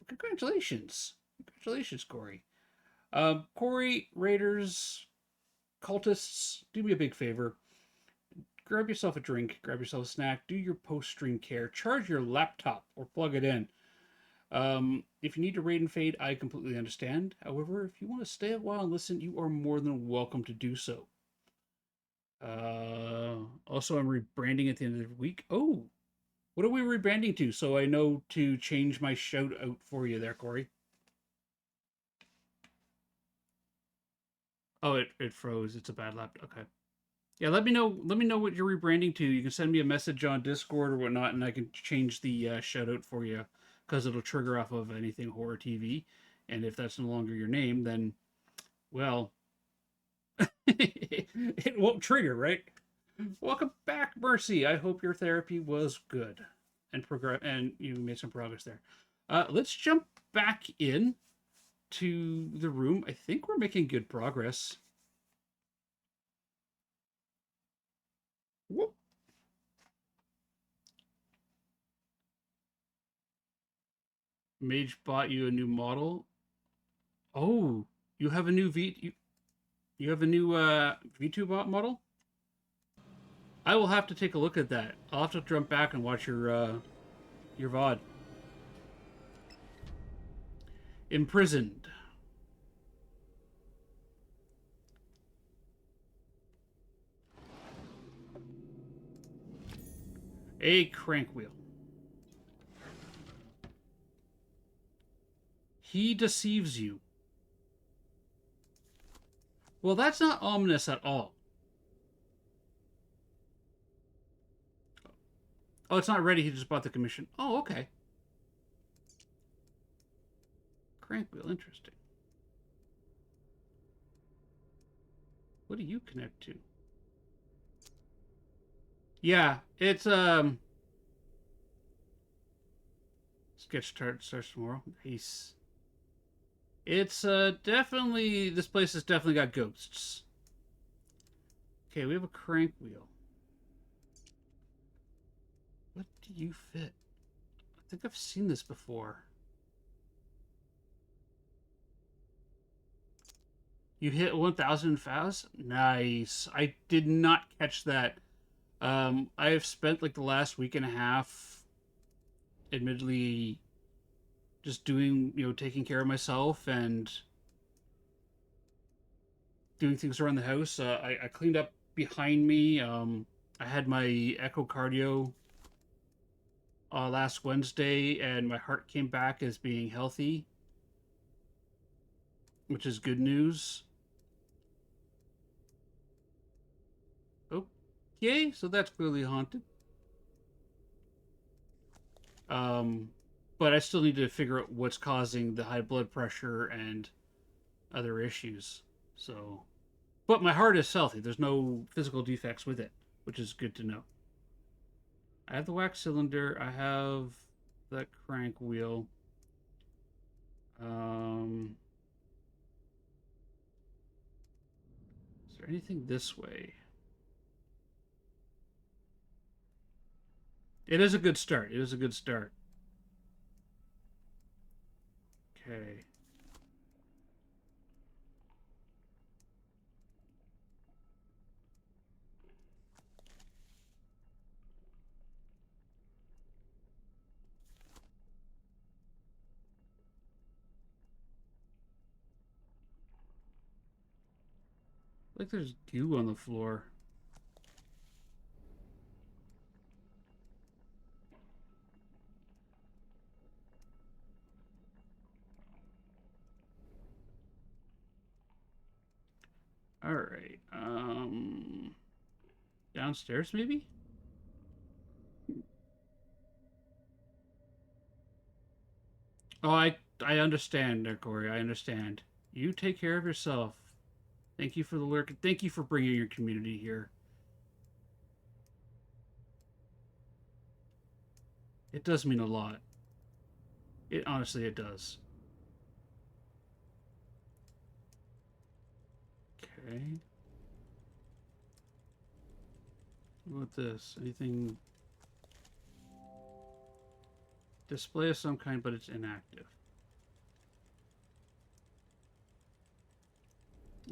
Congratulations. Congratulations, Corey. Corey, Raiders, cultists, do me a big favor. Grab yourself a drink, grab yourself a snack, do your post-stream care, charge your laptop or plug it in. If you need to raid and fade, I completely understand. However, if you want to stay a while and listen, you are more than welcome to do so. Also, I'm rebranding at the end of the week. Oh, what are we rebranding to? So I know to change my shout out for you there, Corey. Oh, it froze. It's a bad laptop. Okay. Yeah, let me know what you're rebranding to. You can send me a message on Discord or whatnot, and I can change the shout out for you, because it'll trigger off of anything horror TV. And if that's no longer your name, then, well, it won't trigger, right? Welcome back, Mercy. I hope your therapy was good and you made some progress there. Let's jump back in to the room. I think we're making good progress. Whoop. Mage bought you a new model. Oh, you have a new you have a new V2 bot model? I will have to take a look at that. I'll have to jump back and watch your VOD. Imprisoned. A crank wheel. He deceives you. Well, that's not ominous at all. Oh, it's not ready. He just bought the commission. Oh, okay. Crank wheel, interesting. What do you connect to? Yeah, it's sketch starts tomorrow. Nice. It's definitely, this place has definitely got ghosts. Okay, we have a crank wheel. What do you fit? I think I've seen this before. You hit 1,000 FAS? Nice. I did not catch that. I have spent like the last week and a half, admittedly, just doing, taking care of myself and doing things around the house. I cleaned up behind me. I had my echocardio last Wednesday, and my heart came back as being healthy, which is good news. Okay, so that's clearly haunted. Um, but I still need to figure out what's causing the high blood pressure and other issues. So, but my heart is healthy. There's no physical defects with it, which is good to know. I have the wax cylinder. I have that crank wheel. Is there anything this way? It is a good start. It is a good start. Okay. Like there's goo on the floor. All right. Downstairs maybe? Oh, I understand there, Corey. I understand. You take care of yourself. Thank you for the lurk. Thank you for bringing your community here. It does mean a lot. It honestly, it does. Okay. What about this? Anything? Display of some kind, but it's inactive.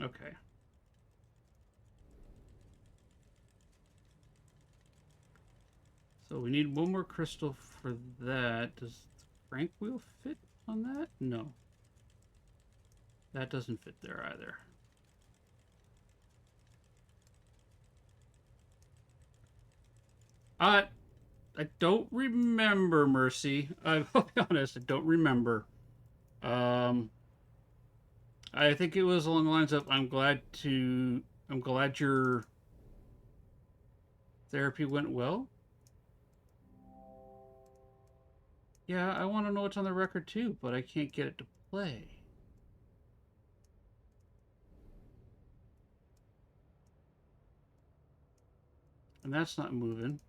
Okay. So we need one more crystal for that. Does the crank wheel fit on that? No. That doesn't fit there either. I don't remember, Mercy. I'll be honest, I don't remember. Um, I think it was along the lines of I'm glad your therapy went well. Yeah, I want to know what's on the record too, but I can't get it to play. And that's not moving.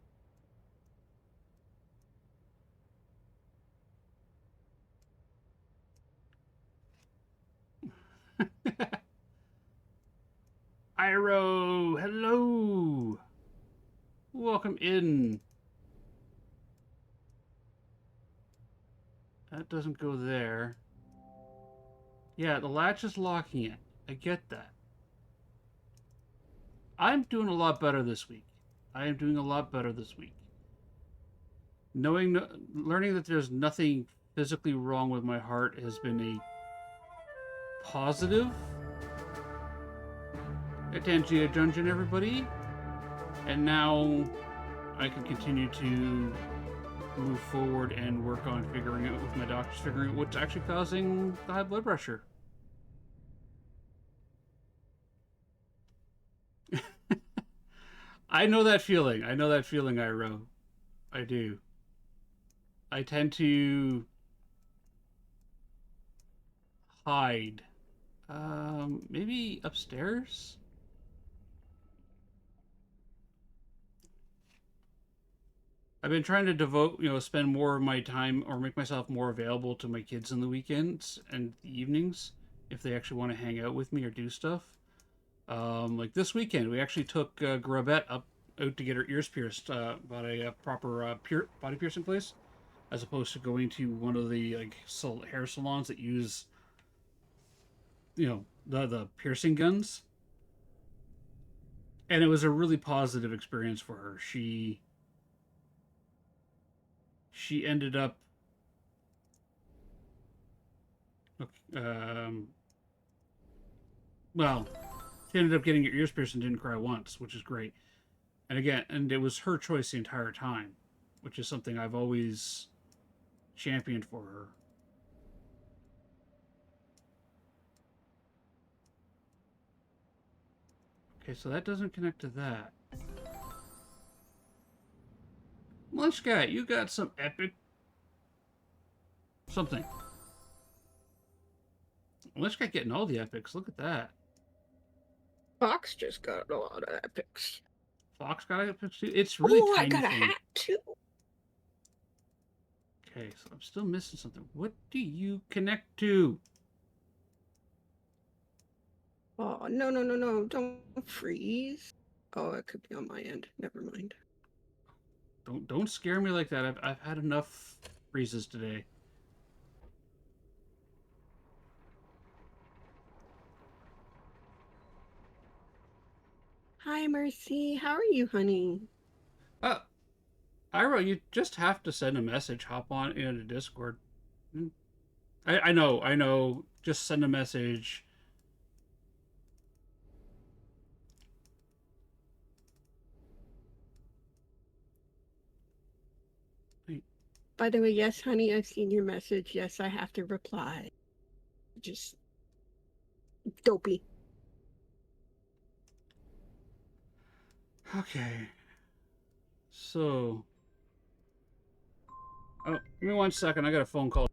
Iro, hello. Welcome in. That doesn't go there. Yeah, the latch is locking it. I get that. I'm doing a lot better this week. I am doing a lot better this week. Learning that there's nothing physically wrong with my heart has been a positive. Tangia Dungeon, everybody. And now I can continue to move forward and work on figuring out with my doctors, figuring out what's actually causing the high blood pressure. I know that feeling. I know that feeling, Iro. I do. I tend to hide. Maybe upstairs? I've been trying to devote, spend more of my time or make myself more available to my kids in the weekends and the evenings if they actually want to hang out with me or do stuff. Like this weekend, we actually took Grabette out to get her ears pierced by a proper body piercing place, as opposed to going to one of the hair salons that use the piercing guns. And it was a really positive experience for her. She ended up um, well, she ended up getting her ears pierced and didn't cry once, which is great. And again, and it was her choice the entire time, which is something I've always championed for her. Okay, so that doesn't connect to that. Lunch guy, you got some epic something. Lunch guy getting all the epics. Look at that. Fox just got a lot of epics. Fox got epics too. It's really Oh, I tiny got a thing. hat too. Okay, so I'm still missing something. What do you connect to? Oh, no, no, no, no. Don't freeze. Oh, it could be on my end. Never mind. Don't scare me like that. I've had enough freezes today. Hi, Mercy. How are you, honey? Uh, Ira, you just have to send a message. Hop on into Discord. I know. Just send a message. Wait, By the way, yes, honey, I've seen your message. Yes, I have to reply. Just dopey. okay. So, oh, give me 1 second. I got a phone call.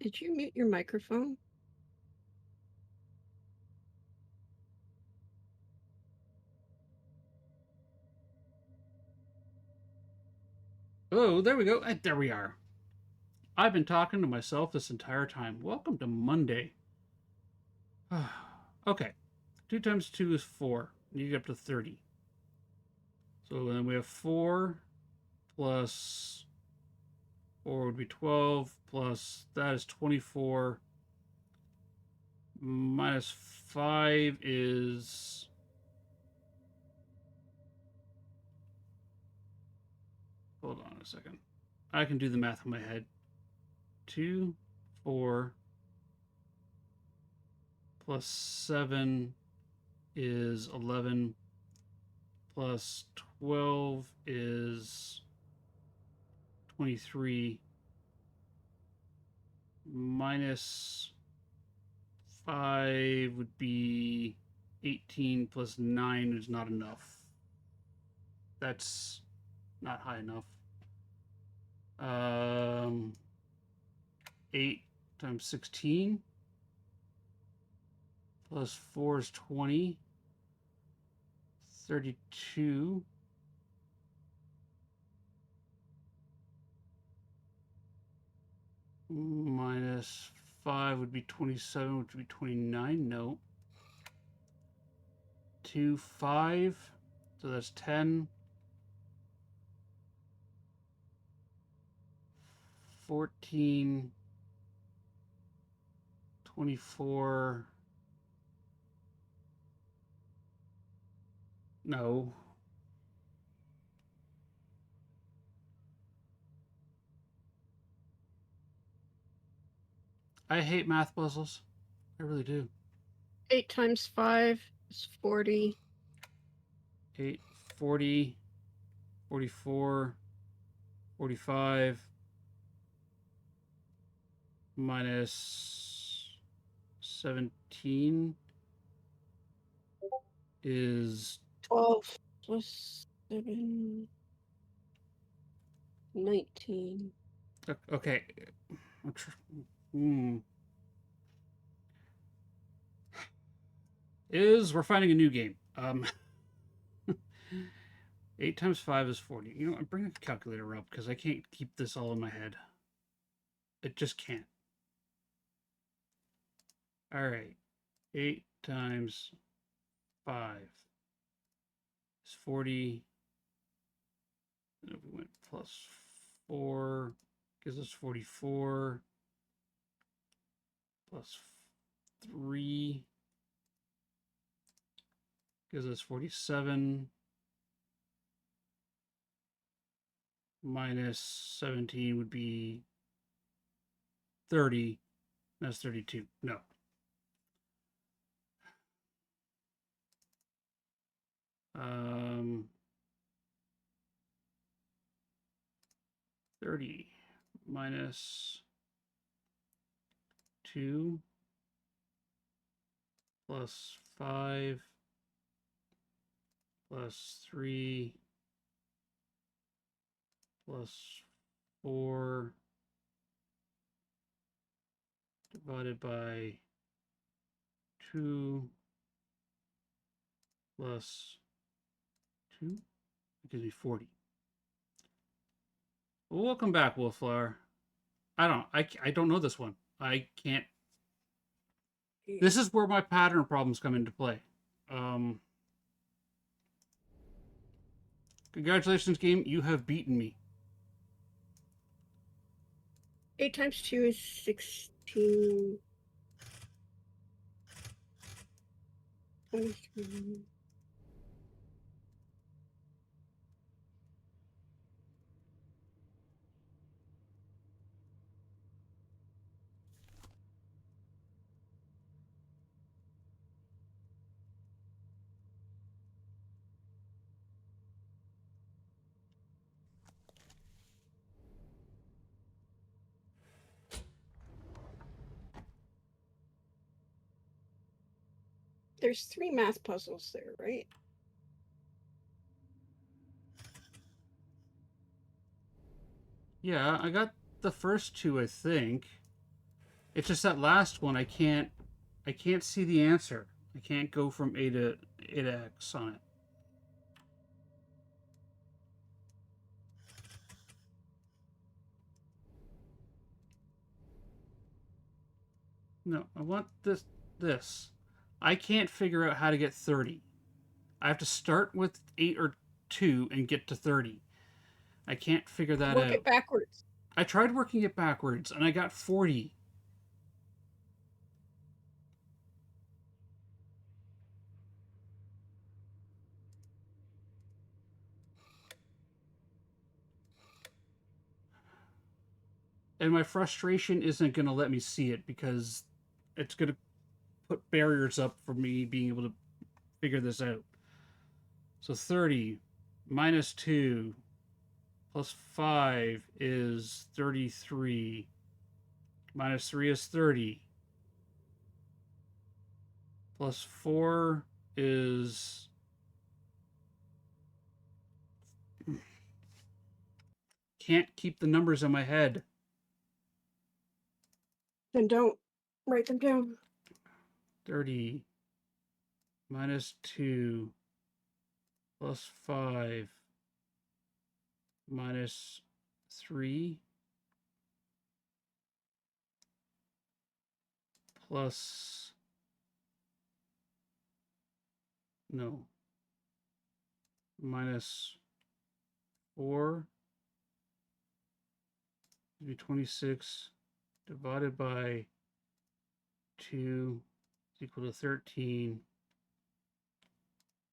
did you mute your microphone? Oh, there we go. There we are. I've been talking to myself this entire time. Welcome to Monday. Okay. 2 times 2 is 4. You get up to 30. So then we have 4 plus 4 would be 12 plus that is 24 minus 5 is hold on a second. I can do the math in my head. 2, 4 plus 7 is 11 plus 12 is 23 minus 5 would be 18 plus 9 is not enough. That's not high enough. 8 times 16 plus 4 is 20. 32 minus 5 would be 27, which would be 29. No. 2, 5. So that's 10. 14. 24. No. I hate math puzzles. I really do. 8 times 5 is 40. 8, 40, 44, 45, minus 17 is 12 plus 7, 19. okay. We're finding a new game. 8 times 5 is 40. You know, I'm bringing the calculator up because I can't keep this all in my head. It just can't. All right. 8 times 5 is 40. And if we went plus 4, gives us 44. Plus 3 gives us 47. Minus 17 would be 30. That's 32. No. Um, 30 minus 2 plus 5 plus 3 plus 4 divided by 2 plus 2 gives me 40. Welcome back, Wolfflower. I don't know this one. I can't. This is where my pattern problems come into play. Congratulations, game. You have beaten me. 8 times 2 is 16. 23. There's 3 math puzzles there, right? Yeah, I got the first 2, I think. It's just that last one I can't see the answer. I can't go from A to X on it. No, I want this. I can't figure out how to get 30. I have to start with 8 or 2 and get to 30. I can't figure that Work out. it backwards. I tried working it backwards and I got 40. And my frustration isn't going to let me see it because it's going to put barriers up for me being able to figure this out. So 30 minus 2 plus 5 is 33. Minus 3 is 30. Plus 4 is... Can't keep the numbers in my head. Then don't write them down. 30 minus 2 plus 5 minus 3 plus... No. Minus 4 would be 26 divided by 2 is equal to 13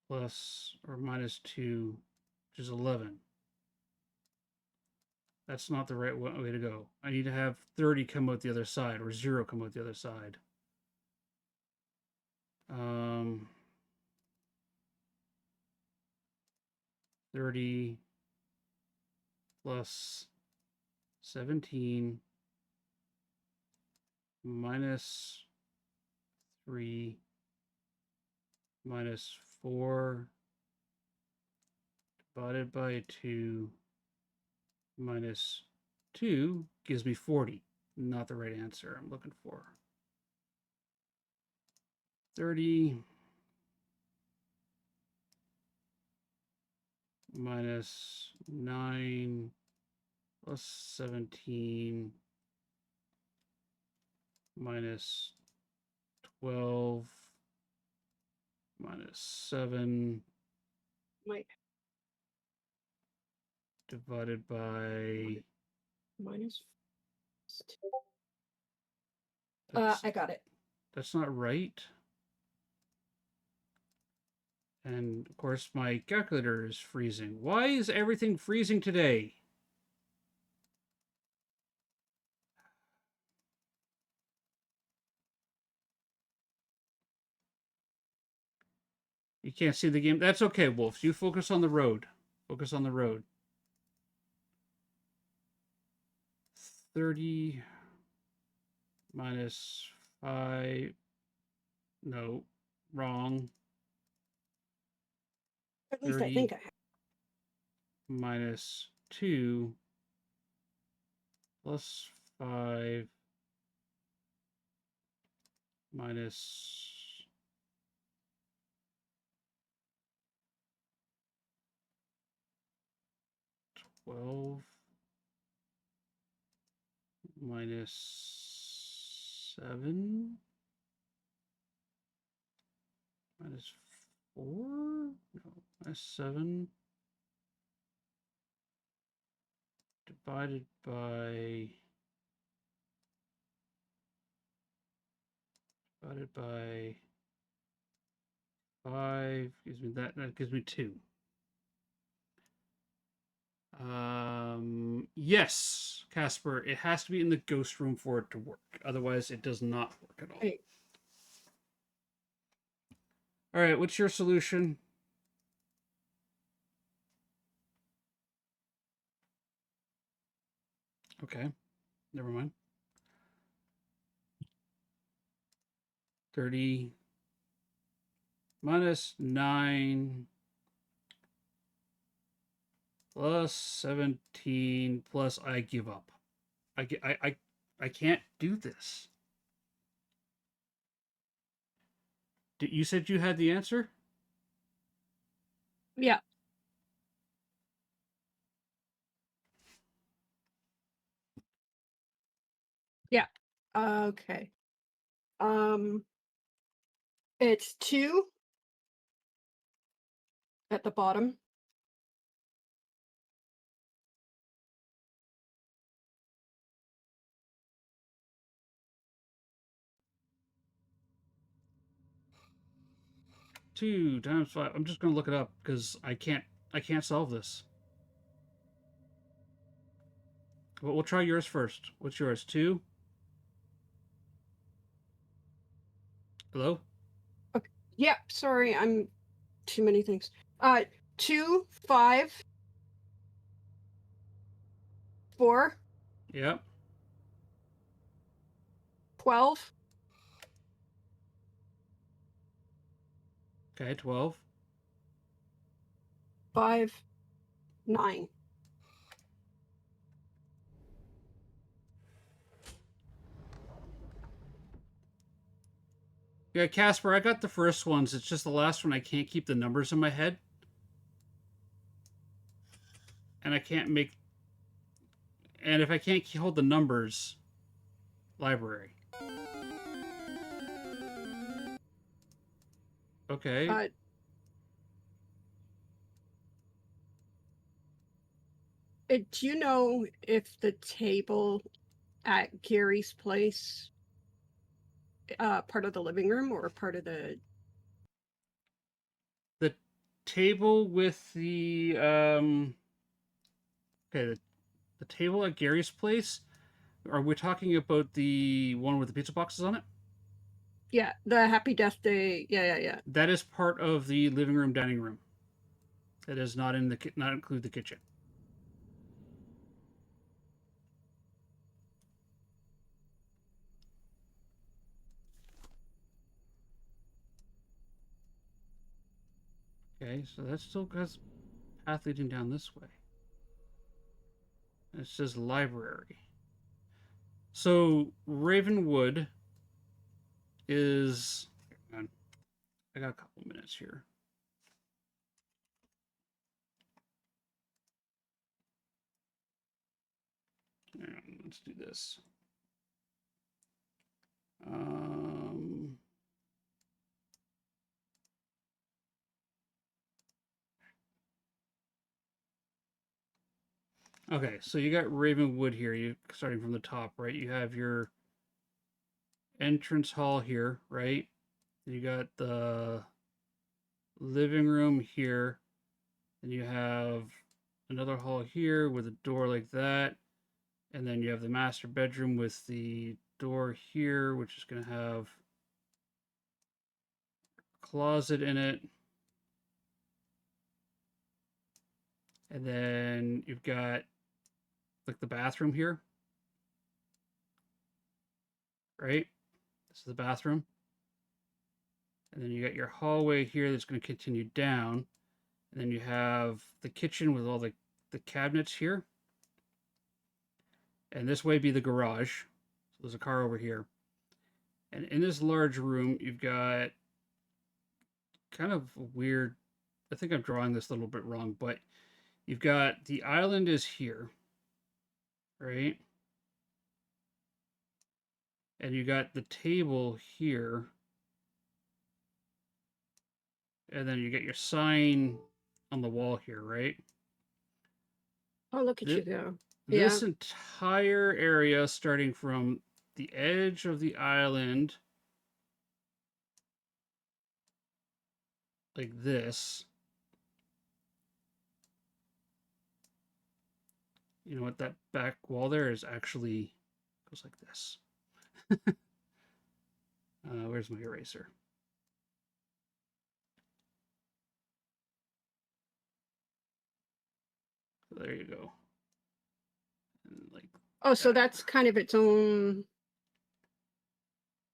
plus or minus 2, which is 11. That's not the right way to go. I need to have 30 come out the other side, or 0 come out the other side. 30 plus 17 minus 3 minus 4 divided by 2 minus 2 gives me 40. Not the right answer I'm looking for. 30 minus 9 plus 17 minus 12 minus 7 Might divided by... minus. That's, I got it. that's not right. And of course my calculator is freezing. Why is everything freezing today? You can't see the game. That's okay, Wolf. You focus on the road. Focus on the road. 30 minus 5. No, wrong. At least 30 I think I have. minus 2 plus 5 minus 12 minus 7 minus 4? No, minus 7 divided by 5 gives me that gives me 2. Yes, Casper, it has to be in the ghost room for it to work. Otherwise, it does not work at all. Hey. All right, what's your solution? Okay, never mind. 30 minus 9 plus 17 plus I give up. I can't do this. You said you had the answer? Yeah. Yeah. Okay. It's 2 at the bottom. Two times 5. I'm just gonna look it up because I can't solve this. Well, we'll try yours first. What's yours? 2? Hello? Okay. Yeah, sorry, I'm too many things. 2, 5, 4, Yep. 12, Okay, 12. 5, 9. Yeah, Casper, I got the first ones. It's just the last one I can't keep the numbers in my head. And I can't make... And if I can't hold the numbers... Library. Okay. Do you know if the table at Gary's place, part of the living room or part of the... The table with the... Okay, the table at Gary's place? Are we talking about the one with the pizza boxes on it? Yeah, the Happy Death Day. Yeah. That is part of the living room, dining room. It does not not include the kitchen. Okay, so that still has path leading down this way. It says library. So Ravenwood is... Hang on. I got a couple minutes here. Let's do this. Okay, so you got Ravenwood here. You starting from the top, right? You have your entrance hall here, right? You got the living room here, and you have another hall here with a door like that, and then you have the master bedroom with the door here, which is going to have a closet in it. And then you've got like the bathroom here, right? This is the bathroom. And then you got your hallway here that's going to continue down. And then you have the kitchen with all the cabinets here. And this way be the garage. So there's a car over here. And in this large room, you've got kind of weird... I think I'm drawing this a little bit wrong, but you've got the island is here, right? And you got the table here. And then you get your sign on the wall here, right? Oh, look at you go. This entire area, starting from the edge of the island, like this. You know what? That back wall there is actually goes like this. Where's my eraser? There you go. And like, Oh, so that's kind of its own...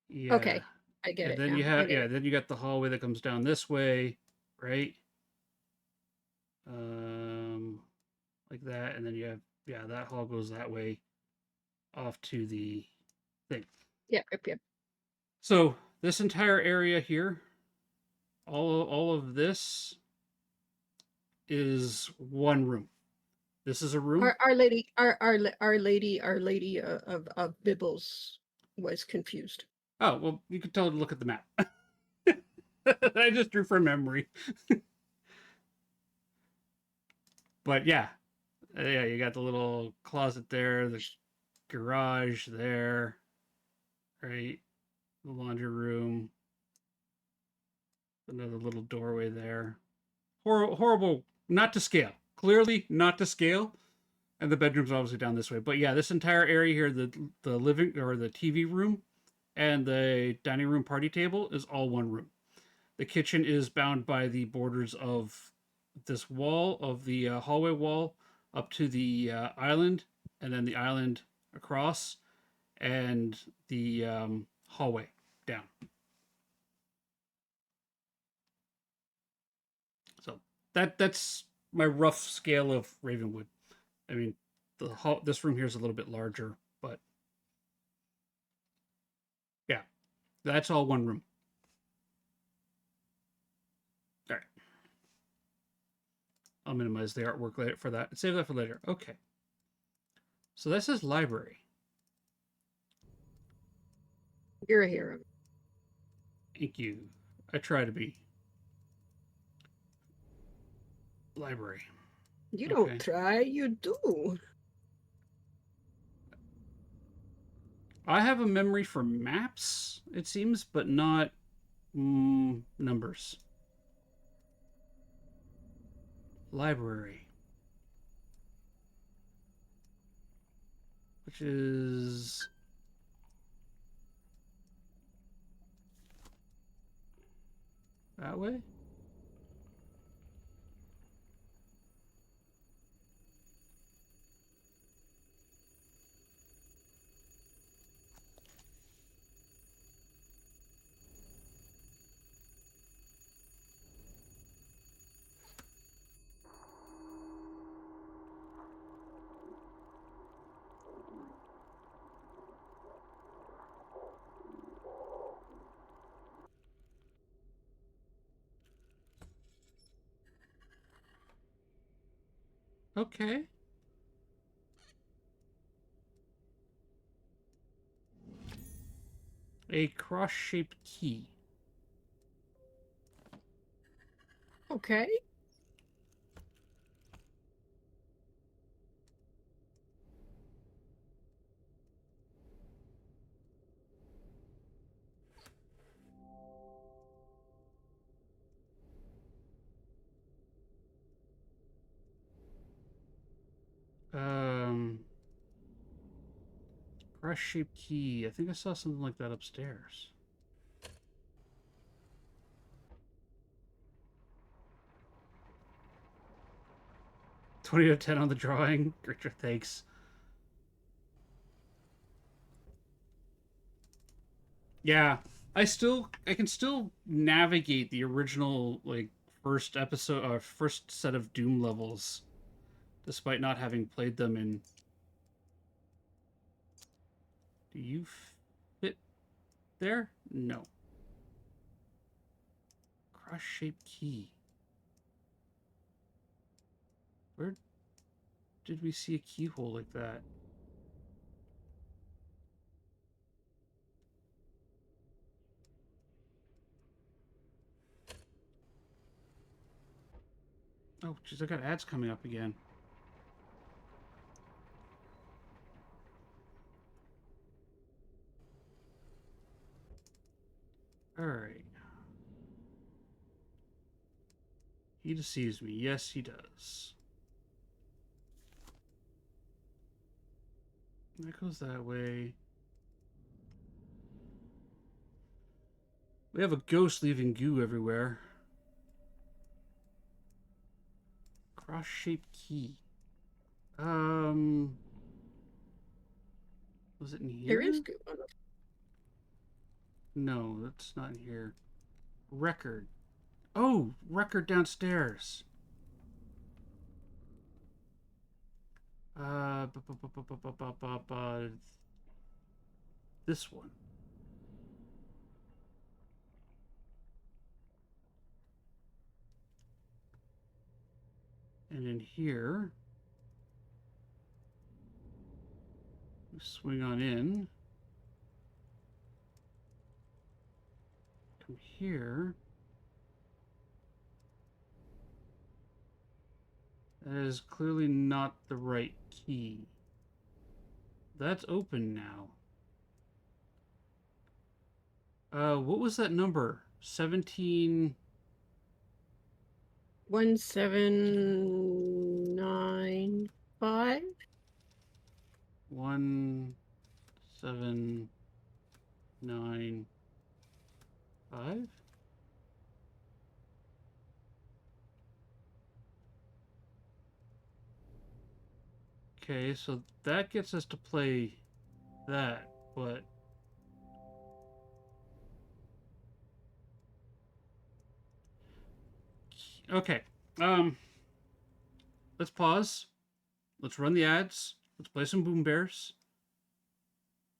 yeah. Okay, I get And it then now. you have then you got the hallway that comes down this way, right? Like that, and then you have that hall goes that way off to the thing. Yep. So this entire area here all of this is one room. This is a room. Our Lady of Bibbles was confused. Oh, well, you could totally look at the map. I just drew from memory. But yeah, yeah, you got the little closet there, the garage there, right? The laundry room, another little doorway there. Horrible, not to scale. Clearly not to scale. And the bedroom's obviously down this way. But yeah, this entire area here, the living or the TV room and the dining room party table is all one room. The kitchen is bound by the borders of this wall, of the hallway wall, up to the island, and then the island across, and the hallway down. So that's my rough scale of Ravenwood. I mean, this room here is a little bit larger, but yeah, that's all one room. All right. I'll minimize the artwork later for that. Save that for later. Okay. So this is library. You're a hero. Thank you. I try to be. Library. You Okay. don't try, you do. I have a memory for maps, it seems, but not numbers. Library. Which is... that way? Okay. A cross-shaped key. Okay. Um... Cross-shaped key. I think I saw something like that upstairs. $20 out of 10 on the drawing. Richard, thanks. Yeah, I can still navigate the original like first episode or first set of Doom levels, despite not having played them in. Do you fit there? No. Cross-shaped key. Where did we see a keyhole like that? Oh, jeez, I got ads coming up again. All right. He deceives me. Yes, he does. That goes that way. We have a ghost leaving goo everywhere. Cross-shaped key. Was it in here? There is good one. No, that's not in here. Record. Oh, record downstairs. This one. And in here, we swing on in. Come here. That is clearly not the right key. That's open now. What was that number? 17... 1795. 1795. Okay, so that gets us to play that, but okay. Let's pause. Let's run the ads. Let's play some Boom Bears.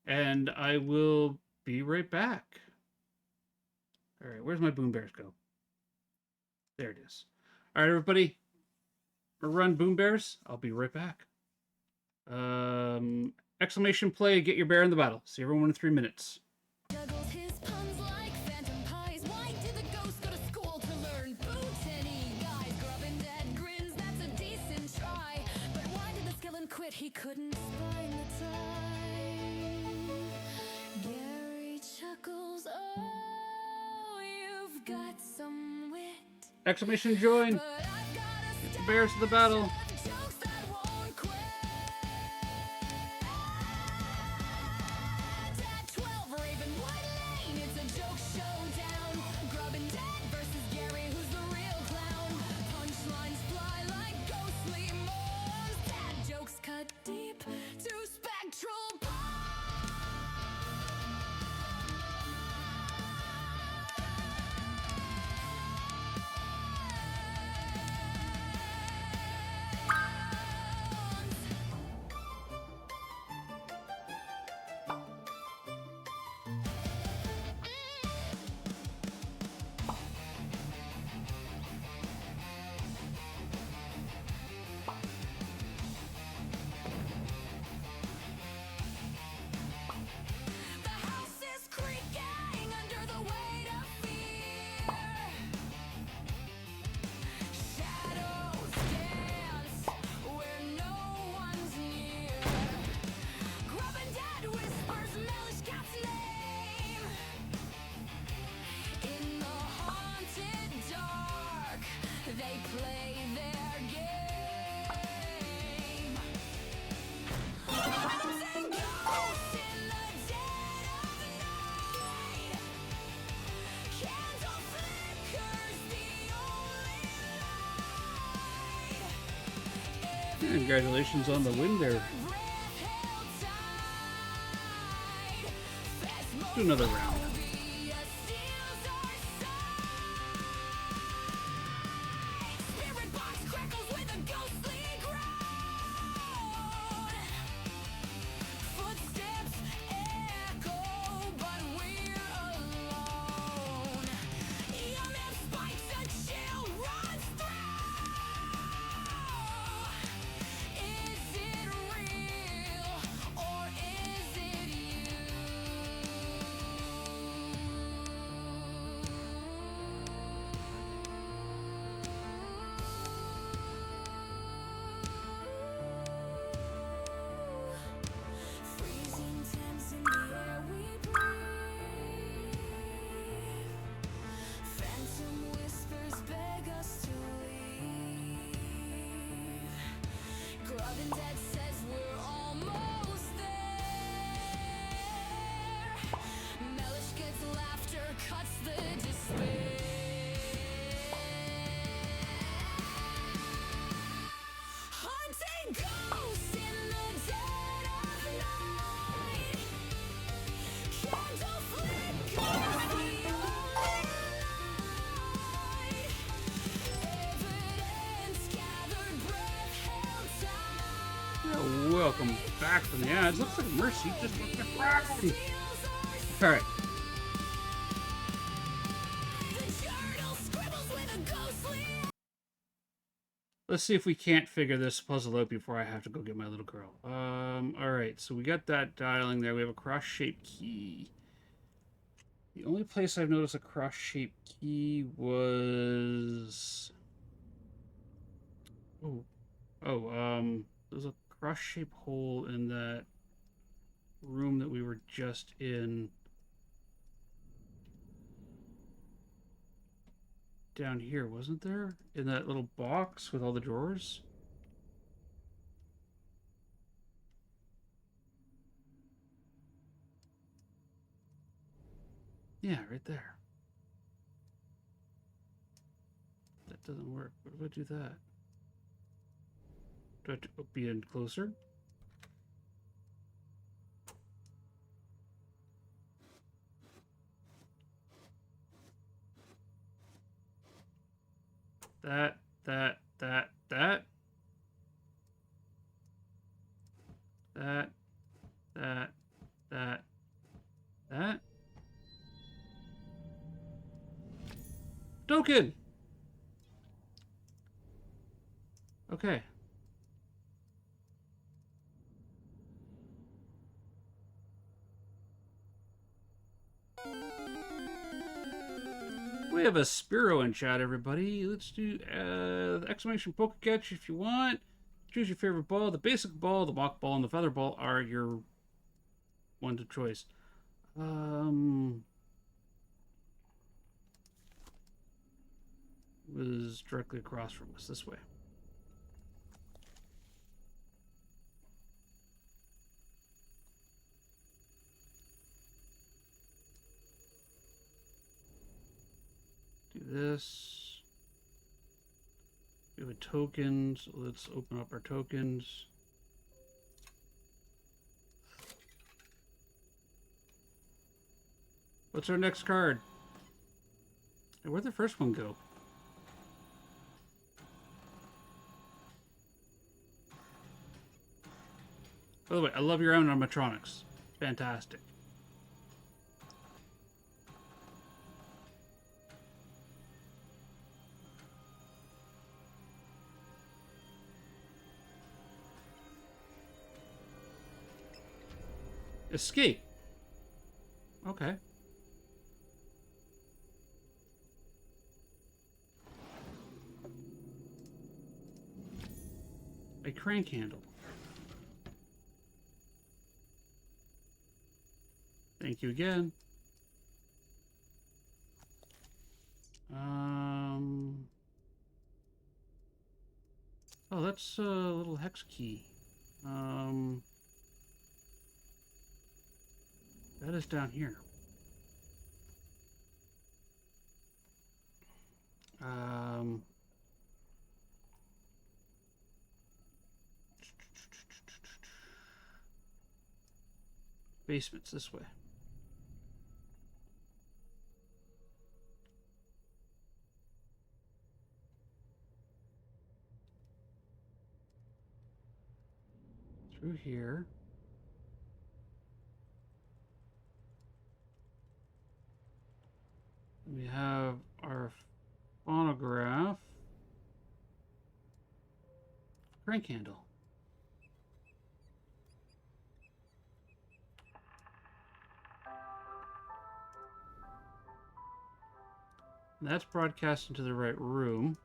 And I will be right back. All right, where's my Boom Bears go? There it is. All right, everybody. We'll run Boom Bears. I'll be right back. Exclamation play, get your bear in the battle. See everyone in 3 minutes. Juggles his puns like phantom pies. Why did the ghost go to school to learn botany? Guys, grubbing dead grins, that's a decent try. But why did the skeleton quit? He couldn't find the time. Gary chuckles, oh, you've got some wit. Exclamation join. But I've got a Get the bears to the battle. stash of jokes that won't quit. At 12 Raven White Lane, it's a joke showdown. Grubbin' Dad versus Gary, who's the real clown? Punchlines fly like ghostly moans. Dad jokes cut deep to spectral The house is creaking under the weight of fear. Shadows dance where no one's near. Grubbin' Dad whispers Mellish Cat's name. In the haunted dark, they play their game. Hunting ghosts in the dead of night. Candle flickers the only light. Congratulations on the win there. Breath held tight. Let's do another round. Phasmophobia steals our sight. Spirit box crackles with a ghostly groan. Footsteps echo, but we're alone. EMF spikes, a chill runs through. Is it real or is it you? Freezing temps in the air we breathe. Phantom whispers beg us to leave. Grubbin' Dad says we're almost there. Mellish gets laughter, cuts the despair. Hunting ghosts in the dead of night. Candle flickers the only light. Evidence gathered, breath held tight. Yeah, welcome back from the ads. Looks like Mercy just went back. Steals our All right. The journal scribbles with a ghostly. Let's see if we can't figure this puzzle out before I have to go get my little girl. All right, so we got that dialing there. We have a cross-shaped key. The only place I've noticed a cross-shaped key was... there's a cross-shaped hole in that room that we were just in. Down here, wasn't there? In that little box with all the drawers? Yeah, right there. That doesn't work. What if I do that? Do I have to be in closer? That. That. That. Token! Okay. We have a Spiro in chat, everybody. Let's do exclamation Pokecatch if you want. Choose your favorite ball. The basic ball, the mock ball, and the feather ball are your ones of choice. Was directly across from us this way. Do this. We have a token, so let's open up our tokens. What's our next card? Hey, where'd the first one go? By the way, I love your animatronics. Fantastic. Escape. Okay. A crank handle. Thank you again. Oh, that's a little hex key. That is down here. Basement's this way. Through here. We have our phonograph. Crank handle. That's broadcast into the right room.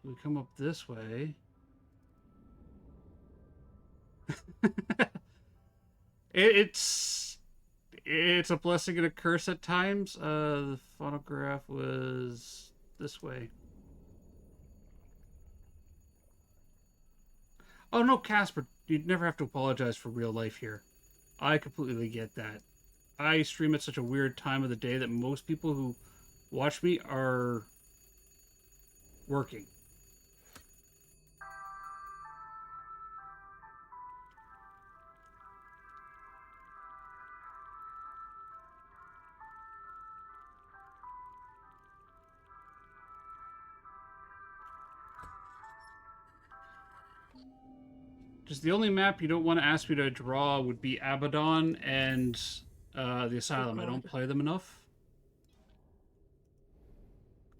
We come up this way. It's a blessing and a curse at times. The phonograph was this way. Oh no, Casper, you'd never have to apologize for real life here. I completely get that. I stream at such a weird time of the day that most people who watch me are working. Just the only map you don't want to ask me to draw would be Abaddon and the Asylum. I don't play them enough.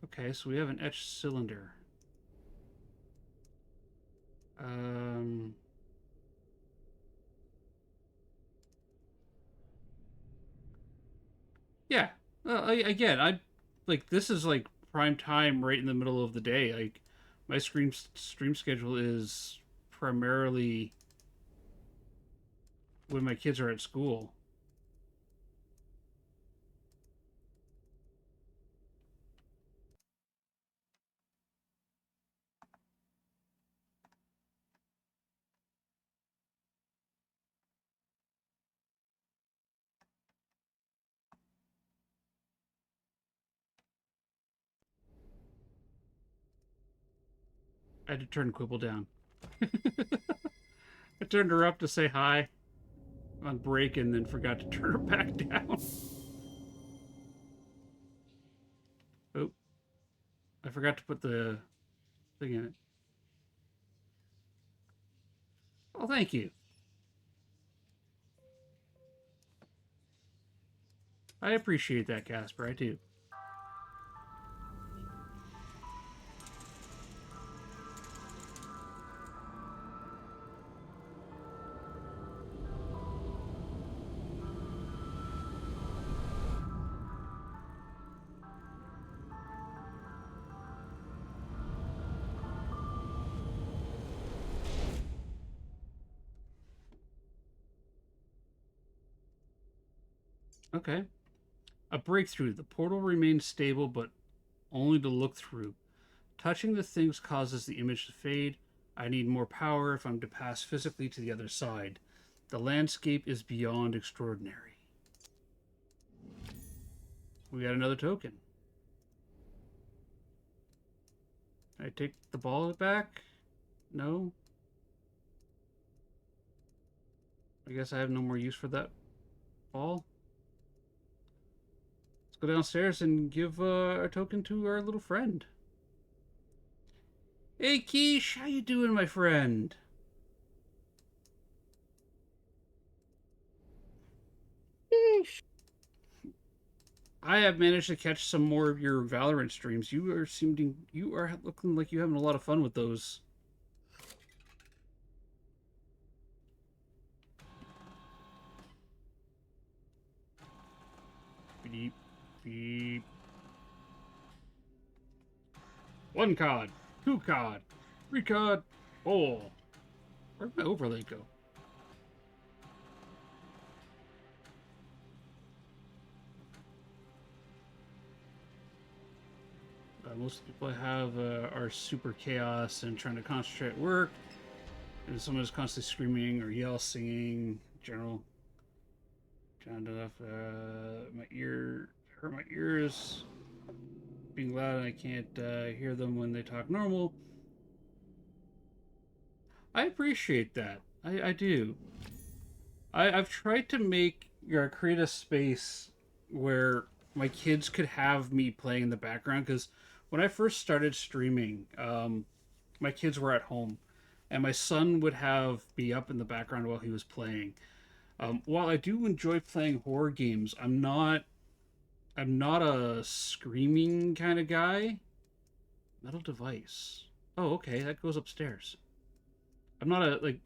Okay, so we have an etched cylinder. Yeah. Again, I like this is like prime time right in the middle of the day. Like my stream schedule is primarily when my kids are at school. I had to turn Quibble down. I turned her up to say hi on break and then forgot to turn her back down. Oh, I forgot to put the thing in it. Oh, thank you. I appreciate that, Casper. I do. Okay. A breakthrough. The portal remains stable, but only to look through. Touching the things causes the image to fade. I need more power if I'm to pass physically to the other side. The landscape is beyond extraordinary. We got another token. Can I take the ball back? No? I guess I have no more use for that ball. Let's go downstairs and give a token to our little friend. Hey, Keish, how you doing, my friend? I have managed to catch some more of your Valorant streams. You are looking like you're having a lot of fun with those. Beep, beep. 1 card, 2 card, 3 card, 4. Where'd my overlay go? Most people I have are super chaos and trying to concentrate at work. And someone is constantly screaming or yell, singing, general. Trying to my ear hurt my ears. Being loud and I can't hear them when they talk normal. I appreciate that. I do. I've tried to make create a space where my kids could have me playing in the background because when I first started streaming, my kids were at home, and my son would have me up in the background while he was playing. While I do enjoy playing horror games, I'm not a screaming kind of guy. Metal device. Oh, okay, that goes upstairs. I'm not a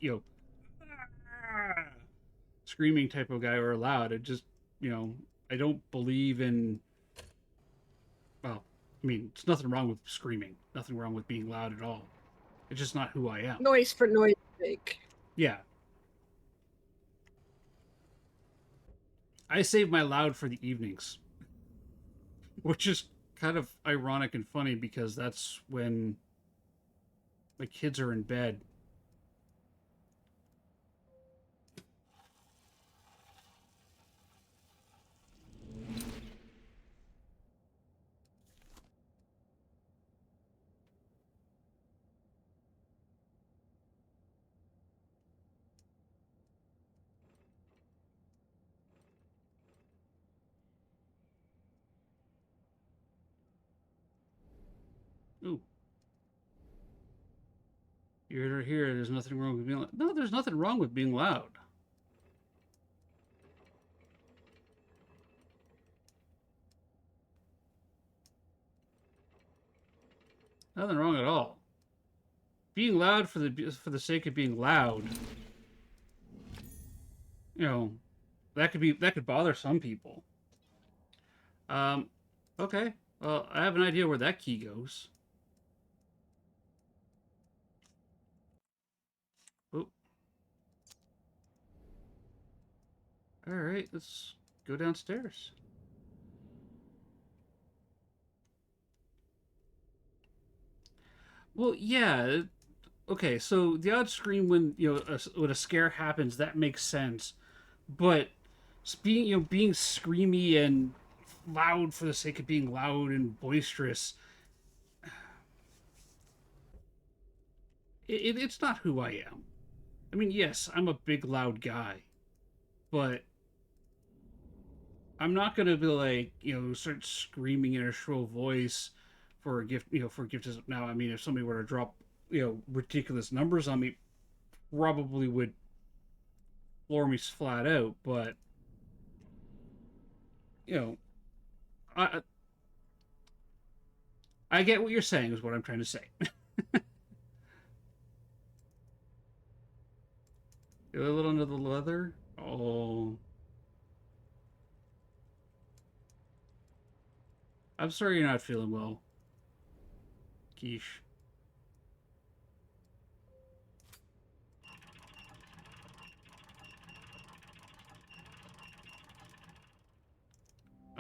screaming type of guy or loud. It just I don't believe in. Well, I mean, it's nothing wrong with screaming. Nothing wrong with being loud at all. It's just not who I am. Noise for noise sake. Yeah. I save my loud for the evenings, which is kind of ironic and funny because that's when my kids are in bed. Ooh. You're here. There's nothing wrong with being loud. No, there's nothing wrong with being loud. Nothing wrong at all. Being loud for the sake of being loud, you know, that could bother some people. Um, okay. Well, I have an idea where that key goes. Oh. All right, let's go downstairs. Well, yeah. Okay, so the odd scream when when a scare happens, that makes sense. But being being screamy and loud for the sake of being loud and boisterous, it's not who I am. I mean, yes, I'm a big loud guy, but I'm not gonna be like start screaming in a shrill voice for a gift for a gift. Now, I mean, if somebody were to drop ridiculous numbers on me, probably would floor me flat out. But you know, I I get what you're saying is what I'm trying to say. A little under the leather. Oh, I'm sorry you're not feeling well, Quiche.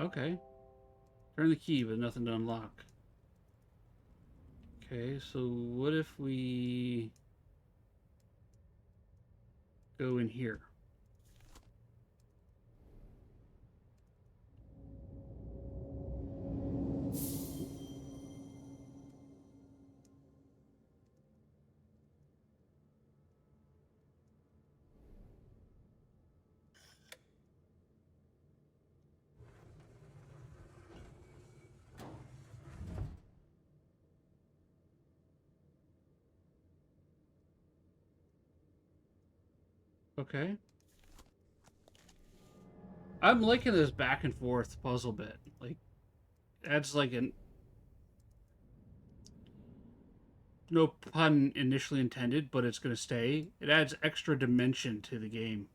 Okay. Turn the key, but nothing to unlock. Okay, so what if we go in here? Okay. I'm liking this back and forth puzzle bit. Like, adds like an no pun initially intended, but it's gonna stay. It adds extra dimension to the game.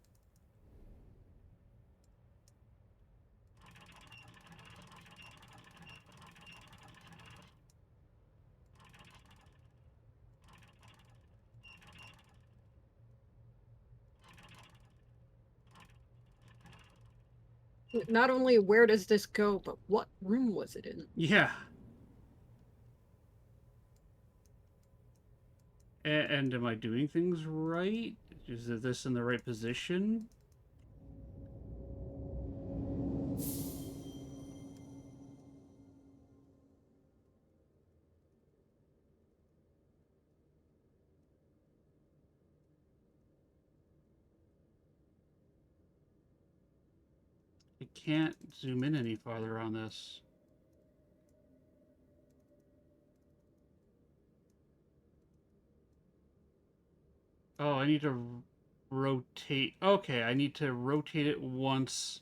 Not only where does this go, but what room was it in? Yeah. And am I doing things right? Is this in the right position? I can't zoom in any farther on this. Oh, I need to rotate. Okay, I need to rotate it once.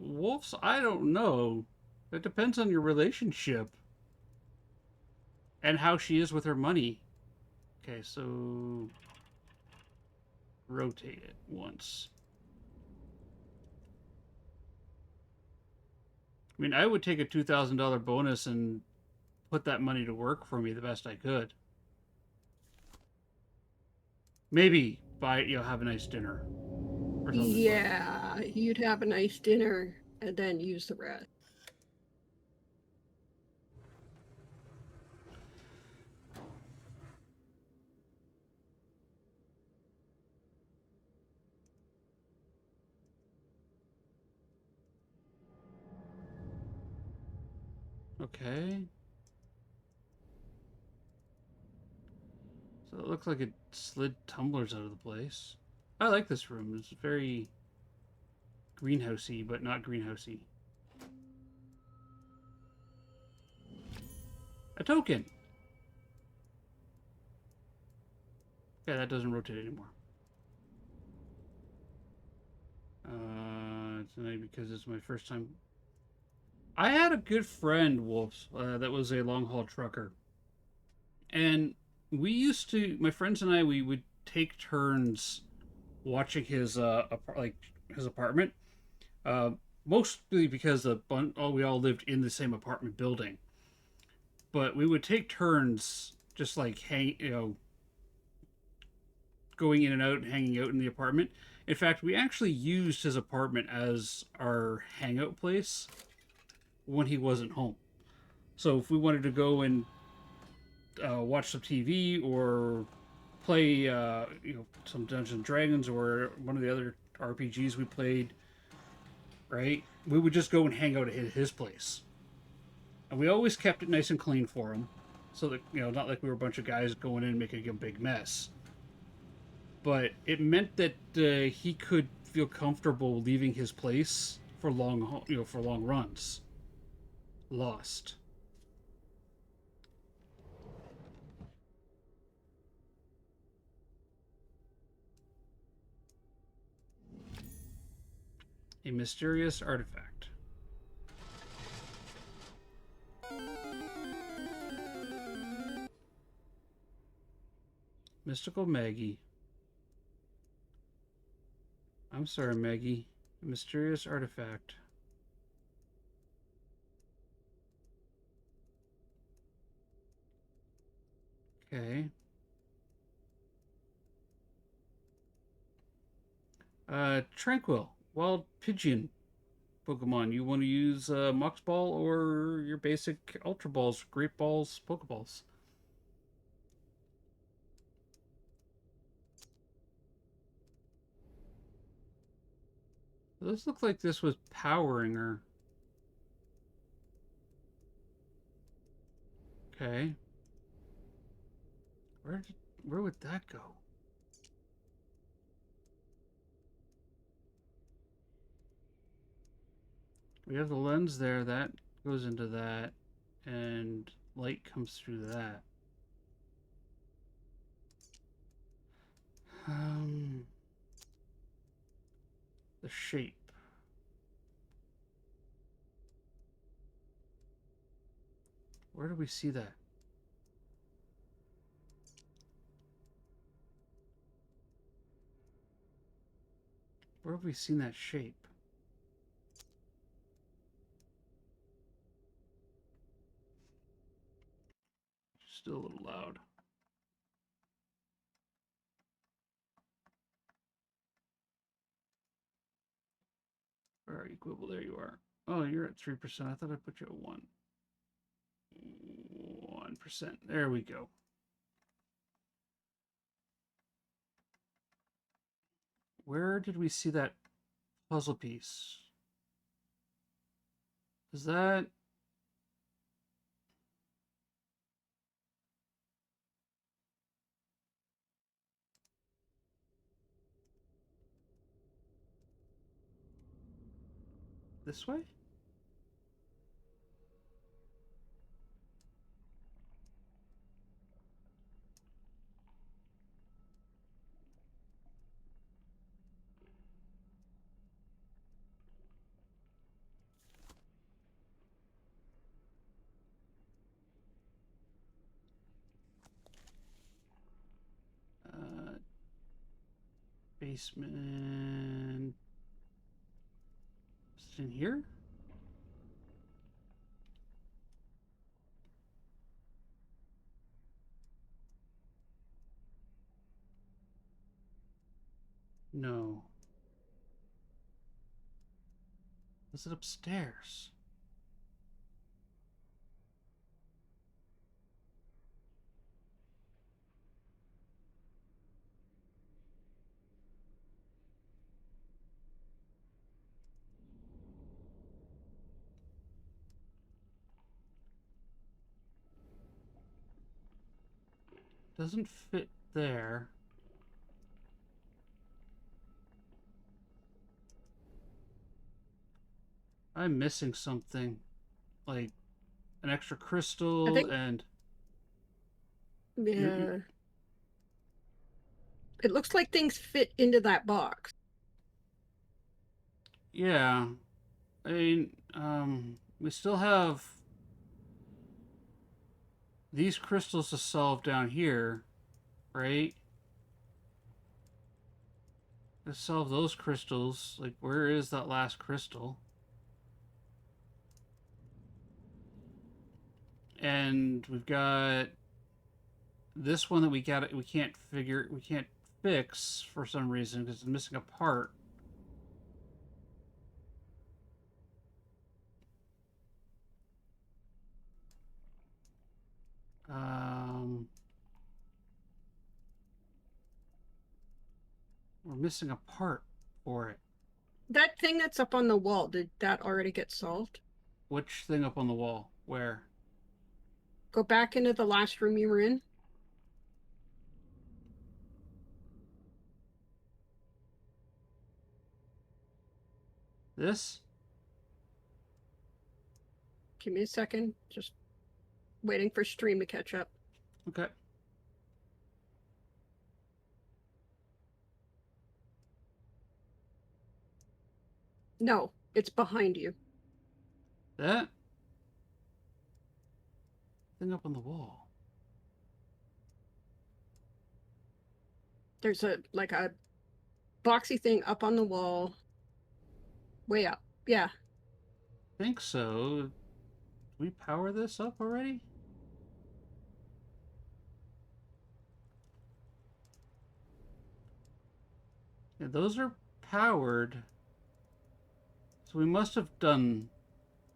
Wolves, I don't know. It depends on your relationship and how she is with her money. Okay, so rotate it once. I mean, I would take a $2,000 bonus and put that money to work for me the best I could. Maybe buy have a nice dinner or something. Yeah, you'd have a nice dinner and then use the rest. Okay. So it looks like it slid tumblers out of the place. I like this room. It's very greenhousey, but not greenhousey. A token. Yeah, that doesn't rotate anymore. Tonight because it's my first time. I had a good friend, Wolves, that was a long haul trucker, and we used to. My friends and I, we would take turns watching his like his apartment. Uh, Mostly because we all lived in the same apartment building, but we would take turns just like going in and out and hanging out in the apartment. In fact, we actually used his apartment as our hangout place when he wasn't home. So if we wanted to go and watch some TV or play, some Dungeons and Dragons or one of the other RPGs we played, right? We would just go and hang out at his place, and we always kept it nice and clean for him, so that not like we were a bunch of guys going in and making a big mess. But it meant that he could feel comfortable leaving his place for for long runs. Lost. A mysterious artifact. Mystical Maggie. I'm sorry, Maggie. A mysterious artifact. Okay. Tranquil. Wild Pigeon Pokemon. You want to use Mox Ball or your basic Ultra Balls, Great Balls, Pokeballs? This looks like this was powering her. Okay. Where would that go? We have the lens there. That goes into that. And light comes through that. Um, the shape. Where do we see that? Where have we seen that shape? Still a little loud. Where are you, Quibble? There you are. Oh, you're at 3%. I thought I put you at 1. 1%. There we go. Where did we see that puzzle piece? Is that... this way? Uh, Basement... Is it in here? No. Is it upstairs? Doesn't fit there. I'm missing something. Like an extra I crystal think, and... yeah. It looks like things fit into that box. Yeah. I mean, we still have these crystals to solve down here, right? Let's solve those crystals. Like, where is that last crystal? And we've got this one that we can't fix for some reason because it's missing a part. We're missing a part for it. That thing that's up on the wall, did that already get solved? Which thing up on the wall? Where? Go back into the last room you were in. This? Give me a second. Just waiting for stream to catch up. Okay. No, it's behind you. That thing up on the wall. There's a boxy thing up on the wall. Way up. Yeah. I think so. Did we power this up already? Yeah, those are powered. So we must have done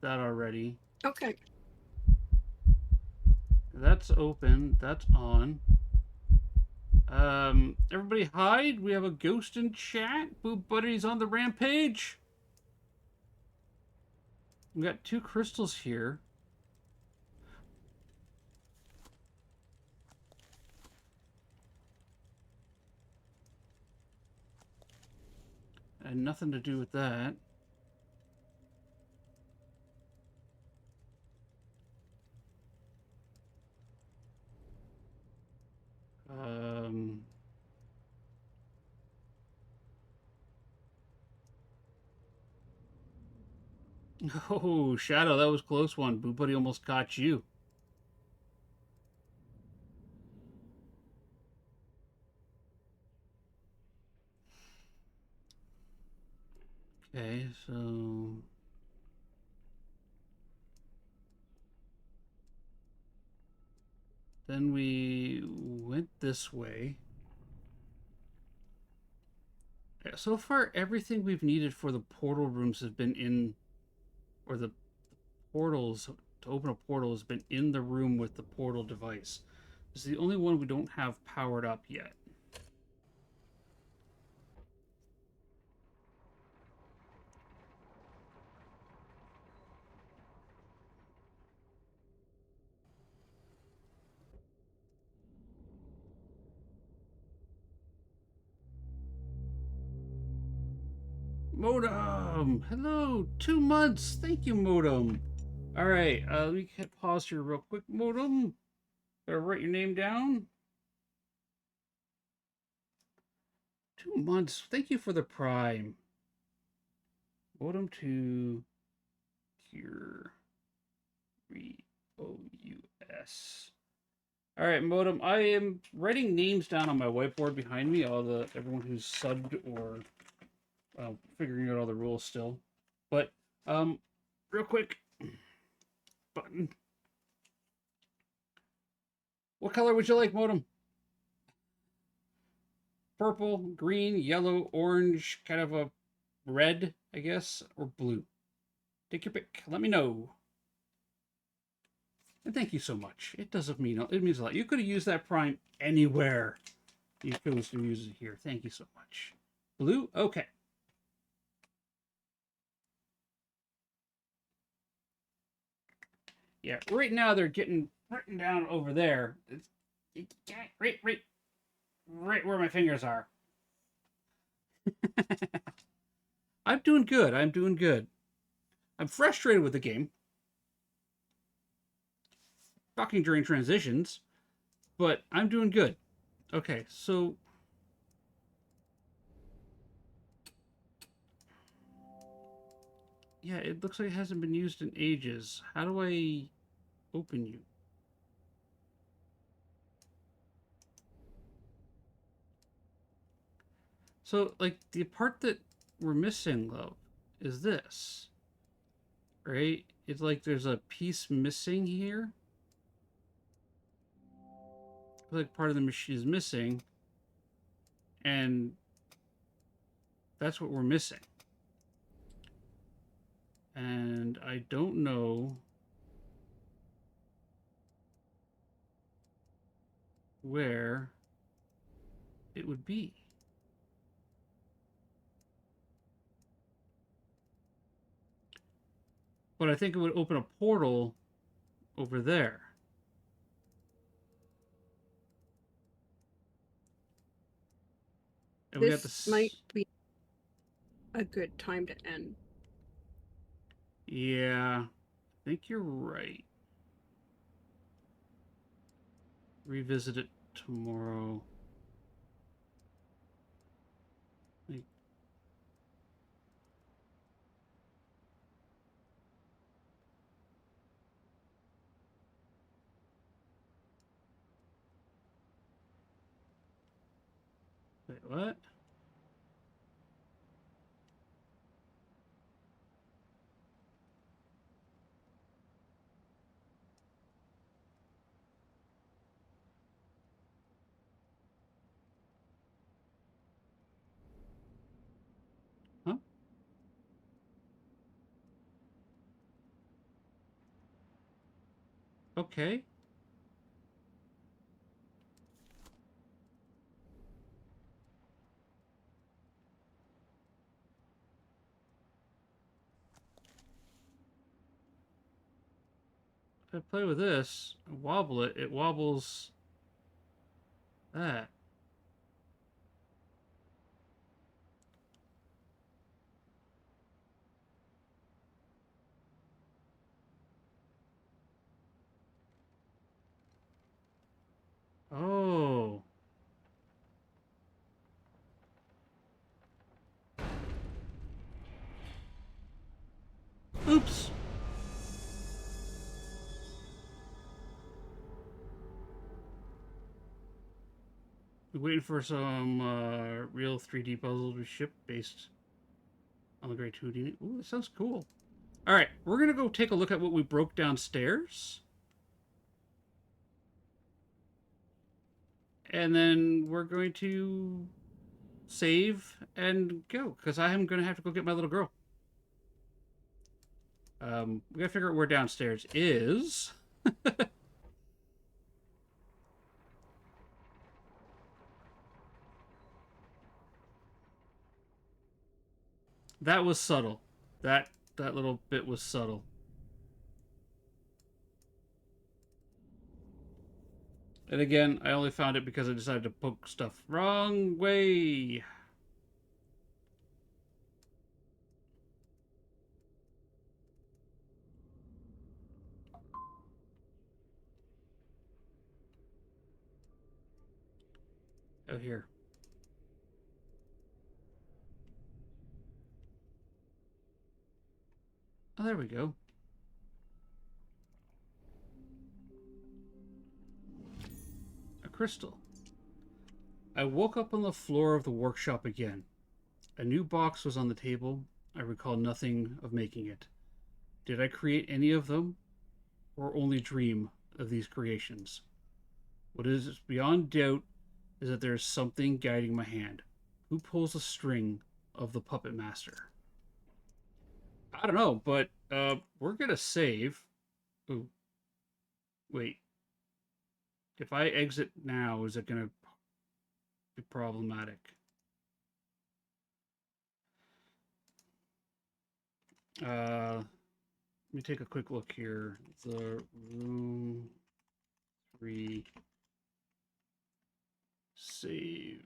that already. Okay. That's open. That's on. Everybody hide. We have a ghost in chat. Boo Buddy's on the rampage. We got 2 crystals here. And nothing to do with that. Oh, Shadow, that was a close one. Boo Buddy almost caught you. Okay, so... Then we went this way. So far, everything we've needed for the portal rooms has been in... Or the portals... To open a portal has been in the room with the portal device. This is the only one we don't have powered up yet. Modem! Hello! 2 months! Thank you, Modem! Alright, let me hit pause here real quick, Modem. Gotta write your name down. 2 months. Thank you for the prime. Modem to Cure OUS. Alright, Modem. I am writing names down on my whiteboard behind me, everyone who's subbed or figuring out all the rules still. But real quick. Button. What color would you like, Modem? Purple, green, yellow, orange, kind of a red, I guess, or blue. Take your pick. Let me know. And thank you so much. It doesn't mean it means a lot. You could have used that prime anywhere. You chose to use it here. Thank you so much. Blue? Okay. Yeah, right now they're getting written down over there. It's right where my fingers are. I'm doing good. I'm doing good. I'm frustrated with the game. Talking during transitions, but I'm doing good. Okay, so Yeah, it looks like it hasn't been used in ages. How do I open you? So, like, the part that we're missing, love, is this. Right? It's like there's a piece missing here. Like part of the machine is missing. And that's what we're missing. And I don't know where it would be. But I think it would open a portal over there. And we got This might be a good time to end. Yeah, I think you're right. Revisit it tomorrow. Like, wait, what? Huh? Okay. If I play with this, wobble it, it wobbles that. Oh. Oops. We're waiting for some real 3D puzzles to ship based on the Great Houdini. Ooh, that sounds cool. All right, we're going to go take a look at what we broke downstairs. And then we're going to save and go, because I am going to have to go get my little girl. We got to figure out where downstairs is. That was subtle. That little bit was subtle. And again, I only found it because I decided to poke stuff wrong way. Oh, here. Oh, there we go. A crystal. I woke up on the floor of the workshop again. A new box was on the table. I recall nothing of making it. Did I create any of them, or only dream of these creations? What is beyond doubt is that there is something guiding my hand. Who pulls the string of the puppet master? I don't know, but we're gonna save. Ooh, wait. If I exit now, is it gonna be problematic? Let me take a quick look here. The room 3 save.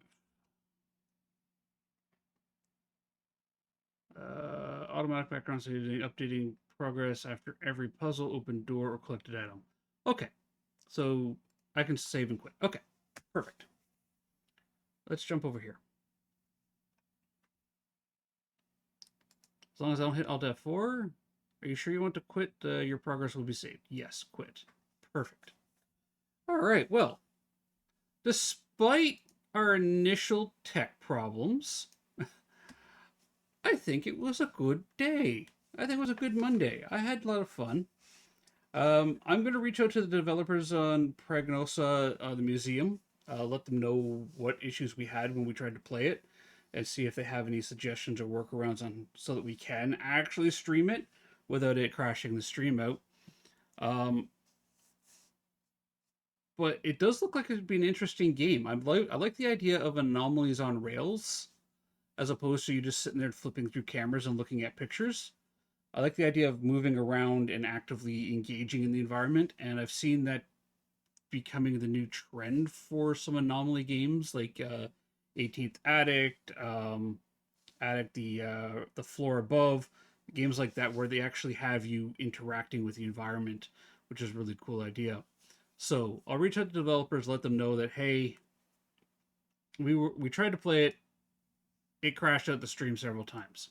Automatic background saving, updating progress after every puzzle, open door, or collected item. Okay, so I can save and quit. Okay, perfect. Let's jump over here. long as I don't hit Alt F4. Are you sure you want to quit? Your progress will be saved. Yes, quit. Perfect. All right, well, despite our initial tech problems, I think it was a good day. I think it was a good Monday. I had a lot of fun. I'm going to reach out to the developers on Pragnosa, the museum, let them know what issues we had when we tried to play it, and see if they have any suggestions or workarounds on so that we can actually stream it without it crashing the stream out. But it does look like it'd be an interesting game. I like the idea of anomalies on rails, as opposed to you just sitting there flipping through cameras and looking at pictures. I like the idea of moving around and actively engaging in the environment, and I've seen that becoming the new trend for some anomaly games like 18th Addict, Addict the Floor Above, games like that where they actually have you interacting with the environment, which is a really cool idea. So I'll reach out to developers, let them know that hey, we tried to play it, it crashed out the stream several times.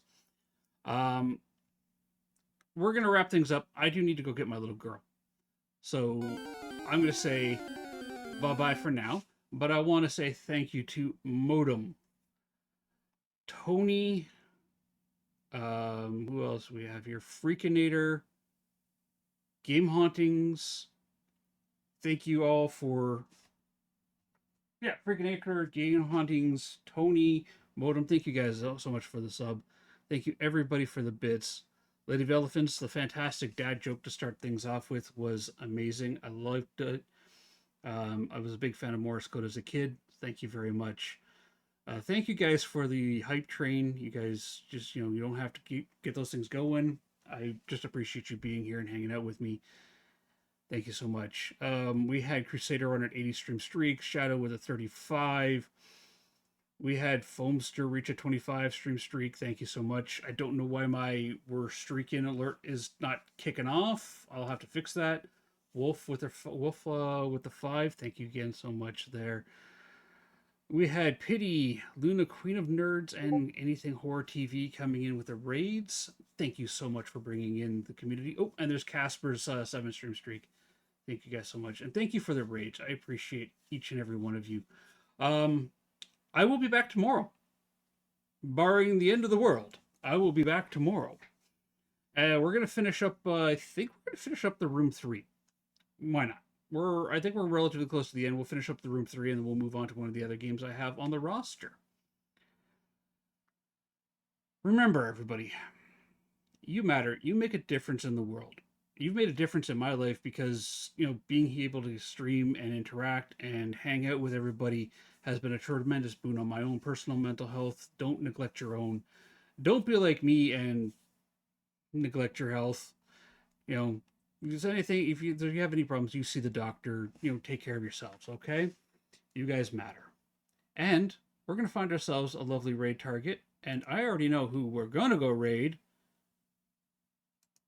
We're gonna wrap things up. I do need to go get my little girl, so I'm gonna say bye bye for now. But I want to say thank you to Modem, Tony. Who else we have here? Freakinator, Game Hauntings. Thank you all for Freakinator, Game Hauntings, Tony, Modem. Thank you guys so much for the sub. Thank you everybody for the bits. Lady of Elephants, the fantastic dad joke to start things off with was amazing. I loved it. I was a big fan of Morse Code as a kid. Thank you very much. Thank you guys for the hype train. You guys just, you don't have to get those things going. I just appreciate you being here and hanging out with me. Thank you so much. We had Crusader on an 80 stream streak, Shadow with a 35. We had Foamster reach a 25 stream streak. Thank you so much. I don't know why my we're streaking alert is not kicking off. I'll have to fix that. Wolf with the 5. Thank you again so much there. We had Pity, Luna, Queen of Nerds, and Anything Horror TV coming in with the raids. Thank you so much for bringing in the community. Oh, and there's Casper's 7 stream streak. Thank you guys so much. And thank you for the raids. I appreciate each and every one of you. I will be back tomorrow. Barring the end of the world, I will be back tomorrow. We're going to finish up, I think we're going to finish up the Room 3. Why not? I think we're relatively close to the end. We'll finish up the Room 3 and then we'll move on to one of the other games I have on the roster. Remember, everybody, you matter. You make a difference in the world. You've made a difference in my life because, being able to stream and interact and hang out with everybody has been a tremendous boon on my own personal mental health. Don't neglect your own. Don't be like me and neglect your health. If there's anything, if you have any problems, you see the doctor. Take care of yourselves, okay? You guys matter. And we're going to find ourselves a lovely raid target. And I already know who we're going to go raid.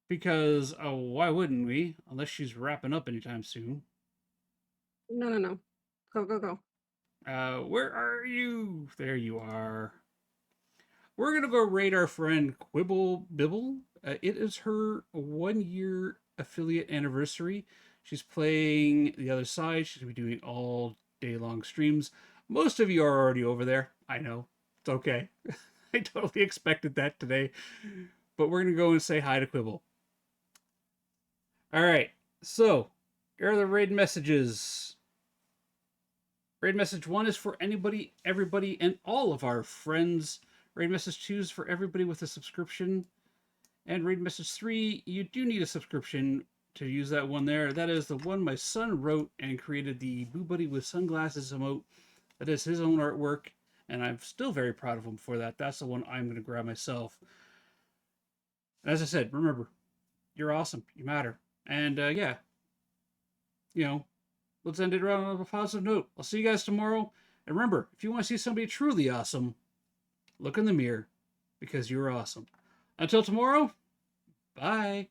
Because, why wouldn't we? Unless she's wrapping up anytime soon. No. Go. Where are you? There you are. We're going to go raid our friend Quibble Bibble. It is her 1-year affiliate anniversary. She's playing the other side. She's going to be doing all day long streams. Most of you are already over there. I know. It's okay. I totally expected that today. But we're going to go and say hi to Quibble. All right. So, here are the raid messages. Raid message 1 is for anybody, everybody, and all of our friends. Raid message 2 is for everybody with a subscription. And raid message 3, you do need a subscription to use that one there. That is the one my son wrote and created the Boo Buddy with sunglasses emote. That is his own artwork, and I'm still very proud of him for that. That's the one I'm going to grab myself. And as I said, remember, you're awesome. You matter. And, let's end it around on a positive note. I'll see you guys tomorrow. And remember, if you want to see somebody truly awesome, look in the mirror because you're awesome. Until tomorrow, bye.